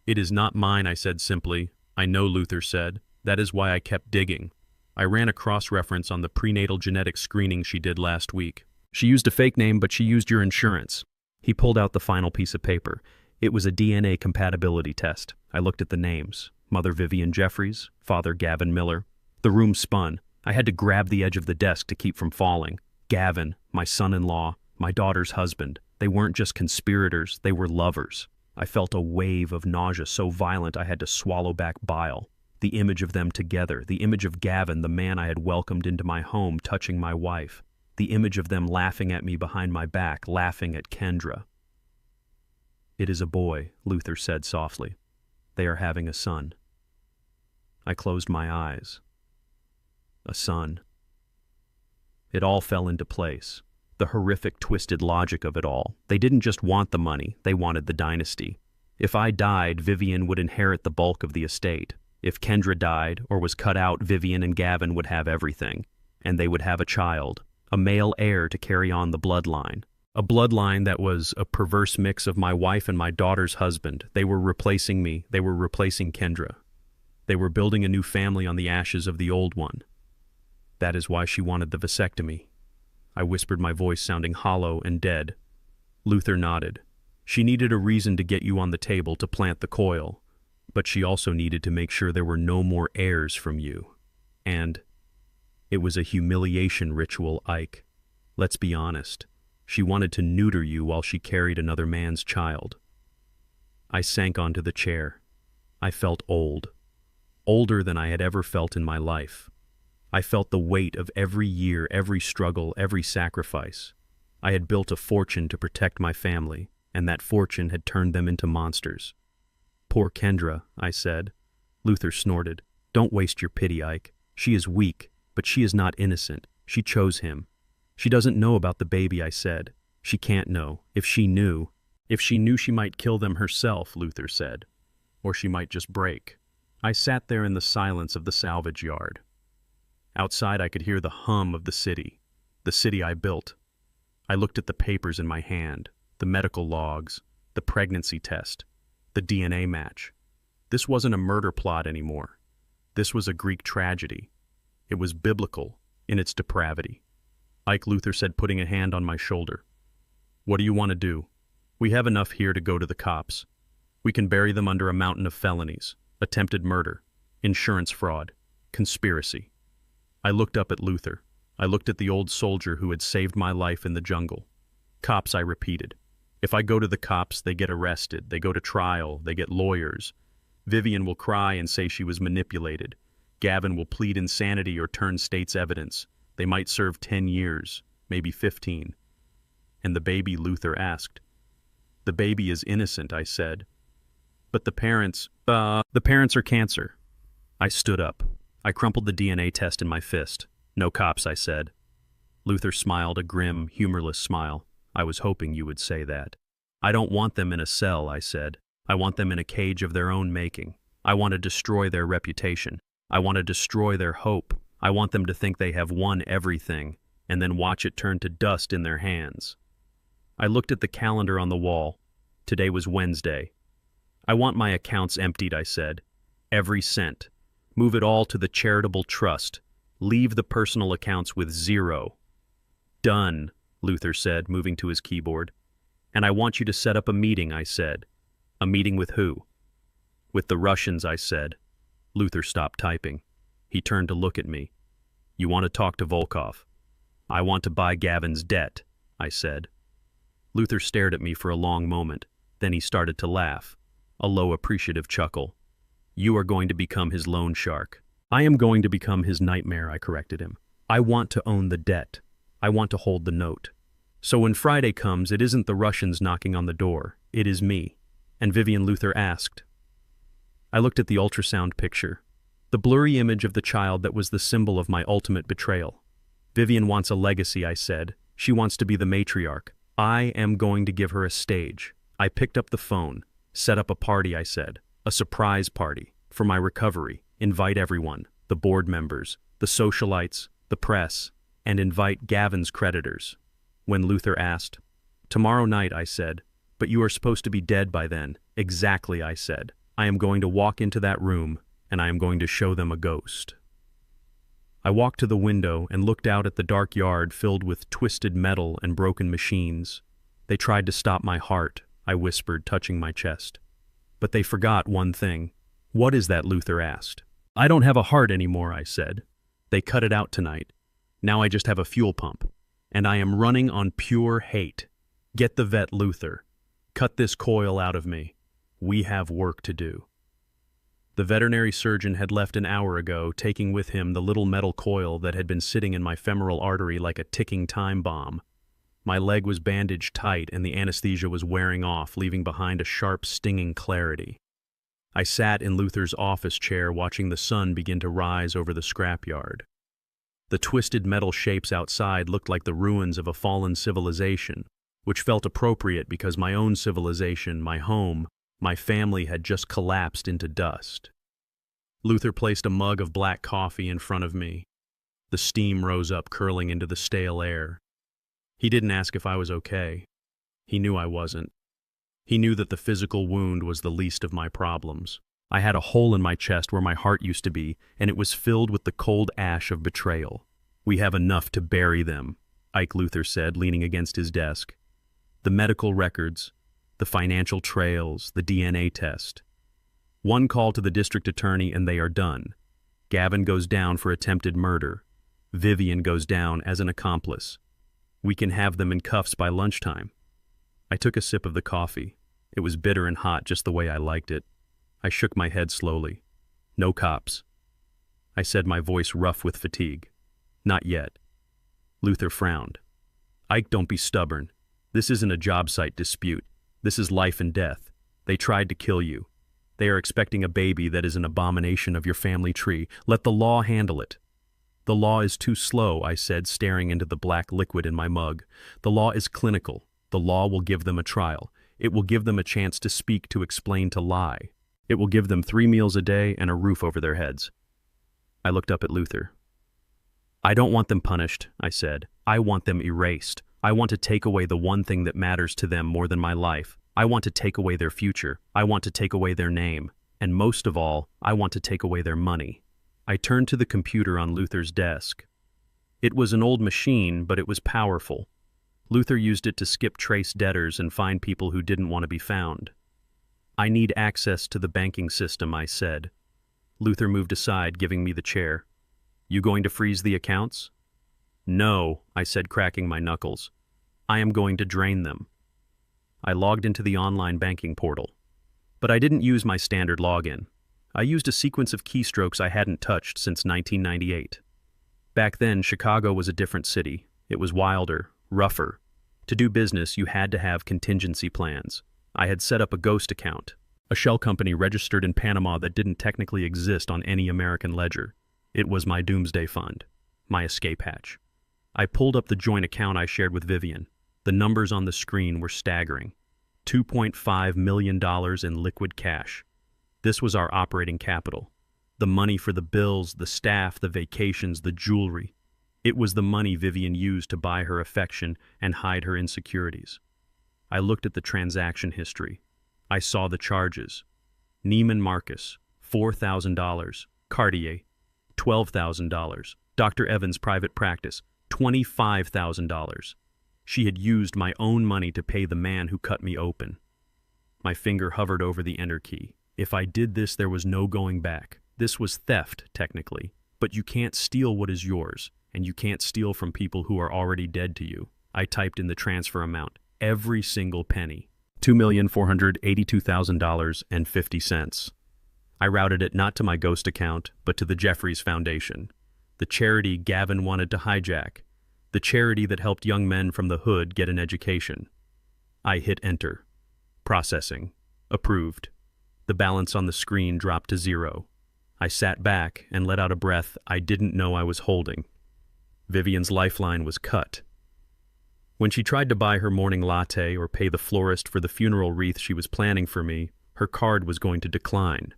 It is not mine, I said simply. I know, Luther said. That is why I kept digging. I ran a cross-reference on the prenatal genetic screening she did last week. She used a fake name, but she used your insurance. He pulled out the final piece of paper. It was a DNA compatibility test. I looked at the names. Mother Vivian Jeffries, Father Gavin Miller. The room spun. I had to grab the edge of the desk to keep from falling. Gavin, my son-in-law, my daughter's husband. They weren't just conspirators, they were lovers. I felt a wave of nausea so violent I had to swallow back bile. The image of them together, the image of Gavin, the man I had welcomed into my home, touching my wife. The image of them laughing at me behind my back, laughing at Kendra. It is a boy, Luther said softly. They are having a son. I closed my eyes. A son. It all fell into place. The horrific, twisted logic of it all. They didn't just want the money, they wanted the dynasty. If I died, Vivian would inherit the bulk of the estate. If Kendra died or was cut out, Vivian and Gavin would have everything. And they would have a child, a male heir to carry on the bloodline. A bloodline that was a perverse mix of my wife and my daughter's husband. They were replacing me. They were replacing Kendra. They were building a new family on the ashes of the old one. That is why she wanted the vasectomy. I whispered, my voice sounding hollow and dead. Luther nodded. She needed a reason to get you on the table to plant the coil, but she also needed to make sure there were no more heirs from you. And it was a humiliation ritual, Ike. Let's be honest. She wanted to neuter you while she carried another man's child. I sank onto the chair. I felt old. Older than I had ever felt in my life. I felt the weight of every year, every struggle, every sacrifice. I had built a fortune to protect my family, and that fortune had turned them into monsters. Poor Kendra, I said. Luther snorted. Don't waste your pity, Ike. She is weak, but she is not innocent. She chose him. She doesn't know about the baby, I said. She can't know. If she knew, she might kill them herself, Luther said. Or she might just break. I sat there in the silence of the salvage yard. Outside I could hear the hum of the city I built. I looked at the papers in my hand, the medical logs, the pregnancy test, the DNA match. This wasn't a murder plot anymore. This was a Greek tragedy. It was biblical in its depravity. Ike, Luther said, putting a hand on my shoulder. What do you want to do? We have enough here to go to the cops. We can bury them under a mountain of felonies, attempted murder, insurance fraud, conspiracy. I looked up at Luther. I looked at the old soldier who had saved my life in the jungle. Cops, I repeated. If I go to the cops, they get arrested, they go to trial, they get lawyers. Vivian will cry and say she was manipulated. Gavin will plead insanity or turn state's evidence. They might serve 10 years, maybe 15. And the baby, Luther asked. The baby is innocent, I said. But the parents are cancer. I stood up. I crumpled the DNA test in my fist. No cops, I said. Luther smiled, a grim, humorless smile. I was hoping you would say that. I don't want them in a cell, I said. I want them in a cage of their own making. I want to destroy their reputation. I want to destroy their hope. I want them to think they have won everything, and then watch it turn to dust in their hands. I looked at the calendar on the wall. Today was Wednesday. I want my accounts emptied, I said. Every cent. Move it all to the charitable trust. Leave the personal accounts with zero. Done, Luther said, moving to his keyboard. And I want you to set up a meeting, I said. A meeting with who? With the Russians, I said. Luther stopped typing. He turned to look at me. You want to talk to Volkov? I want to buy Gavin's debt, I said. Luther stared at me for a long moment. Then he started to laugh. A low, appreciative chuckle. You are going to become his loan shark. I am going to become his nightmare, I corrected him. I want to own the debt. I want to hold the note. So when Friday comes, it isn't the Russians knocking on the door. It is me. And Vivian, Luther asked. I looked at the ultrasound picture. The blurry image of the child that was the symbol of my ultimate betrayal. Vivian wants a legacy, I said. She wants to be the matriarch. I am going to give her a stage. I picked up the phone. Set up a party, I said. A surprise party. For my recovery. Invite everyone. The board members. The socialites. The press. And invite Gavin's creditors. When Luther asked, Tomorrow night, I said. But you are supposed to be dead by then. Exactly, I said. I am going to walk into that room, and I am going to show them a ghost. I walked to the window and looked out at the dark yard filled with twisted metal and broken machines. They tried to stop my heart, I whispered, touching my chest. But they forgot one thing. What is that? Luther asked. I don't have a heart anymore, I said. They cut it out tonight. Now I just have a fuel pump. And I am running on pure hate. Get the vet, Luther. Cut this coil out of me. We have work to do. The veterinary surgeon had left an hour ago, taking with him the little metal coil that had been sitting in my femoral artery like a ticking time bomb. My leg was bandaged tight and the anesthesia was wearing off, leaving behind a sharp, stinging clarity. I sat in Luther's office chair watching the sun begin to rise over the scrapyard. The twisted metal shapes outside looked like the ruins of a fallen civilization, which felt appropriate because my own civilization, my home, my family had just collapsed into dust. Luther placed a mug of black coffee in front of me. The steam rose up, curling into the stale air. He didn't ask if I was okay. He knew I wasn't. He knew that the physical wound was the least of my problems. I had a hole in my chest where my heart used to be, and it was filled with the cold ash of betrayal. We have enough to bury them, Ike Luther said, leaning against his desk. The medical records, the financial trails, the DNA test. One call to the district attorney and they are done. Gavin goes down for attempted murder. Vivian goes down as an accomplice. We can have them in cuffs by lunchtime. I took a sip of the coffee. It was bitter and hot, just the way I liked it. I shook my head slowly. No cops. I said, my voice rough with fatigue. Not yet. Luther frowned. Ike, don't be stubborn. This isn't a job site dispute. This is life and death. They tried to kill you. They are expecting a baby that is an abomination of your family tree. Let the law handle it. The law is too slow, I said, staring into the black liquid in my mug. The law is clinical. The law will give them a trial. It will give them a chance to speak, to explain, to lie. It will give them 3 meals a day and a roof over their heads. I looked up at Luther. I don't want them punished, I said. I want them erased. I want to take away the one thing that matters to them more than my life. I want to take away their future. I want to take away their name. And most of all, I want to take away their money. I turned to the computer on Luther's desk. It was an old machine, but it was powerful. Luther used it to skip trace debtors and find people who didn't want to be found. I need access to the banking system, I said. Luther moved aside, giving me the chair. You going to freeze the accounts? No, I said, cracking my knuckles. I am going to drain them. I logged into the online banking portal. But I didn't use my standard login. I used a sequence of keystrokes I hadn't touched since 1998. Back then, Chicago was a different city. It was wilder, rougher. To do business, you had to have contingency plans. I had set up a ghost account, a shell company registered in Panama that didn't technically exist on any American ledger. It was my doomsday fund, my escape hatch. I pulled up the joint account I shared with Vivian. The numbers on the screen were staggering. $2.5 million in liquid cash. This was our operating capital. The money for the bills, the staff, the vacations, the jewelry. It was the money Vivian used to buy her affection and hide her insecurities. I looked at the transaction history. I saw the charges. Neiman Marcus, $4,000. Cartier, $12,000. Dr. Evans' private practice, $25,000. She had used my own money to pay the man who cut me open. My finger hovered over the enter key. If I did this, there was no going back. This was theft, technically. But you can't steal what is yours, and you can't steal from people who are already dead to you. I typed in the transfer amount, every single penny. $2,482,000.50. I routed it not to my ghost account, but to the Jeffries Foundation, the charity Gavin wanted to hijack, the charity that helped young men from the hood get an education. I hit enter. Processing. Approved. The balance on the screen dropped to 0. I sat back and let out a breath I didn't know I was holding. Vivian's lifeline was cut. When she tried to buy her morning latte or pay the florist for the funeral wreath she was planning for me, her card was going to decline.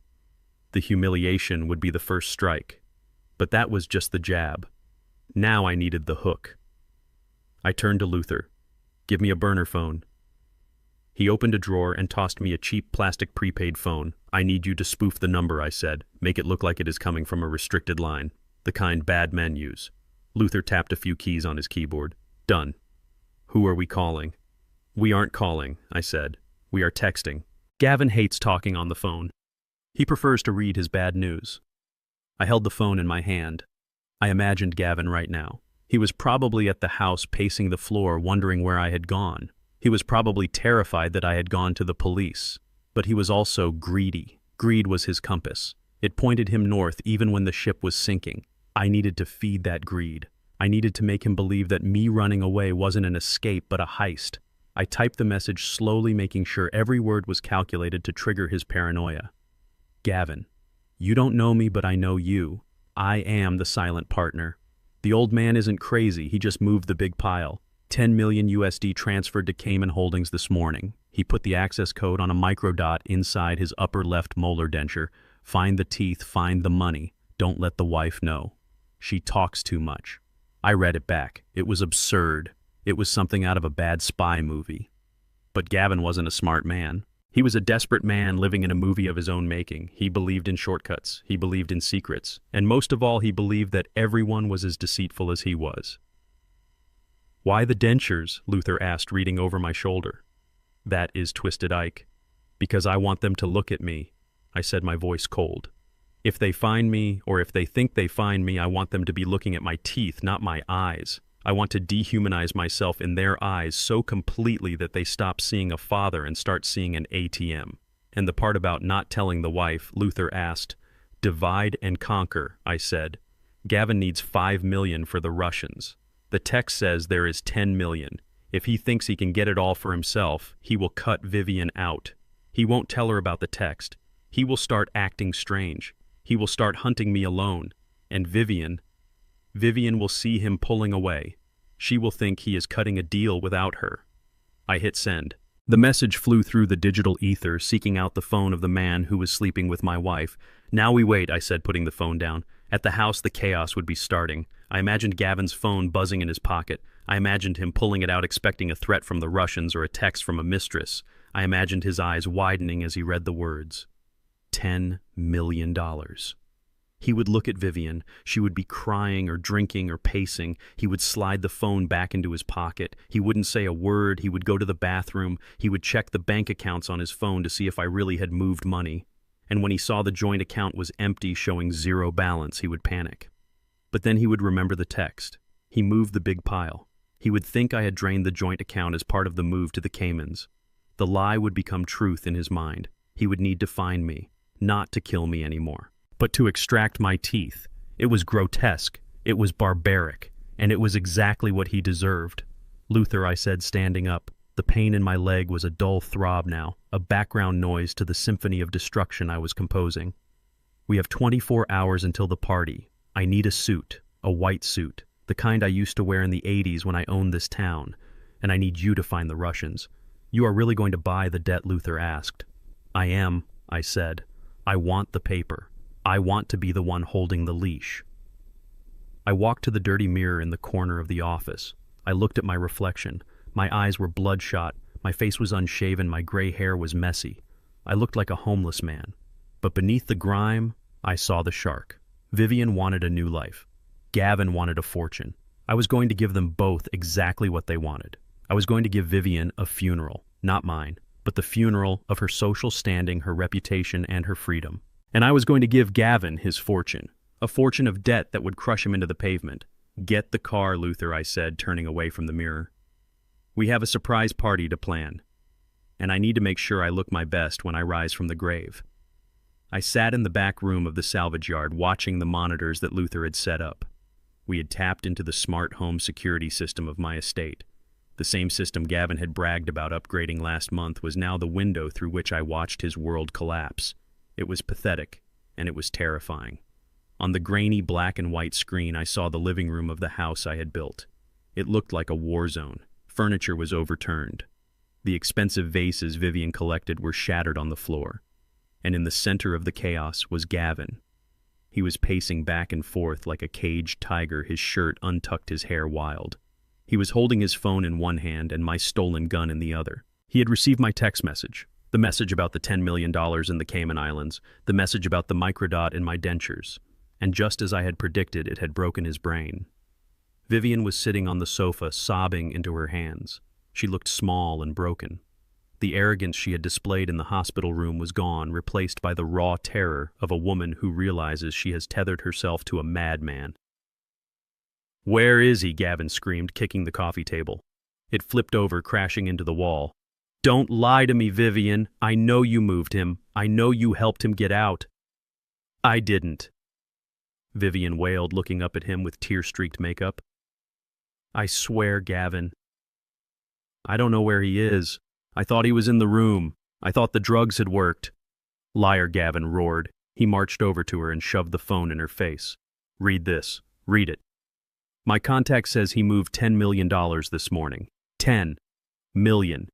The humiliation would be the first strike. But that was just the jab. Now I needed the hook. I turned to Luther. "Give me a burner phone." He opened a drawer and tossed me a cheap plastic prepaid phone. "I need you to spoof the number," I said. "Make it look like it is coming from a restricted line, the kind bad men use." Luther tapped a few keys on his keyboard. "Done." "Who are we calling?" "We aren't calling," I said. "We are texting." Gavin hates talking on the phone. He prefers to read his bad news. I held the phone in my hand. I imagined Gavin right now. He was probably at the house pacing the floor wondering where I had gone. He was probably terrified that I had gone to the police. But he was also greedy. Greed was his compass. It pointed him north even when the ship was sinking. I needed to feed that greed. I needed to make him believe that me running away wasn't an escape but a heist. I typed the message slowly, making sure every word was calculated to trigger his paranoia. "Gavin, you don't know me, but I know you. I am the silent partner. The old man isn't crazy, he just moved the big pile. 10 million USD transferred to Cayman Holdings this morning. He put the access code on a microdot inside his upper left molar denture. Find the teeth, find the money. Don't let the wife know. She talks too much." I read it back. It was absurd. It was something out of a bad spy movie. But Gavin wasn't a smart man. He was a desperate man living in a movie of his own making. He believed in shortcuts. He believed in secrets. And most of all, he believed that everyone was as deceitful as he was. "Why the dentures?" Luther asked, reading over my shoulder. "That is Twisted Ike. Because I want them to look at me," I said, my voice cold. "If they find me, or if they think they find me, I want them to be looking at my teeth, not my eyes. I want to dehumanize myself in their eyes so completely that they stop seeing a father and start seeing an ATM." And the part about not telling the wife, Luther asked. "Divide and conquer," I said. "Gavin needs 5 million for the Russians. The text says there is 10 million. If he thinks he can get it all for himself, he will cut Vivian out. He won't tell her about the text. He will start acting strange. He will start hunting me alone. And Vivian will see him pulling away. She will think he is cutting a deal without her." I hit send. The message flew through the digital ether, seeking out the phone of the man who was sleeping with my wife. "Now we wait," I said, putting the phone down. At the house, the chaos would be starting. I imagined Gavin's phone buzzing in his pocket. I imagined him pulling it out, expecting a threat from the Russians or a text from a mistress. I imagined his eyes widening as he read the words. $10 million. He would look at Vivian. She would be crying or drinking or pacing. He would slide the phone back into his pocket. He wouldn't say a word. He would go to the bathroom. He would check the bank accounts on his phone to see if I really had moved money. And when he saw the joint account was empty, showing 0 balance, he would panic. But then he would remember the text. He moved the big pile. He would think I had drained the joint account as part of the move to the Caymans. The lie would become truth in his mind. He would need to find me, not to kill me anymore, but to extract my teeth. It was grotesque, it was barbaric, and it was exactly what he deserved. "Luther," I said, standing up. The pain in my leg was a dull throb now, a background noise to the symphony of destruction I was composing. "We have 24 hours until the party. I need a suit, a white suit, the kind I used to wear in the 80s when I owned this town, and I need you to find the Russians. "You are really going to buy the debt?" Luther asked. "I am," I said. "I want the paper. I want to be the one holding the leash." I walked to the dirty mirror in the corner of the office. I looked at my reflection. My eyes were bloodshot. My face was unshaven. My gray hair was messy. I looked like a homeless man. But beneath the grime, I saw the shark. Vivian wanted a new life. Gavin wanted a fortune. I was going to give them both exactly what they wanted. I was going to give Vivian a funeral, not mine, but the funeral of her social standing, her reputation, and her freedom. And I was going to give Gavin his fortune, a fortune of debt that would crush him into the pavement. "Get the car, Luther," I said, turning away from the mirror. "We have a surprise party to plan, and I need to make sure I look my best when I rise from the grave." I sat in the back room of the salvage yard watching the monitors that Luther had set up. We had tapped into the smart home security system of my estate. The same system Gavin had bragged about upgrading last month was now the window through which I watched his world collapse. It was pathetic, and it was terrifying. On the grainy black and white screen, I saw the living room of the house I had built. It looked like a war zone. Furniture was overturned. The expensive vases Vivian collected were shattered on the floor. And in the center of the chaos was Gavin. He was pacing back and forth like a caged tiger, his shirt untucked, his hair wild. He was holding his phone in one hand and my stolen gun in the other. He had received my text message, the message about the $10 million in the Cayman Islands, the message about the microdot in my dentures. And just as I had predicted, it had broken his brain. Vivian was sitting on the sofa, sobbing into her hands. She looked small and broken. The arrogance she had displayed in the hospital room was gone, replaced by the raw terror of a woman who realizes she has tethered herself to a madman. "Where is he?" Gavin screamed, kicking the coffee table. It flipped over, crashing into the wall. "Don't lie to me, Vivian. I know you moved him. I know you helped him get out." "I didn't," Vivian wailed, looking up at him with tear-streaked makeup. "I swear, Gavin. I don't know where he is. I thought he was in the room. I thought the drugs had worked." "Liar," Gavin roared. He marched over to her and shoved the phone in her face. "Read this. Read it. My contact says he moved $10 million this morning. 10 million.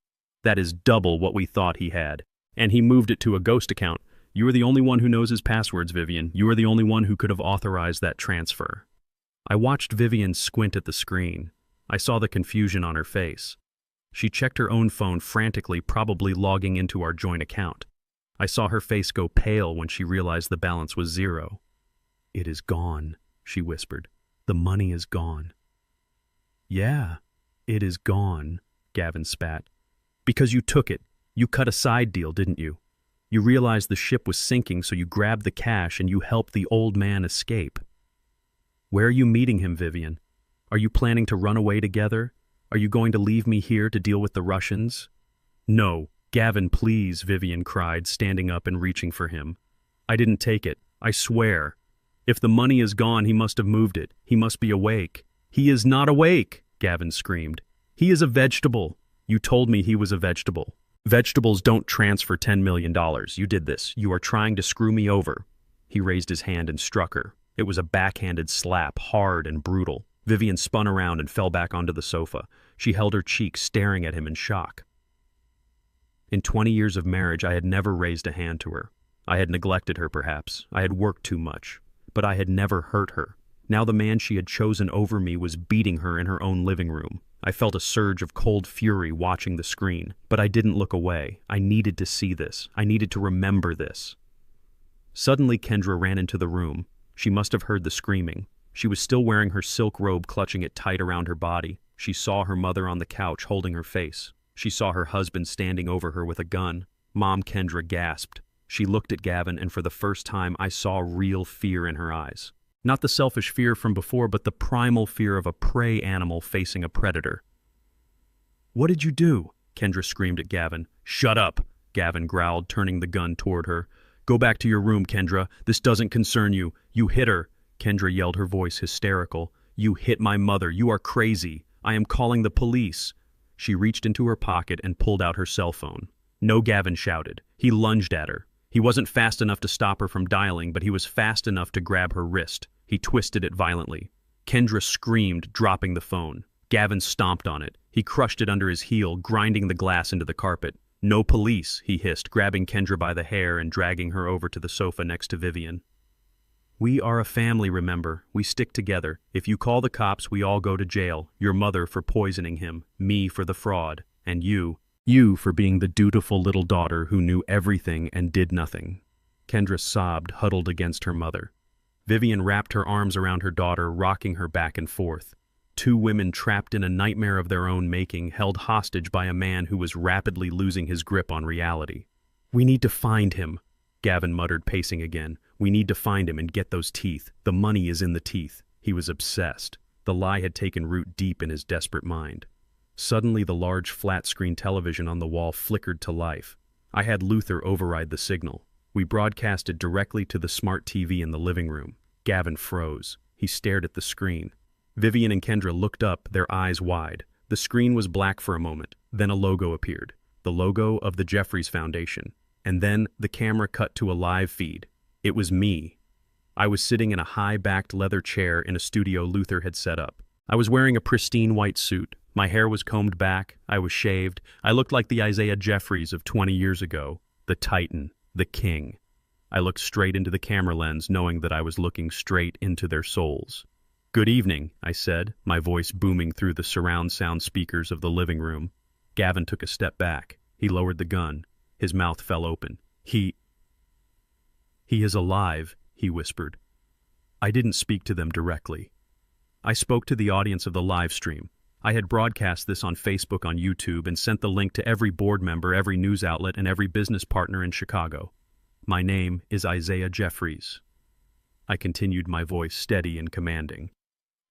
That is double what we thought he had. And he moved it to a ghost account. You are the only one who knows his passwords, Vivian. You are the only one who could have authorized that transfer." I watched Vivian squint at the screen. I saw the confusion on her face. She checked her own phone frantically, probably logging into our joint account. I saw her face go pale when she realized the balance was zero. "It is gone," she whispered. "The money is gone." "Yeah, it is gone," Gavin spat. "Because you took it. You cut a side deal, didn't you? You realized the ship was sinking, so you grabbed the cash and you helped the old man escape. Where are you meeting him, Vivian? Are you planning to run away together? Are you going to leave me here to deal with the Russians?" "No, Gavin, please," Vivian cried, standing up and reaching for him. "I didn't take it. I swear. If the money is gone, he must have moved it. He must be awake." "He is not awake," Gavin screamed. "He is a vegetable. You told me he was a vegetable. Vegetables don't transfer $10 million. You did this. You are trying to screw me over." He raised his hand and struck her. It was a backhanded slap, hard and brutal. Vivian spun around and fell back onto the sofa. She held her cheek, staring at him in shock. In 20 years of marriage, I had never raised a hand to her. I had neglected her, perhaps. I had worked too much. But I had never hurt her. Now the man she had chosen over me was beating her in her own living room. I felt a surge of cold fury watching the screen, but I didn't look away. I needed to see this. I needed to remember this. Suddenly, Kendra ran into the room. She must have heard the screaming. She was still wearing her silk robe, clutching it tight around her body. She saw her mother on the couch, holding her face. She saw her husband standing over her with a gun. Mom Kendra gasped. She looked at Gavin, and for the first time, I saw real fear in her eyes. Not the selfish fear from before, but the primal fear of a prey animal facing a predator. "What did you do?" Kendra screamed at Gavin. "Shut up," Gavin growled, turning the gun toward her. "Go back to your room, Kendra. This doesn't concern you. You hit her." Kendra yelled, her voice hysterical. "You hit my mother. You are crazy. I am calling the police." She reached into her pocket and pulled out her cell phone. "No," Gavin shouted. He lunged at her. He wasn't fast enough to stop her from dialing, but he was fast enough to grab her wrist. He twisted it violently. Kendra screamed, dropping the phone. Gavin stomped on it. He crushed it under his heel, grinding the glass into the carpet. "No police," he hissed, grabbing Kendra by the hair and dragging her over to the sofa next to Vivian. "We are a family, remember. We stick together. If you call the cops, we all go to jail. Your mother for poisoning him, me for the fraud, and you for being the dutiful little daughter who knew everything and did nothing." Kendra sobbed, huddled against her mother. Vivian wrapped her arms around her daughter, rocking her back and forth. Two women trapped in a nightmare of their own making, held hostage by a man who was rapidly losing his grip on reality. "We need to find him," Gavin muttered, pacing again. "We need to find him and get those teeth. The money is in the teeth." He was obsessed. The lie had taken root deep in his desperate mind. Suddenly, the large flat-screen television on the wall flickered to life. I had Luther override the signal. We broadcasted directly to the smart TV in the living room. Gavin froze. He stared at the screen. Vivian and Kendra looked up, their eyes wide. The screen was black for a moment. Then a logo appeared. The logo of the Jeffries Foundation. And then the camera cut to a live feed. It was me. I was sitting in a high-backed leather chair in a studio Luther had set up. I was wearing a pristine white suit. My hair was combed back. I was shaved. I looked like the Isaiah Jeffries of 20 years ago. The Titan. The King. I looked straight into the camera lens, knowing that I was looking straight into their souls. "Good evening," I said, my voice booming through the surround sound speakers of the living room. Gavin took a step back. He lowered the gun. His mouth fell open. He is alive," he whispered. I didn't speak to them directly. I spoke to the audience of the live stream. I had broadcast this on Facebook, on YouTube, and sent the link to every board member, every news outlet, and every business partner in Chicago. "My name is Isaiah Jeffries." I continued, my voice steady and commanding.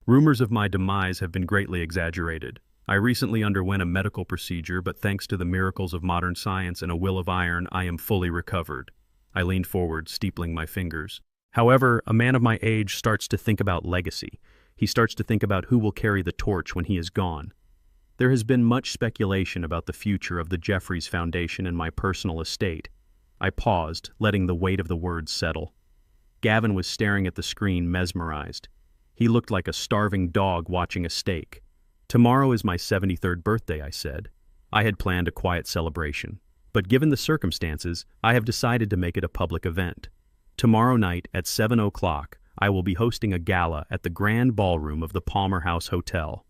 "Rumors of my demise have been greatly exaggerated. I recently underwent a medical procedure, but thanks to the miracles of modern science and a will of iron, I am fully recovered." I leaned forward, steepling my fingers. "However, a man of my age starts to think about legacy. He starts to think about who will carry the torch when he is gone. There has been much speculation about the future of the Jeffries Foundation and my personal estate." I paused, letting the weight of the words settle. Gavin was staring at the screen, mesmerized. He looked like a starving dog watching a steak. "Tomorrow is my 73rd birthday," I said. I had planned a quiet celebration. But given the circumstances, I have decided to make it a public event. Tomorrow night at 7 o'clock, I will be hosting a gala at the Grand Ballroom of the Palmer House Hotel.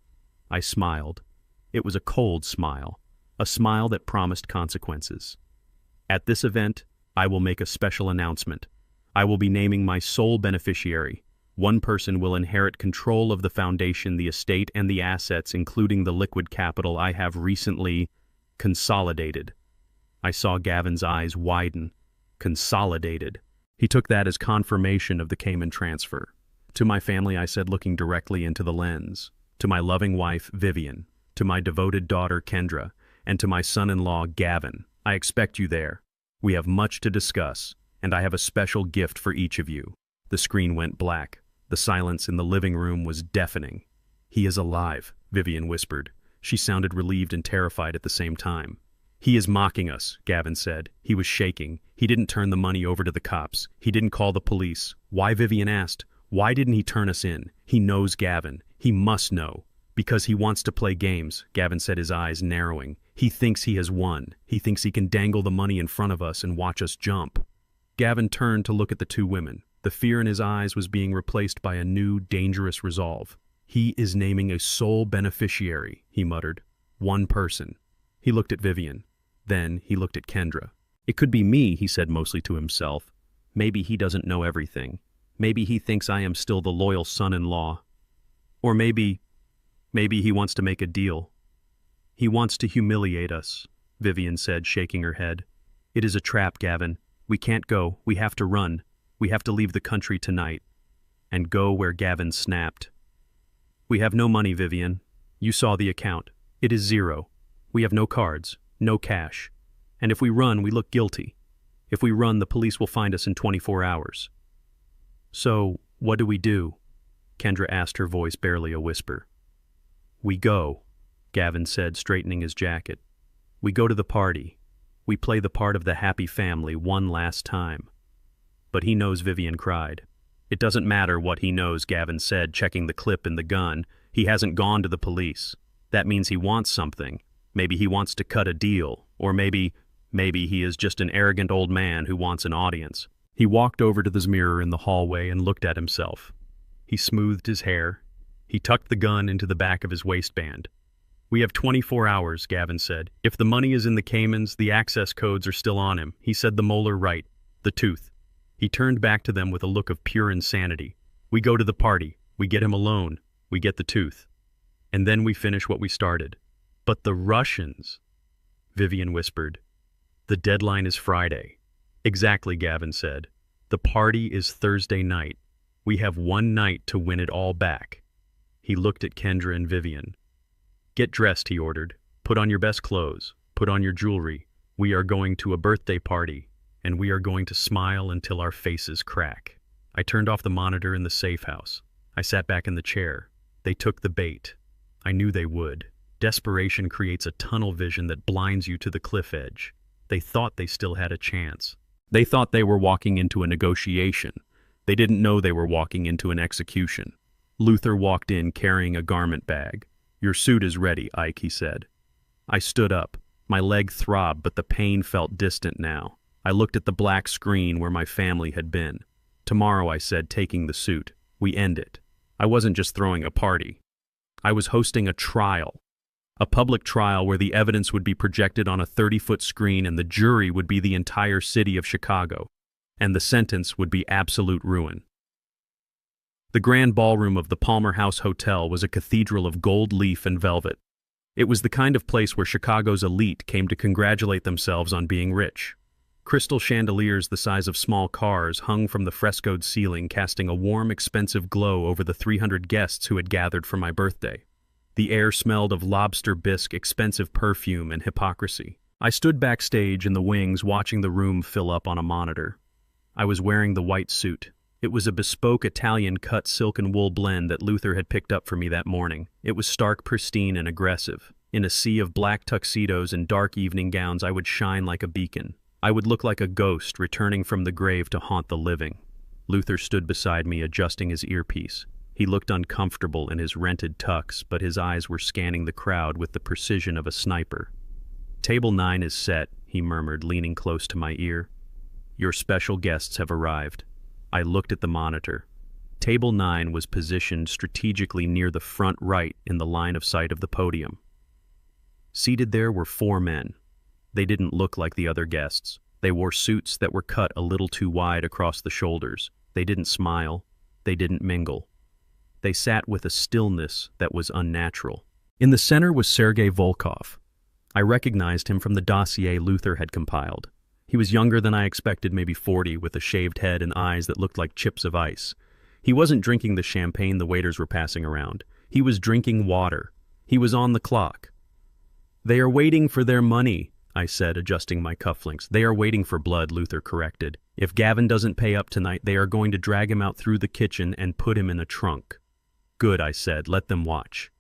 I smiled. It was a cold smile, a smile that promised consequences. At this event, I will make a special announcement. I will be naming my sole beneficiary. One person will inherit control of the foundation, the estate, and the assets, including the liquid capital I have recently consolidated. I saw Gavin's eyes widen. Consolidated. He took that as confirmation of the Cayman transfer. "To my family," I said, looking directly into the lens. "To my loving wife, Vivian. To my devoted daughter, Kendra. And to my son-in-law, Gavin. I expect you there. We have much to discuss, and I have a special gift for each of you." The screen went black. The silence in the living room was deafening. "He is alive," Vivian whispered. She sounded relieved and terrified at the same time. "He is mocking us," Gavin said. He was shaking. He didn't turn the money over to the cops. He didn't call the police. Why, Vivian asked. Why didn't he turn us in? He knows Gavin. He must know. "Because he wants to play games," Gavin said, his eyes narrowing. "He thinks he has won. He thinks he can dangle the money in front of us and watch us jump." Gavin turned to look at the two women. The fear in his eyes was being replaced by a new, dangerous resolve. "He is naming a sole beneficiary," he muttered. "One person." He looked at Vivian. Then he looked at Kendra. "It could be me," he said, mostly to himself. "Maybe he doesn't know everything. Maybe he thinks I am still the loyal son-in-law. Or maybe he wants to make a deal. He wants to humiliate us," Vivian said, shaking her head. "It is a trap, Gavin. We can't go. We have to run. We have to leave the country tonight." And go where Gavin snapped. "We have no money, Vivian. You saw the account. It is zero. We have no cards, no cash. And if we run, we look guilty. If we run, the police will find us in 24 hours. So, what do we do?" Kendra asked, her voice barely a whisper. "We go," Gavin said, straightening his jacket. "We go to the party. We play the part of the happy family one last time." "But he knows," Vivian cried. "It doesn't matter what he knows," Gavin said, checking the clip in the gun. "He hasn't gone to the police. That means he wants something. Maybe he wants to cut a deal, or maybe he is just an arrogant old man who wants an audience. He walked over to the mirror in the hallway and looked at himself. He smoothed his hair. He tucked the gun into the back of his waistband. "We have 24 hours, Gavin said. If the money is in the Caymans, the access codes are still on him." He said the molar right, the tooth. He turned back to them with a look of pure insanity. "We go to the party. We get him alone. We get the tooth. And then we finish what we started." "But the Russians," Vivian whispered. "The deadline is Friday." "Exactly," Gavin said. "The party is Thursday night. We have one night to win it all back." He looked at Kendra and Vivian. "Get dressed," he ordered. "Put on your best clothes. Put on your jewelry. We are going to a birthday party, and we are going to smile until our faces crack." I turned off the monitor in the safe house. I sat back in the chair. They took the bait. I knew they would. Desperation creates a tunnel vision that blinds you to the cliff edge. They thought they still had a chance. They thought they were walking into a negotiation. They didn't know they were walking into an execution. Luther walked in carrying a garment bag. "Your suit is ready, Ike," he said. I stood up. My leg throbbed, but the pain felt distant now. I looked at the black screen where my family had been. "Tomorrow," I said, taking the suit, "we end it." I wasn't just throwing a party. I was hosting a trial. A public trial where the evidence would be projected on a 30-foot screen and the jury would be the entire city of Chicago, and the sentence would be absolute ruin. The grand ballroom of the Palmer House Hotel was a cathedral of gold leaf and velvet. It was the kind of place where Chicago's elite came to congratulate themselves on being rich. Crystal chandeliers the size of small cars hung from the frescoed ceiling, casting a warm, expensive glow over the 300 guests who had gathered for my birthday. The air smelled of lobster bisque, expensive perfume, and hypocrisy. I stood backstage in the wings watching the room fill up on a monitor. I was wearing the white suit. It was a bespoke Italian-cut silk and wool blend that Luther had picked up for me that morning. It was stark, pristine, and aggressive. In a sea of black tuxedos and dark evening gowns, I would shine like a beacon. I would look like a ghost returning from the grave to haunt the living. Luther stood beside me, adjusting his earpiece. He looked uncomfortable in his rented tux, but his eyes were scanning the crowd with the precision of a sniper. "Table 9 is set," he murmured, leaning close to my ear. "Your special guests have arrived." I looked at the monitor. Table 9 was positioned strategically near the front right in the line of sight of the podium. Seated there were 4 men. They didn't look like the other guests. They wore suits that were cut a little too wide across the shoulders. They didn't smile. They didn't mingle. They sat with a stillness that was unnatural. In the center was Sergei Volkov. I recognized him from the dossier Luther had compiled. He was younger than I expected, maybe 40, with a shaved head and eyes that looked like chips of ice. He wasn't drinking the champagne the waiters were passing around. He was drinking water. He was on the clock. "They are waiting for their money," I said, adjusting my cufflinks. "They are waiting for blood," Luther corrected. "If Gavin doesn't pay up tonight, they are going to drag him out through the kitchen and put him in a trunk." "Good," I said. "Let them watch."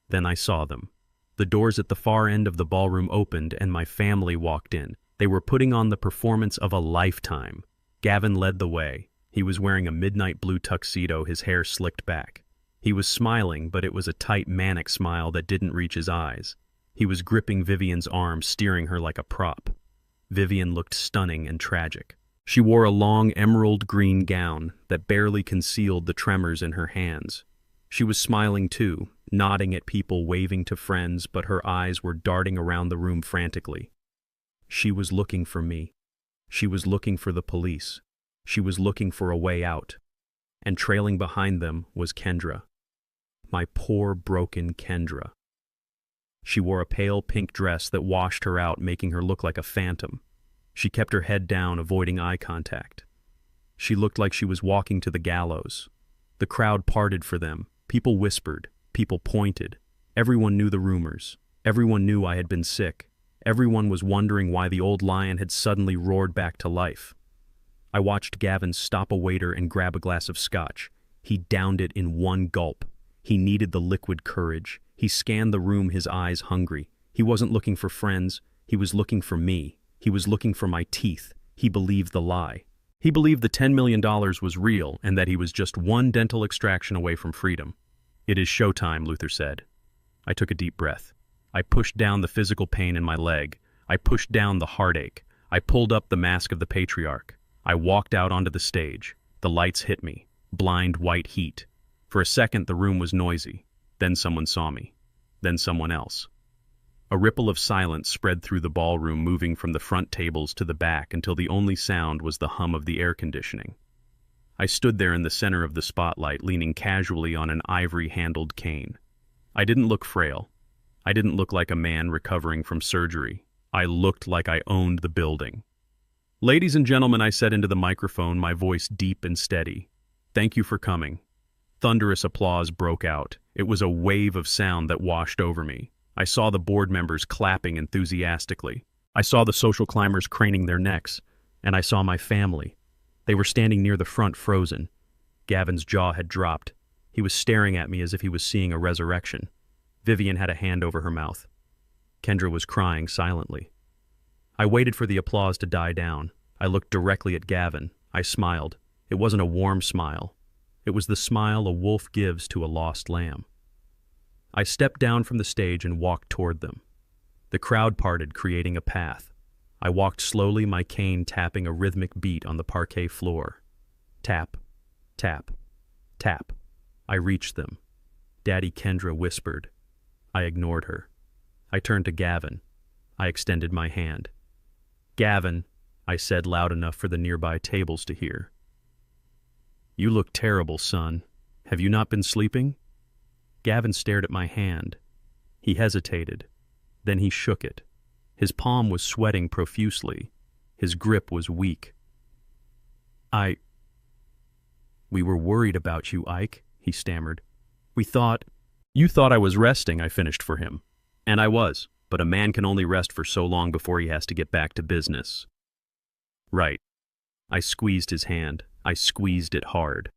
Then I saw them. The doors at the far end of the ballroom opened and my family walked in. They were putting on the performance of a lifetime. Gavin led the way. He was wearing a midnight blue tuxedo, his hair slicked back. He was smiling, but it was a tight, manic smile that didn't reach his eyes. He was gripping Vivian's arm, steering her like a prop. Vivian looked stunning and tragic. She wore a long emerald green gown that barely concealed the tremors in her hands. She was smiling too, nodding at people, waving to friends, but her eyes were darting around the room frantically. She was looking for me. She was looking for the police. She was looking for a way out. And trailing behind them was Kendra. My poor, broken Kendra. She wore a pale pink dress that washed her out, making her look like a phantom. She kept her head down, avoiding eye contact. She looked like she was walking to the gallows. The crowd parted for them. People whispered. People pointed. Everyone knew the rumors. Everyone knew I had been sick. Everyone was wondering why the old lion had suddenly roared back to life. I watched Gavin stop a waiter and grab a glass of scotch. He downed it in one gulp. He needed the liquid courage. He scanned the room, his eyes hungry. He wasn't looking for friends. He was looking for me. He was looking for my teeth. He believed the lie. He believed the $10 million was real and that he was just one dental extraction away from freedom. "It is showtime," Luther said. I took a deep breath. I pushed down the physical pain in my leg. I pushed down the heartache. I pulled up the mask of the patriarch. I walked out onto the stage. The lights hit me. Blind white heat. For a second, the room was noisy. Then someone saw me. Then someone else. A ripple of silence spread through the ballroom, moving from the front tables to the back until the only sound was the hum of the air conditioning. I stood there in the center of the spotlight, leaning casually on an ivory-handled cane. I didn't look frail. I didn't look like a man recovering from surgery. I looked like I owned the building. "Ladies and gentlemen," I said into the microphone, my voice deep and steady. "Thank you for coming." Thunderous applause broke out. It was a wave of sound that washed over me. I saw the board members clapping enthusiastically. I saw the social climbers craning their necks. And I saw my family. They were standing near the front, frozen. Gavin's jaw had dropped. He was staring at me as if he was seeing a resurrection. Vivian had a hand over her mouth. Kendra was crying silently. I waited for the applause to die down. I looked directly at Gavin. I smiled. It wasn't a warm smile. It was the smile a wolf gives to a lost lamb. I stepped down from the stage and walked toward them. The crowd parted, creating a path. I walked slowly, my cane tapping a rhythmic beat on the parquet floor. Tap, tap, tap. I reached them. Daddy, Kendra whispered. I ignored her. I turned to Gavin. I extended my hand. "Gavin," I said loud enough for the nearby tables to hear. "You look terrible, son. Have you not been sleeping?" Gavin stared at my hand. He hesitated. Then he shook it. His palm was sweating profusely. His grip was weak. "We were worried about you, Ike," he stammered. "You thought I was resting," I finished for him. And I was, but a man can only rest for so long before he has to get back to business. "Right." I squeezed his hand. I squeezed it hard.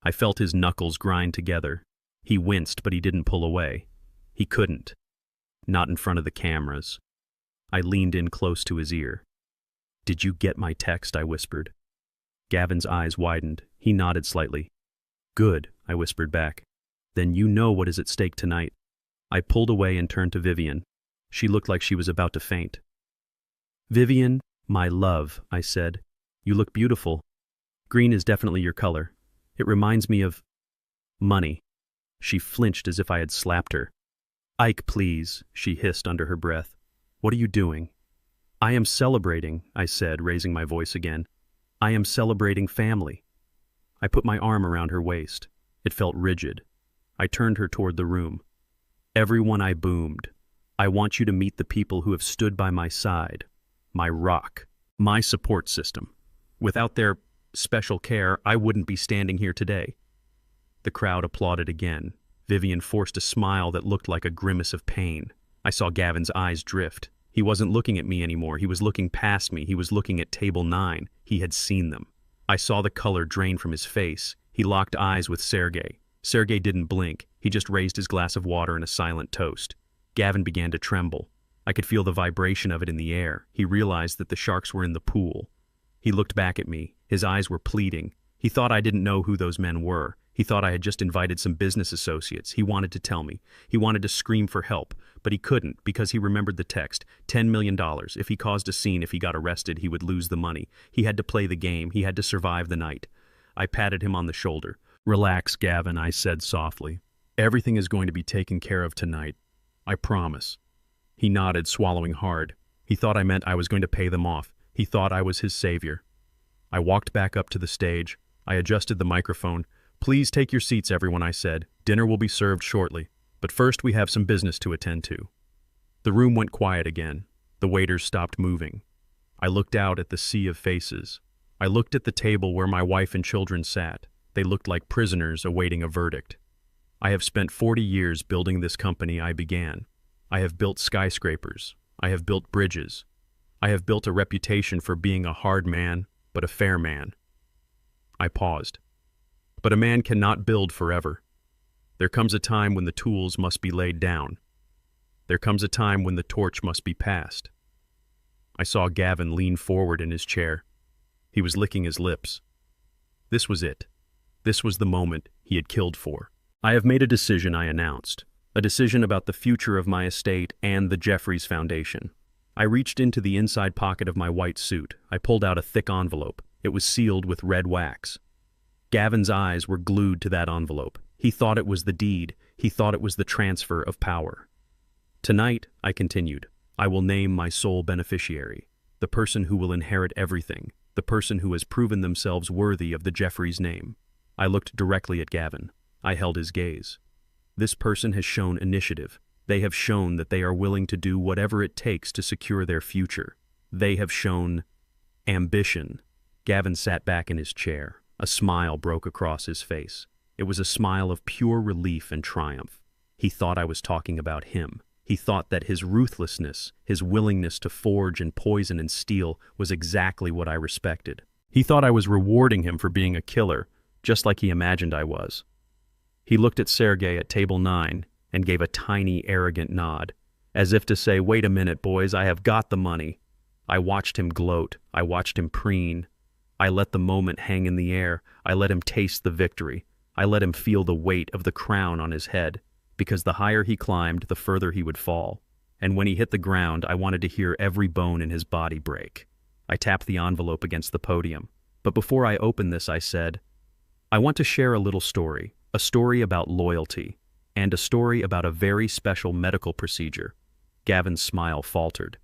I felt his knuckles grind together. He winced, but he didn't pull away. He couldn't. Not in front of the cameras. I leaned in close to his ear. "Did you get my text?" I whispered. Gavin's eyes widened. He nodded slightly. "Good," I whispered back. "Then you know what is at stake tonight." I pulled away and turned to Vivian. She looked like she was about to faint. "Vivian, my love," I said. "You look beautiful. Green is definitely your color. It reminds me of money." She flinched as if I had slapped her. "Ike, please," she hissed under her breath. "What are you doing?" "I am celebrating," I said, raising my voice again. "I am celebrating family." I put my arm around her waist. It felt rigid. I turned her toward the room. "Everyone," I boomed. "I want you to meet the people who have stood by my side. My rock. My support system. Without their special care, I wouldn't be standing here today." The crowd applauded again. Vivian forced a smile that looked like a grimace of pain. I saw Gavin's eyes drift. He wasn't looking at me anymore. He was looking past me. He was looking at table 9. He had seen them. I saw the color drain from his face. He locked eyes with Sergey. Sergey didn't blink. He just raised his glass of water in a silent toast. Gavin began to tremble. I could feel the vibration of it in the air. He realized that the sharks were in the pool. He looked back at me. His eyes were pleading. He thought I didn't know who those men were. He thought I had just invited some business associates. He wanted to tell me. He wanted to scream for help, but he couldn't because he remembered the text. $10 million. If he caused a scene, if he got arrested, he would lose the money. He had to play the game. He had to survive the night. I patted him on the shoulder. "Relax, Gavin," I said softly. "Everything is going to be taken care of tonight. I promise." He nodded, swallowing hard. He thought I meant I was going to pay them off. He thought I was his savior. I walked back up to the stage. I adjusted the microphone. "Please take your seats, everyone," I said. "Dinner will be served shortly. But first we have some business to attend to." The room went quiet again. The waiters stopped moving. I looked out at the sea of faces. I looked at the table where my wife and children sat. They looked like prisoners awaiting a verdict. I have spent 40 years building this company I began. I have built skyscrapers. I have built bridges. I have built a reputation for being a hard man, but a fair man. I paused. But a man cannot build forever. There comes a time when the tools must be laid down. There comes a time when the torch must be passed. I saw Gavin lean forward in his chair. He was licking his lips. This was it. This was the moment he had killed for. "I have made a decision," I announced. A decision about the future of my estate and the Jeffries Foundation. I reached into the inside pocket of my white suit. I pulled out a thick envelope. It was sealed with red wax. Gavin's eyes were glued to that envelope. He thought it was the deed. He thought it was the transfer of power. Tonight, I continued, I will name my sole beneficiary, the person who will inherit everything, the person who has proven themselves worthy of the Jeffries name. I looked directly at Gavin. I held his gaze. This person has shown initiative. They have shown that they are willing to do whatever it takes to secure their future. They have shown ambition. Gavin sat back in his chair. A smile broke across his face. It was a smile of pure relief and triumph. He thought I was talking about him. He thought that his ruthlessness, his willingness to forge and poison and steal was exactly what I respected. He thought I was rewarding him for being a killer, just like he imagined I was. He looked at Sergei at table 9 and gave a tiny, arrogant nod, as if to say, wait a minute, boys, I have got the money. I watched him gloat. I watched him preen. I let the moment hang in the air. I let him taste the victory. I let him feel the weight of the crown on his head, because the higher he climbed, the further he would fall. And when he hit the ground, I wanted to hear every bone in his body break. I tapped the envelope against the podium. But before I opened this, I said, I want to share a little story, a story about loyalty, and a story about a very special medical procedure. Gavin's smile faltered.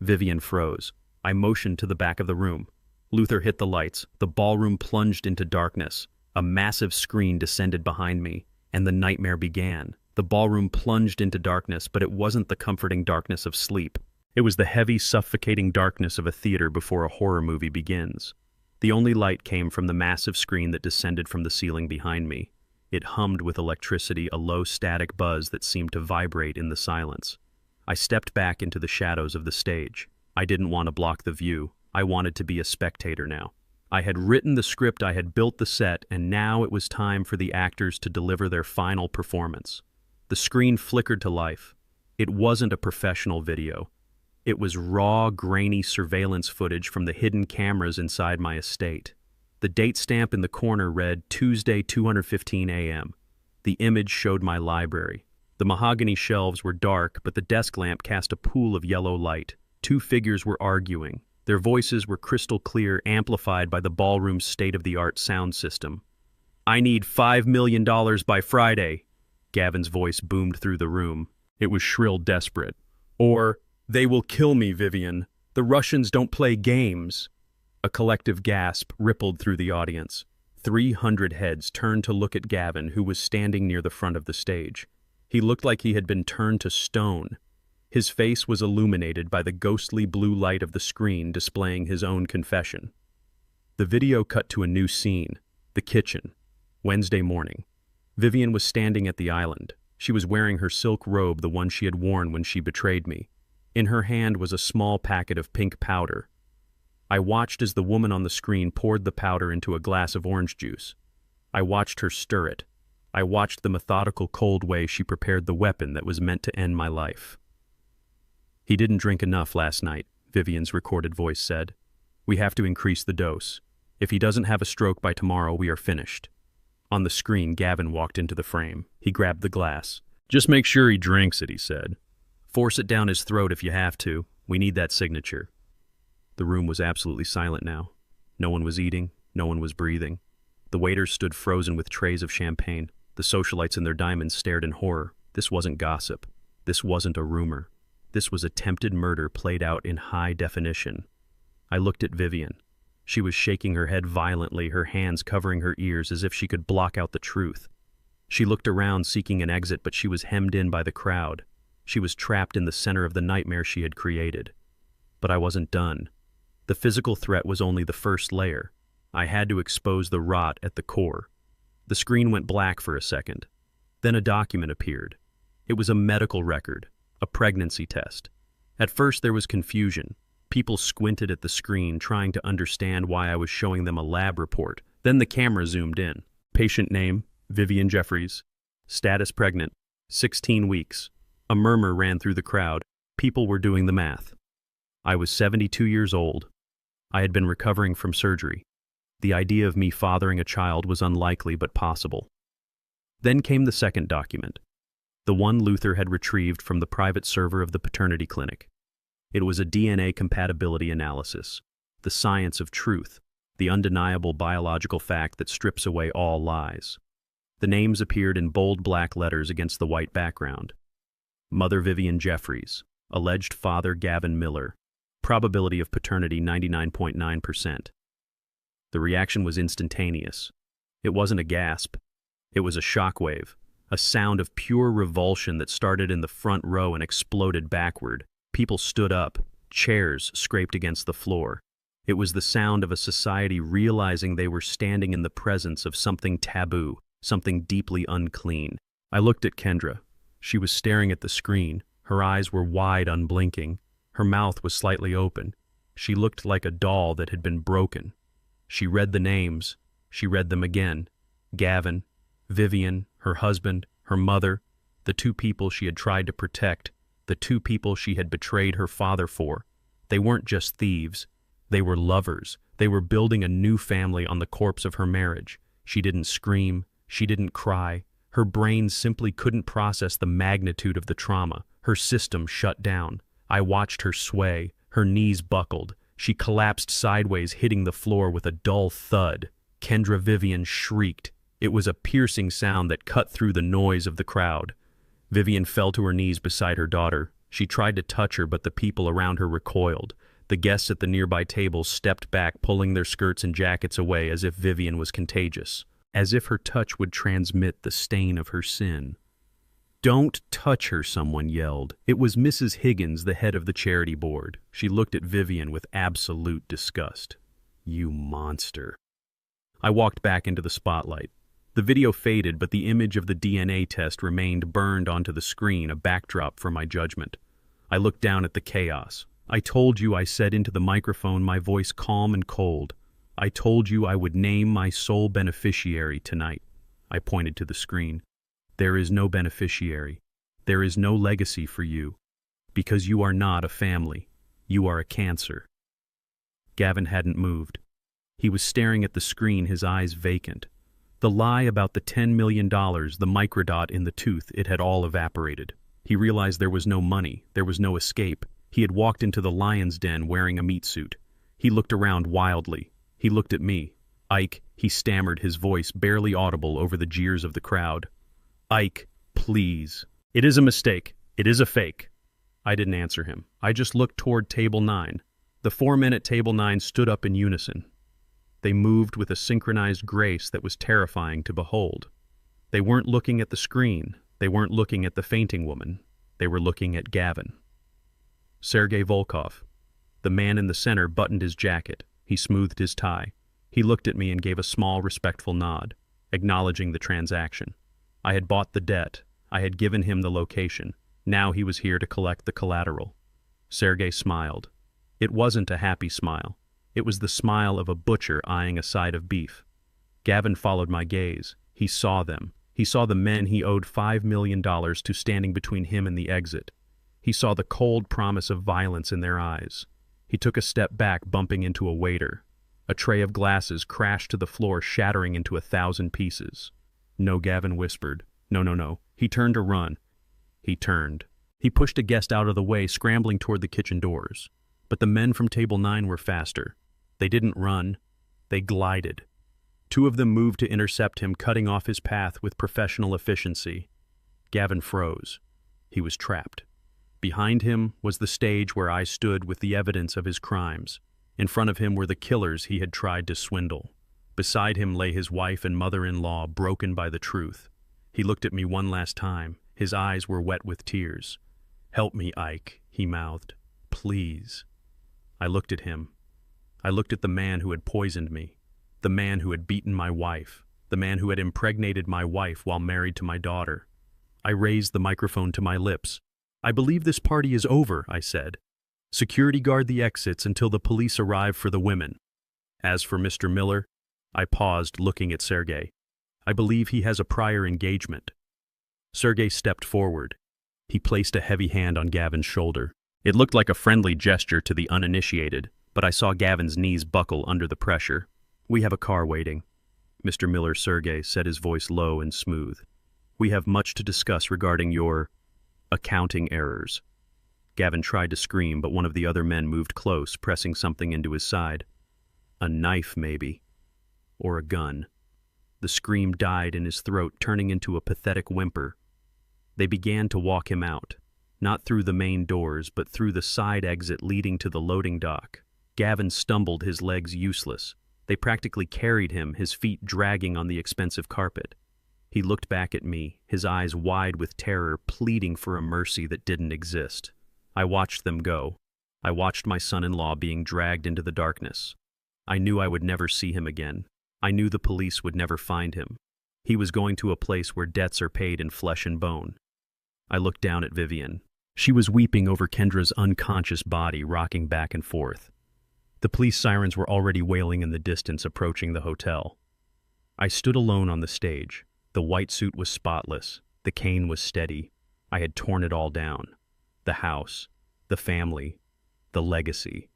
Vivian froze. I motioned to the back of the room. Luther hit the lights. The ballroom plunged into darkness. A massive screen descended behind me, and the nightmare began. The ballroom plunged into darkness, but it wasn't the comforting darkness of sleep. It was the heavy, suffocating darkness of a theater before a horror movie begins. The only light came from the massive screen that descended from the ceiling behind me. It hummed with electricity, a low static buzz that seemed to vibrate in the silence. I stepped back into the shadows of the stage. I didn't want to block the view. I wanted to be a spectator now. I had written the script, I had built the set, and now it was time for the actors to deliver their final performance. The screen flickered to life. It wasn't a professional video. It was raw, grainy surveillance footage from the hidden cameras inside my estate. The date stamp in the corner read Tuesday, 2:15 a.m. The image showed my library. The mahogany shelves were dark, but the desk lamp cast a pool of yellow light. Two figures were arguing. Their voices were crystal clear, amplified by the ballroom's state-of-the-art sound system. I need $5 million by Friday. Gavin's voice boomed through the room. It was shrill, desperate. Or, they will kill me, Vivian. The Russians don't play games. A collective gasp rippled through the audience. 300 heads turned to look at Gavin, who was standing near the front of the stage. He looked like he had been turned to stone. His face was illuminated by the ghostly blue light of the screen displaying his own confession. The video cut to a new scene, the kitchen. Wednesday morning. Vivian was standing at the island. She was wearing her silk robe, the one she had worn when she betrayed me. In her hand was a small packet of pink powder. I watched as the woman on the screen poured the powder into a glass of orange juice. I watched her stir it. I watched the methodical, cold way she prepared the weapon that was meant to end my life. He didn't drink enough last night, Vivian's recorded voice said. We have to increase the dose. If he doesn't have a stroke by tomorrow, we are finished. On the screen, Gavin walked into the frame. He grabbed the glass. Just make sure he drinks it, he said. Force it down his throat if you have to. We need that signature. The room was absolutely silent now. No one was eating. No one was breathing. The waiters stood frozen with trays of champagne. The socialites in their diamonds stared in horror. This wasn't gossip. This wasn't a rumor. This was attempted murder played out in high definition. I looked at Vivian. She was shaking her head violently, her hands covering her ears as if she could block out the truth. She looked around seeking an exit, but she was hemmed in by the crowd. She was trapped in the center of the nightmare she had created. But I wasn't done. The physical threat was only the first layer. I had to expose the rot at the core. The screen went black for a second. Then a document appeared. It was a medical record. A pregnancy test. At first there was confusion. People squinted at the screen, trying to understand why I was showing them a lab report. Then the camera zoomed in. Patient name, Vivian Jeffries. Status pregnant. 16 weeks. A murmur ran through the crowd. People were doing the math. I was 72 years old. I had been recovering from surgery. The idea of me fathering a child was unlikely but possible. Then came the second document. The one Luther had retrieved from the private server of the paternity clinic. It was a DNA compatibility analysis, the science of truth, the undeniable biological fact that strips away all lies. The names appeared in bold black letters against the white background. Mother Vivian Jeffries, alleged father Gavin Miller, probability of paternity 99.9%. The reaction was instantaneous. It wasn't a gasp. It was a shockwave, a sound of pure revulsion that started in the front row and exploded backward. People stood up, chairs scraped against the floor. It was the sound of a society realizing they were standing in the presence of something taboo, something deeply unclean. I looked at Kendra. She was staring at the screen. Her eyes were wide, unblinking. Her mouth was slightly open. She looked like a doll that had been broken. She read the names. She read them again. Gavin, Vivian, her husband, her mother, the two people she had tried to protect, the two people she had betrayed her father for. They weren't just thieves. They were lovers. They were building a new family on the corpse of her marriage. She didn't scream. She didn't cry. Her brain simply couldn't process the magnitude of the trauma. Her system shut down. I watched her sway. Her knees buckled. She collapsed sideways, hitting the floor with a dull thud. Kendra Vivian shrieked. It was a piercing sound that cut through the noise of the crowd. Vivian fell to her knees beside her daughter. She tried to touch her, but the people around her recoiled. The guests at the nearby tables stepped back, pulling their skirts and jackets away as if Vivian was contagious, as if her touch would transmit the stain of her sin. "Don't touch her," someone yelled. It was Mrs. Higgins, the head of the charity board. She looked at Vivian with absolute disgust. "You monster." I walked back into the spotlight. The video faded, but the image of the DNA test remained burned onto the screen, a backdrop for my judgment. I looked down at the chaos. "I told you," I said into the microphone, my voice calm and cold. "I told you I would name my sole beneficiary tonight." I pointed to the screen. "There is no beneficiary. There is no legacy for you. Because you are not a family. You are a cancer." Gavin hadn't moved. He was staring at the screen, his eyes vacant. The lie about the $10 million, the microdot in the tooth, it had all evaporated. He realized there was no money, there was no escape. He had walked into the lion's den wearing a meat suit. He looked around wildly. He looked at me. "Ike," he stammered, his voice barely audible over the jeers of the crowd. "Ike, please. It is a mistake. It is a fake." I didn't answer him. I just looked toward Table 9. The 4 men at Table 9 stood up in unison. They moved with a synchronized grace that was terrifying to behold. They weren't looking at the screen. They weren't looking at the fainting woman. They were looking at Gavin. Sergei Volkov. The man in the center buttoned his jacket. He smoothed his tie. He looked at me and gave a small, respectful nod, acknowledging the transaction. I had bought the debt. I had given him the location. Now he was here to collect the collateral. Sergei smiled. It wasn't a happy smile. It was the smile of a butcher eyeing a side of beef. Gavin followed my gaze. He saw them. He saw the men he owed $5 million to standing between him and the exit. He saw the cold promise of violence in their eyes. He took a step back, bumping into a waiter. A tray of glasses crashed to the floor, shattering into 1,000 pieces. "No," Gavin whispered. "No, no, no." He turned to run. He turned. He pushed a guest out of the way, scrambling toward the kitchen doors. But the men from Table 9 were faster. They didn't run. They glided. 2 of them moved to intercept him, cutting off his path with professional efficiency. Gavin froze. He was trapped. Behind him was the stage where I stood with the evidence of his crimes. In front of him were the killers he had tried to swindle. Beside him lay his wife and mother-in-law, broken by the truth. He looked at me one last time. His eyes were wet with tears. "Help me, Ike," he mouthed. "Please." I looked at him. I looked at the man who had poisoned me, the man who had beaten my wife, the man who had impregnated my wife while married to my daughter. I raised the microphone to my lips. "I believe this party is over," I said. "Security guard the exits until the police arrive for the women. As for Mr. Miller," I paused, looking at Sergei. "I believe he has a prior engagement." Sergei stepped forward. He placed a heavy hand on Gavin's shoulder. It looked like a friendly gesture to the uninitiated, but I saw Gavin's knees buckle under the pressure. "We have a car waiting." "Mr. Miller," Sergei said, his voice low and smooth. We have much to discuss regarding your accounting errors. Gavin tried to scream, but one of the other men moved close, pressing something into his side. A knife, maybe. Or a gun. The scream died in his throat, turning into a pathetic whimper. They began to walk him out, not through the main doors, but through the side exit leading to the loading dock. Gavin stumbled, his legs useless. They practically carried him, his feet dragging on the expensive carpet. He looked back at me, his eyes wide with terror, pleading for a mercy that didn't exist. I watched them go. I watched my son-in-law being dragged into the darkness. I knew I would never see him again. I knew the police would never find him. He was going to a place where debts are paid in flesh and bone. I looked down at Vivian. She was weeping over Kendra's unconscious body, rocking back and forth. The police sirens were already wailing in the distance, approaching the hotel. I stood alone on the stage. The white suit was spotless. The cane was steady. I had torn it all down. The house, the family, the legacy.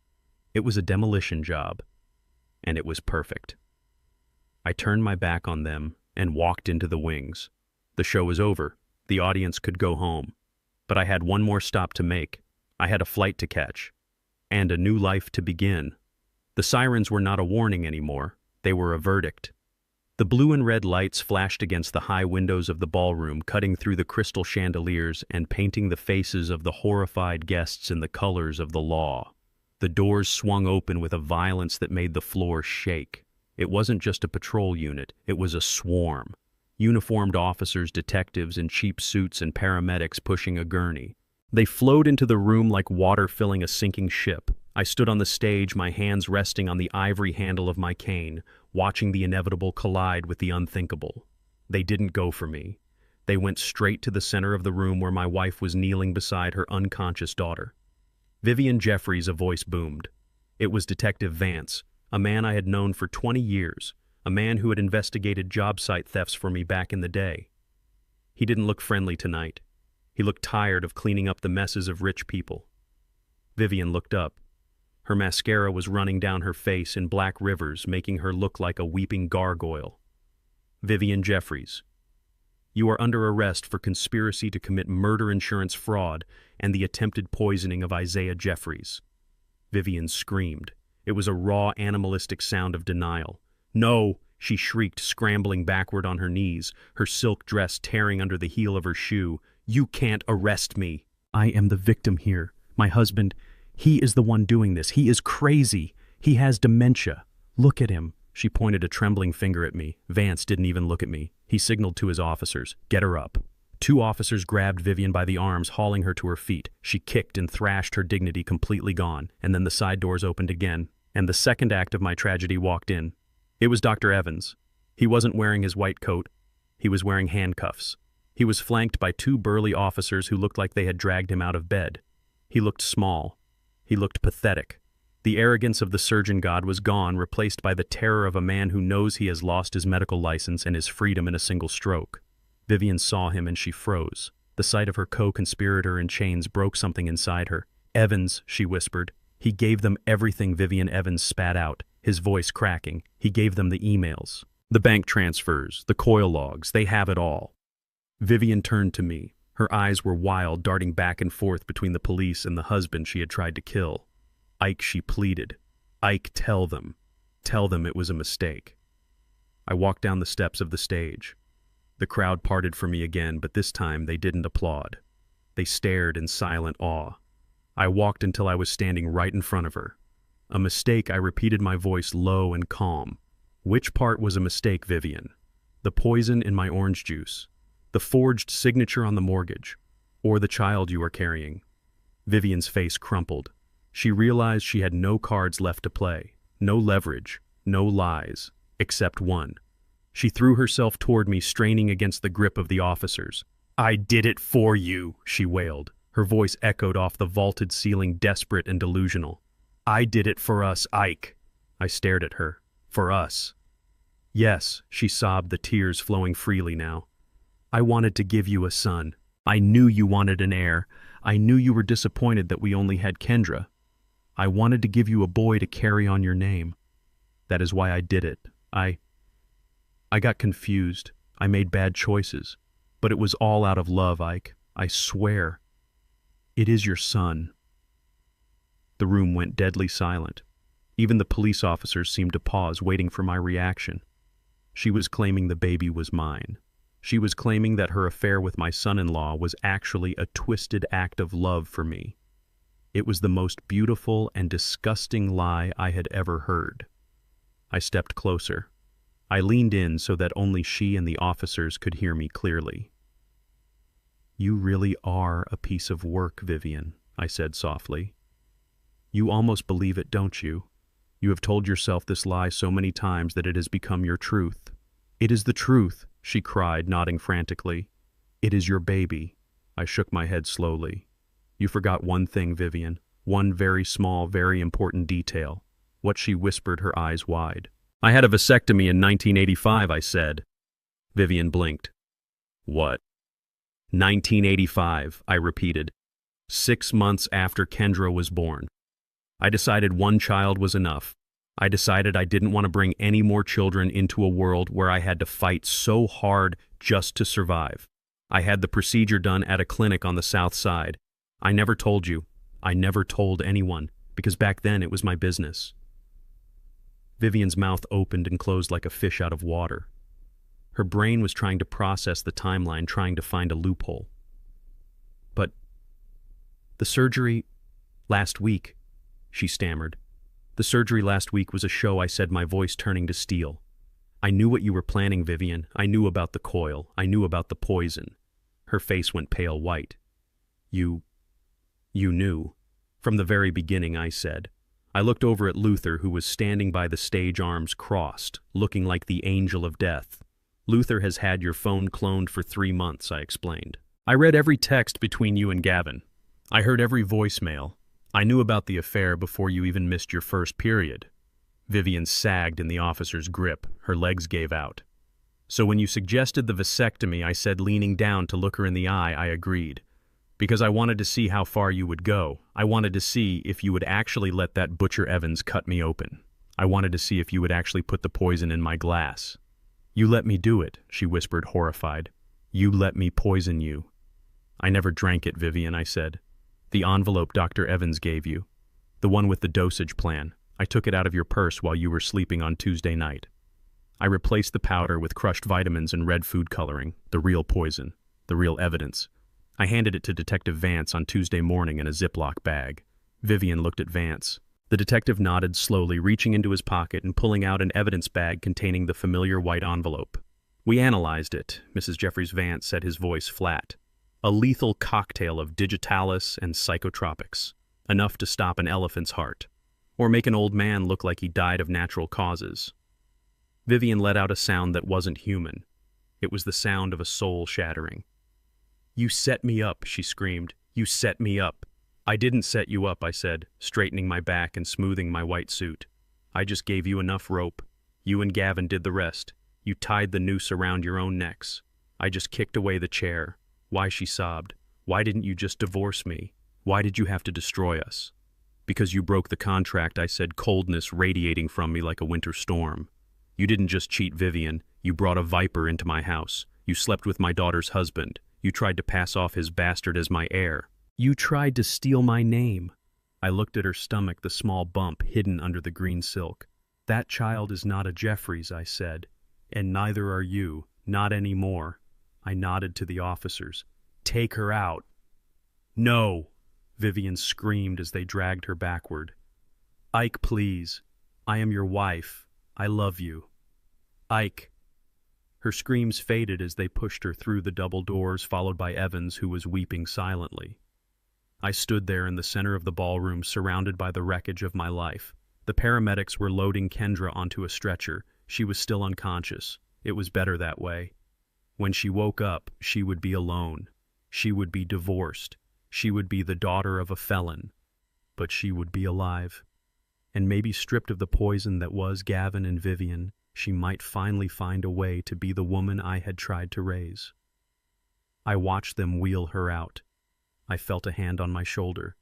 It was a demolition job, and it was perfect. I turned my back on them and walked into the wings. The show was over. The audience could go home. But I had one more stop to make. I had a flight to catch. And a new life to begin. The sirens were not a warning anymore. They were a verdict. The blue and red lights flashed against the high windows of the ballroom, cutting through the crystal chandeliers and painting the faces of the horrified guests in the colors of the law. The doors swung open with a violence that made the floor shake. It wasn't just a patrol unit, it was a swarm. Uniformed officers, detectives in cheap suits, and paramedics pushing a gurney. They flowed into the room like water filling a sinking ship. I stood on the stage, my hands resting on the ivory handle of my cane, watching the inevitable collide with the unthinkable. They didn't go for me. They went straight to the center of the room where my wife was kneeling beside her unconscious daughter. Vivian Jeffries, a voice boomed. It was Detective Vance, a man I had known for 20 years, a man who had investigated job site thefts for me back in the day. He didn't look friendly tonight. He looked tired of cleaning up the messes of rich people. Vivian looked up. Her mascara was running down her face in black rivers, making her look like a weeping gargoyle. Vivian Jeffries, you are under arrest for conspiracy to commit murder insurance fraud and the attempted poisoning of Isaiah Jeffries. Vivian screamed. It was a raw, animalistic sound of denial. No, she shrieked, scrambling backward on her knees, her silk dress tearing under the heel of her shoe. You can't arrest me. I am the victim here. My husband, he is the one doing this. He is crazy. He has dementia. Look at him. She pointed a trembling finger at me. Vance didn't even look at me. He signaled to his officers. Get her up. 2 officers grabbed Vivian by the arms, hauling her to her feet. She kicked and thrashed, her dignity completely gone. And then the side doors opened again, and the second act of my tragedy walked in. It was Dr. Evans. He wasn't wearing his white coat. He was wearing handcuffs. He was flanked by 2 burly officers who looked like they had dragged him out of bed. He looked small. He looked pathetic. The arrogance of the surgeon god was gone, replaced by the terror of a man who knows he has lost his medical license and his freedom in a single stroke. Vivian saw him and she froze. The sight of her co-conspirator in chains broke something inside her. Evans, she whispered. He gave them everything. Vivian Evans spat out, his voice cracking. He gave them the emails, the bank transfers, the coil logs. They have it all. Vivian turned to me. Her eyes were wild, darting back and forth between the police and the husband she had tried to kill. Ike, she pleaded. Ike, tell them. Tell them it was a mistake. I walked down the steps of the stage. The crowd parted for me again, but this time they didn't applaud. They stared in silent awe. I walked until I was standing right in front of her. A mistake, I repeated, my voice low and calm. Which part was a mistake, Vivian? The poison in my orange juice? The forged signature on the mortgage? Or the child you are carrying? Vivian's face crumpled. She realized she had no cards left to play, no leverage, no lies, except one. She threw herself toward me, straining against the grip of the officers. I did it for you, she wailed. Her voice echoed off the vaulted ceiling, desperate and delusional. I did it for us, Ike. I stared at her. For us. Yes, she sobbed, the tears flowing freely now. I wanted to give you a son. I knew you wanted an heir. I knew you were disappointed that we only had Kendra. I wanted to give you a boy to carry on your name. That is why I did it. I got confused. I made bad choices. But it was all out of love, Ike. I swear. It is your son." The room went deadly silent. Even the police officers seemed to pause, waiting for my reaction. She was claiming the baby was mine. She was claiming that her affair with my son-in-law was actually a twisted act of love for me. It was the most beautiful and disgusting lie I had ever heard. I stepped closer. I leaned in so that only she and the officers could hear me clearly. "You really are a piece of work, Vivian," I said softly. "You almost believe it, don't you? You have told yourself this lie so many times that it has become your truth." "It is the truth," she cried, nodding frantically. "It is your baby." I shook my head slowly. "You forgot one thing, Vivian. One very small, very important detail." What she whispered, her eyes wide. "I had a vasectomy in 1985, I said. Vivian blinked. "What?" "1985, I repeated. 6 months after Kendra was born. I decided one child was enough. I decided I didn't want to bring any more children into a world where I had to fight so hard just to survive. I had the procedure done at a clinic on the South Side. I never told you. I never told anyone, because back then it was my business." Vivian's mouth opened and closed like a fish out of water. Her brain was trying to process the timeline, trying to find a loophole. "But the surgery last week," she stammered. "The surgery last week was a show," I said, my voice turning to steel. "I knew what you were planning, Vivian. I knew about the coil. I knew about the poison." Her face went pale white. You knew." "From the very beginning," I said. I looked over at Luther, who was standing by the stage, arms crossed, looking like the angel of death. "Luther has had your phone cloned for 3 months, I explained. I read every text between you and Gavin. I heard every voicemail. I knew about the affair before you even missed your first period." Vivian sagged in the officer's grip. Her legs gave out. "So when you suggested the vasectomy," I said, leaning down to look her in the eye, I agreed. "Because I wanted to see how far you would go. I wanted to see if you would actually let that Butcher Evans cut me open. I wanted to see if you would actually put the poison in my glass." "You let me do it," she whispered, horrified. "You let me poison you." "I never drank it, Vivian," I said. "The envelope Dr. Evans gave you. The one with the dosage plan. I took it out of your purse while you were sleeping on Tuesday night. I replaced the powder with crushed vitamins and red food coloring, the real poison, the real evidence. I handed it to Detective Vance on Tuesday morning in a Ziploc bag." Vivian looked at Vance. The detective nodded slowly, reaching into his pocket and pulling out an evidence bag containing the familiar white envelope. "We analyzed it," Mrs. Jeffries Vance said, his voice flat. "A lethal cocktail of digitalis and psychotropics, enough to stop an elephant's heart, or make an old man look like he died of natural causes." Vivian let out a sound that wasn't human. It was the sound of a soul shattering. "You set me up," she screamed. "You set me up." "I didn't set you up," I said, straightening my back and smoothing my white suit. "I just gave you enough rope. You and Gavin did the rest. You tied the noose around your own necks. I just kicked away the chair." "Why?" she sobbed. "Why didn't you just divorce me? Why did you have to destroy us?" "Because you broke the contract," I said, coldness radiating from me like a winter storm. "You didn't just cheat Vivian. You brought a viper into my house. You slept with my daughter's husband. You tried to pass off his bastard as my heir. You tried to steal my name." I looked at her stomach, the small bump hidden under the green silk. "That child is not a Jeffries," I said. "And neither are you. Not anymore." I nodded to the officers. "Take her out." "No!" Vivian screamed as they dragged her backward. "Ike, please. I am your wife. I love you. Ike." Her screams faded as they pushed her through the double doors, followed by Evans, who was weeping silently. I stood there in the center of the ballroom, surrounded by the wreckage of my life. The paramedics were loading Kendra onto a stretcher. She was still unconscious. It was better that way. When she woke up, she would be alone. She would be divorced. She would be the daughter of a felon. But she would be alive. And maybe stripped of the poison that was Gavin and Vivian, she might finally find a way to be the woman I had tried to raise. I watched them wheel her out. I felt a hand on my shoulder.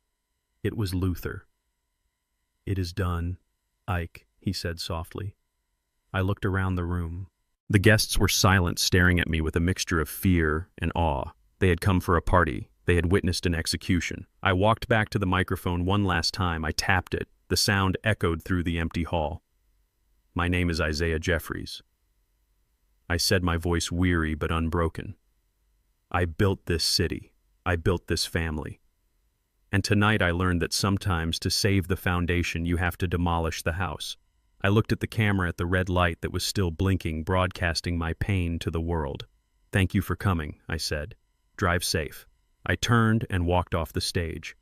It was Luther. "It is done, Ike," he said softly. I looked around the room. The guests were silent, staring at me with a mixture of fear and awe. They had come for a party. They had witnessed an execution. I walked back to the microphone one last time. I tapped it. The sound echoed through the empty hall. "My name is Isaiah Jeffries." I said, my voice weary but unbroken. "I built this city. I built this family. And tonight I learned that sometimes to save the foundation you have to demolish the house." I looked at the camera at the red light that was still blinking, broadcasting my pain to the world. "Thank you for coming," I said. "Drive safe." I turned and walked off the stage.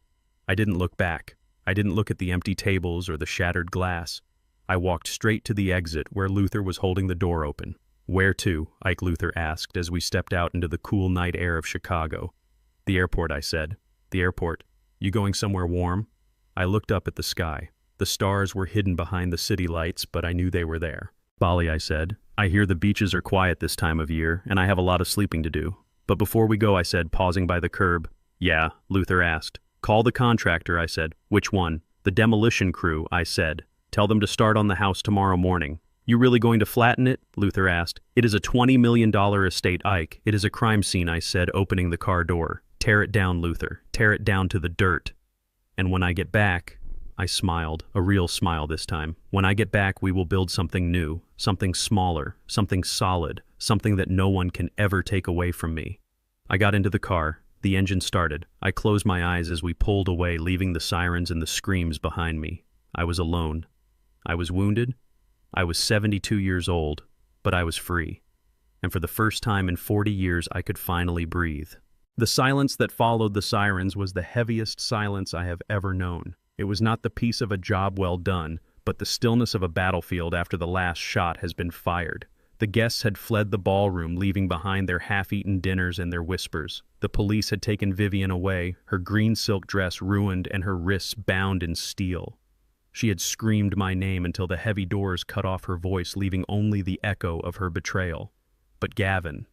I didn't look back. I didn't look at the empty tables or the shattered glass. I walked straight to the exit where Luther was holding the door open. "Where to?" Ike Luther asked as we stepped out into the cool night air of Chicago. "The airport," I said. "The airport. You going somewhere warm?" I looked up at the sky. The stars were hidden behind the city lights, but I knew they were there. "Bali," I said. "I hear the beaches are quiet this time of year, and I have a lot of sleeping to do. But before we go," I said, pausing by the curb. "Yeah?" Luther asked. "Call the contractor," I said. "Which one?" "The demolition crew," I said. "Tell them to start on the house tomorrow morning." "You really going to flatten it?" Luther asked. "It is a $20 million estate, Ike. It is a crime scene," I said, opening the car door. "Tear it down, Luther. Tear it down to the dirt. And when I get back," I smiled, a real smile this time. "When I get back, we will build something new, something smaller, something solid, something that no one can ever take away from me." I got into the car. The engine started. I closed my eyes as we pulled away, leaving the sirens and the screams behind me. I was alone. I was wounded. I was 72 years old, but I was free. And for the first time in 40 years, I could finally breathe. The silence that followed the sirens was the heaviest silence I have ever known. It was not the peace of a job well done, but the stillness of a battlefield after the last shot has been fired. The guests had fled the ballroom, leaving behind their half-eaten dinners and their whispers. The police had taken Vivian away, her green silk dress ruined and her wrists bound in steel. She had screamed my name until the heavy doors cut off her voice, leaving only the echo of her betrayal. But Gavin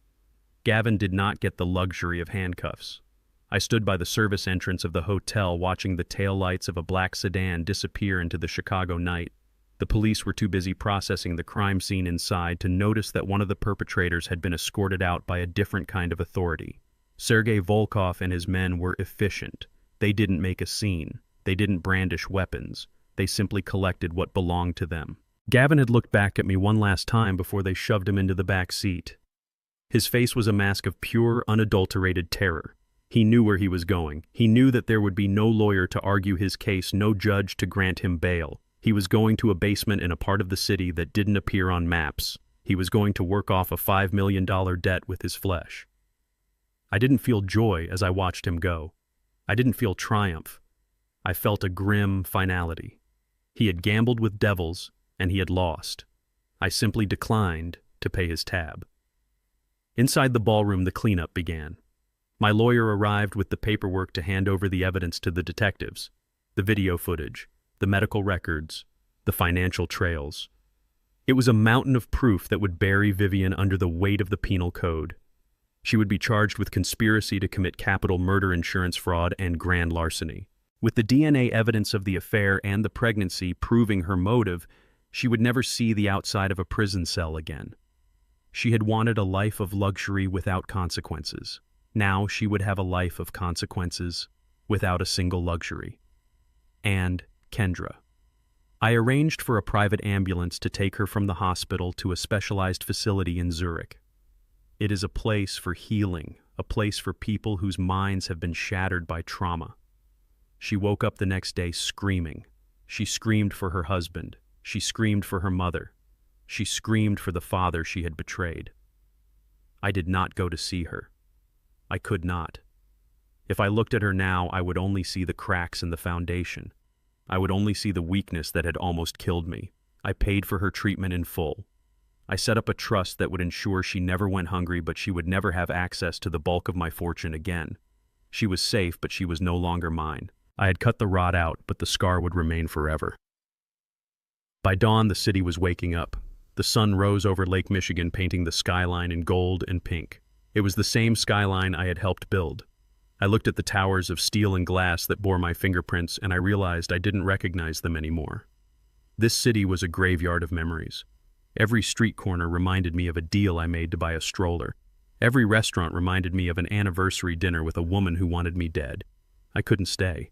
did not get the luxury of handcuffs. I stood by the service entrance of the hotel, watching the taillights of a black sedan disappear into the Chicago night. The police were too busy processing the crime scene inside to notice that one of the perpetrators had been escorted out by a different kind of authority. Sergei Volkov and his men were efficient. They didn't make a scene. They didn't brandish weapons. They simply collected what belonged to them. Gavin had looked back at me one last time before they shoved him into the back seat. His face was a mask of pure, unadulterated terror. He knew where he was going. He knew that there would be no lawyer to argue his case, no judge to grant him bail. He was going to a basement in a part of the city that didn't appear on maps. He was going to work off a $5 million debt with his flesh. I didn't feel joy as I watched him go. I didn't feel triumph. I felt a grim finality. He had gambled with devils, and he had lost. I simply declined to pay his tab. Inside the ballroom, the cleanup began. My lawyer arrived with the paperwork to hand over the evidence to the detectives, the video footage, the medical records, the financial trails. It was a mountain of proof that would bury Vivian under the weight of the penal code. She would be charged with conspiracy to commit capital murder, insurance fraud, and grand larceny. With the DNA evidence of the affair and the pregnancy proving her motive, she would never see the outside of a prison cell again. She had wanted a life of luxury without consequences. Now she would have a life of consequences without a single luxury. And Kendra. I arranged for a private ambulance to take her from the hospital to a specialized facility in Zurich. It is a place for healing, a place for people whose minds have been shattered by trauma. She woke up the next day screaming. She screamed for her husband. She screamed for her mother. She screamed for the father she had betrayed. I did not go to see her. I could not. If I looked at her now, I would only see the cracks in the foundation. I would only see the weakness that had almost killed me. I paid for her treatment in full. I set up a trust that would ensure she never went hungry, but she would never have access to the bulk of my fortune again. She was safe, but she was no longer mine. I had cut the rod out, but the scar would remain forever. By dawn, the city was waking up. The sun rose over Lake Michigan, painting the skyline in gold and pink. It was the same skyline I had helped build. I looked at the towers of steel and glass that bore my fingerprints, and I realized I didn't recognize them anymore. This city was a graveyard of memories. Every street corner reminded me of a deal I made to buy a stroller. Every restaurant reminded me of an anniversary dinner with a woman who wanted me dead. I couldn't stay.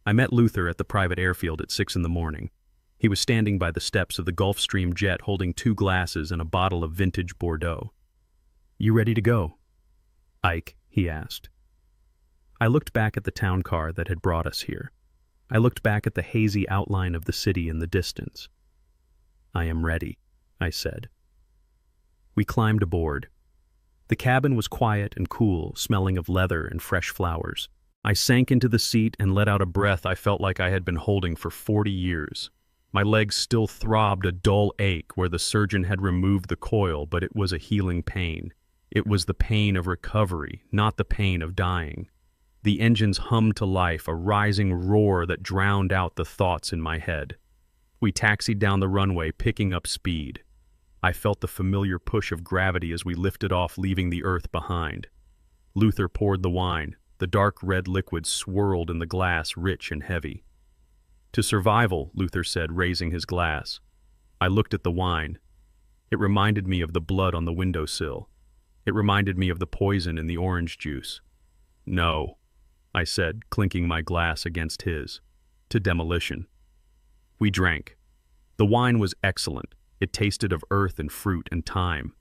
I met Luther at the private airfield at 6 in the morning. He was standing by the steps of the Gulfstream jet holding 2 glasses and a bottle of vintage Bordeaux. "You ready to go, Ike?" he asked. I looked back at the town car that had brought us here. I looked back at the hazy outline of the city in the distance. "I am ready," I said. We climbed aboard. The cabin was quiet and cool, smelling of leather and fresh flowers. I sank into the seat and let out a breath I felt like I had been holding for 40 years. My legs still throbbed a dull ache where the surgeon had removed the coil, but it was a healing pain. It was the pain of recovery, not the pain of dying. The engines hummed to life, a rising roar that drowned out the thoughts in my head. We taxied down the runway, picking up speed. I felt the familiar push of gravity as we lifted off, leaving the earth behind. Luther poured the wine. The dark red liquid swirled in the glass, rich and heavy. "To survival," Luther said, raising his glass. I looked at the wine. It reminded me of the blood on the windowsill. It reminded me of the poison in the orange juice. "No," I said, clinking my glass against his. "To demolition." We drank. The wine was excellent. It tasted of earth and fruit and time.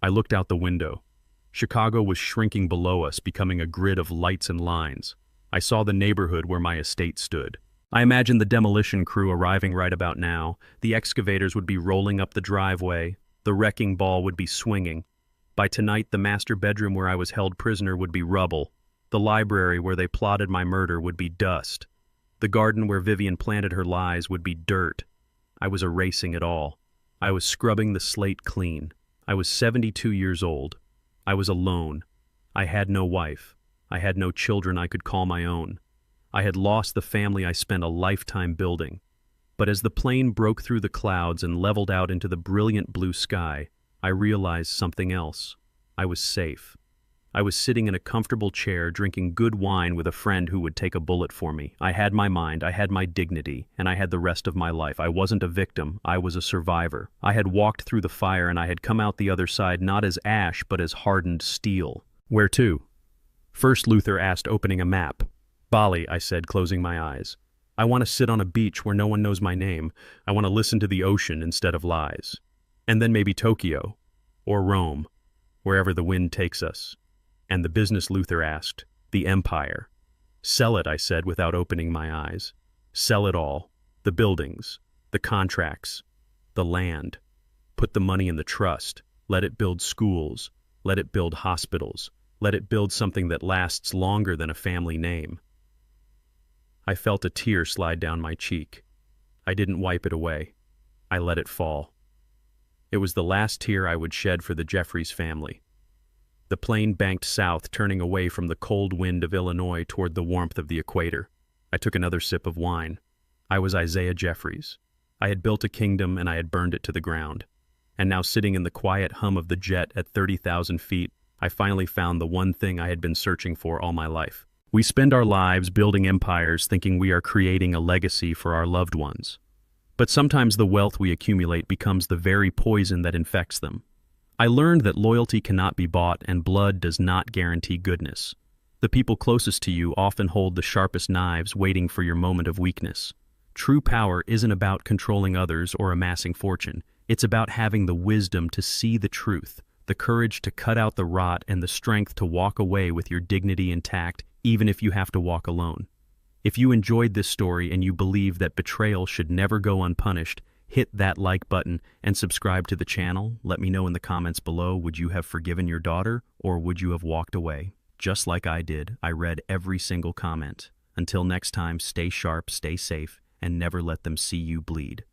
I looked out the window. Chicago was shrinking below us, becoming a grid of lights and lines. I saw the neighborhood where my estate stood. I imagined the demolition crew arriving right about now. The excavators would be rolling up the driveway. The wrecking ball would be swinging. By tonight, the master bedroom where I was held prisoner would be rubble. The library where they plotted my murder would be dust. The garden where Vivian planted her lies would be dirt. I was erasing it all. I was scrubbing the slate clean. I was 72 years old. I was alone. I had no wife. I had no children I could call my own. I had lost the family I spent a lifetime building. But as the plane broke through the clouds and leveled out into the brilliant blue sky, I realized something else. I was safe. I was sitting in a comfortable chair drinking good wine with a friend who would take a bullet for me. I had my mind, I had my dignity, and I had the rest of my life. I wasn't a victim, I was a survivor. I had walked through the fire and I had come out the other side not as ash but as hardened steel. "Where to?" First, Luther asked, opening a map. "Bali," I said, closing my eyes. "I want to sit on a beach where no one knows my name. I want to listen to the ocean instead of lies. And then maybe Tokyo, or Rome, wherever the wind takes us." "And the business?" Luther asked. "The empire." "Sell it," I said without opening my eyes. "Sell it all. The buildings, the contracts, the land. Put the money in the trust. Let it build schools. Let it build hospitals. Let it build something that lasts longer than a family name." I felt a tear slide down my cheek. I didn't wipe it away. I let it fall. It was the last tear I would shed for the Jeffries family. The plane banked south, turning away from the cold wind of Illinois toward the warmth of the equator. I took another sip of wine. I was Isaiah Jeffries. I had built a kingdom and I had burned it to the ground. And now, sitting in the quiet hum of the jet at 30,000 feet, I finally found the one thing I had been searching for all my life. We spend our lives building empires thinking we are creating a legacy for our loved ones. But sometimes the wealth we accumulate becomes the very poison that infects them. I learned that loyalty cannot be bought and blood does not guarantee goodness. The people closest to you often hold the sharpest knives, waiting for your moment of weakness. True power isn't about controlling others or amassing fortune. It's about having the wisdom to see the truth, the courage to cut out the rot, and the strength to walk away with your dignity intact, even if you have to walk alone. If you enjoyed this story and you believe that betrayal should never go unpunished, hit that like button and subscribe to the channel. Let me know in the comments below, would you have forgiven your daughter or would you have walked away? Just like I did, I read every single comment. Until next time, stay sharp, stay safe, and never let them see you bleed.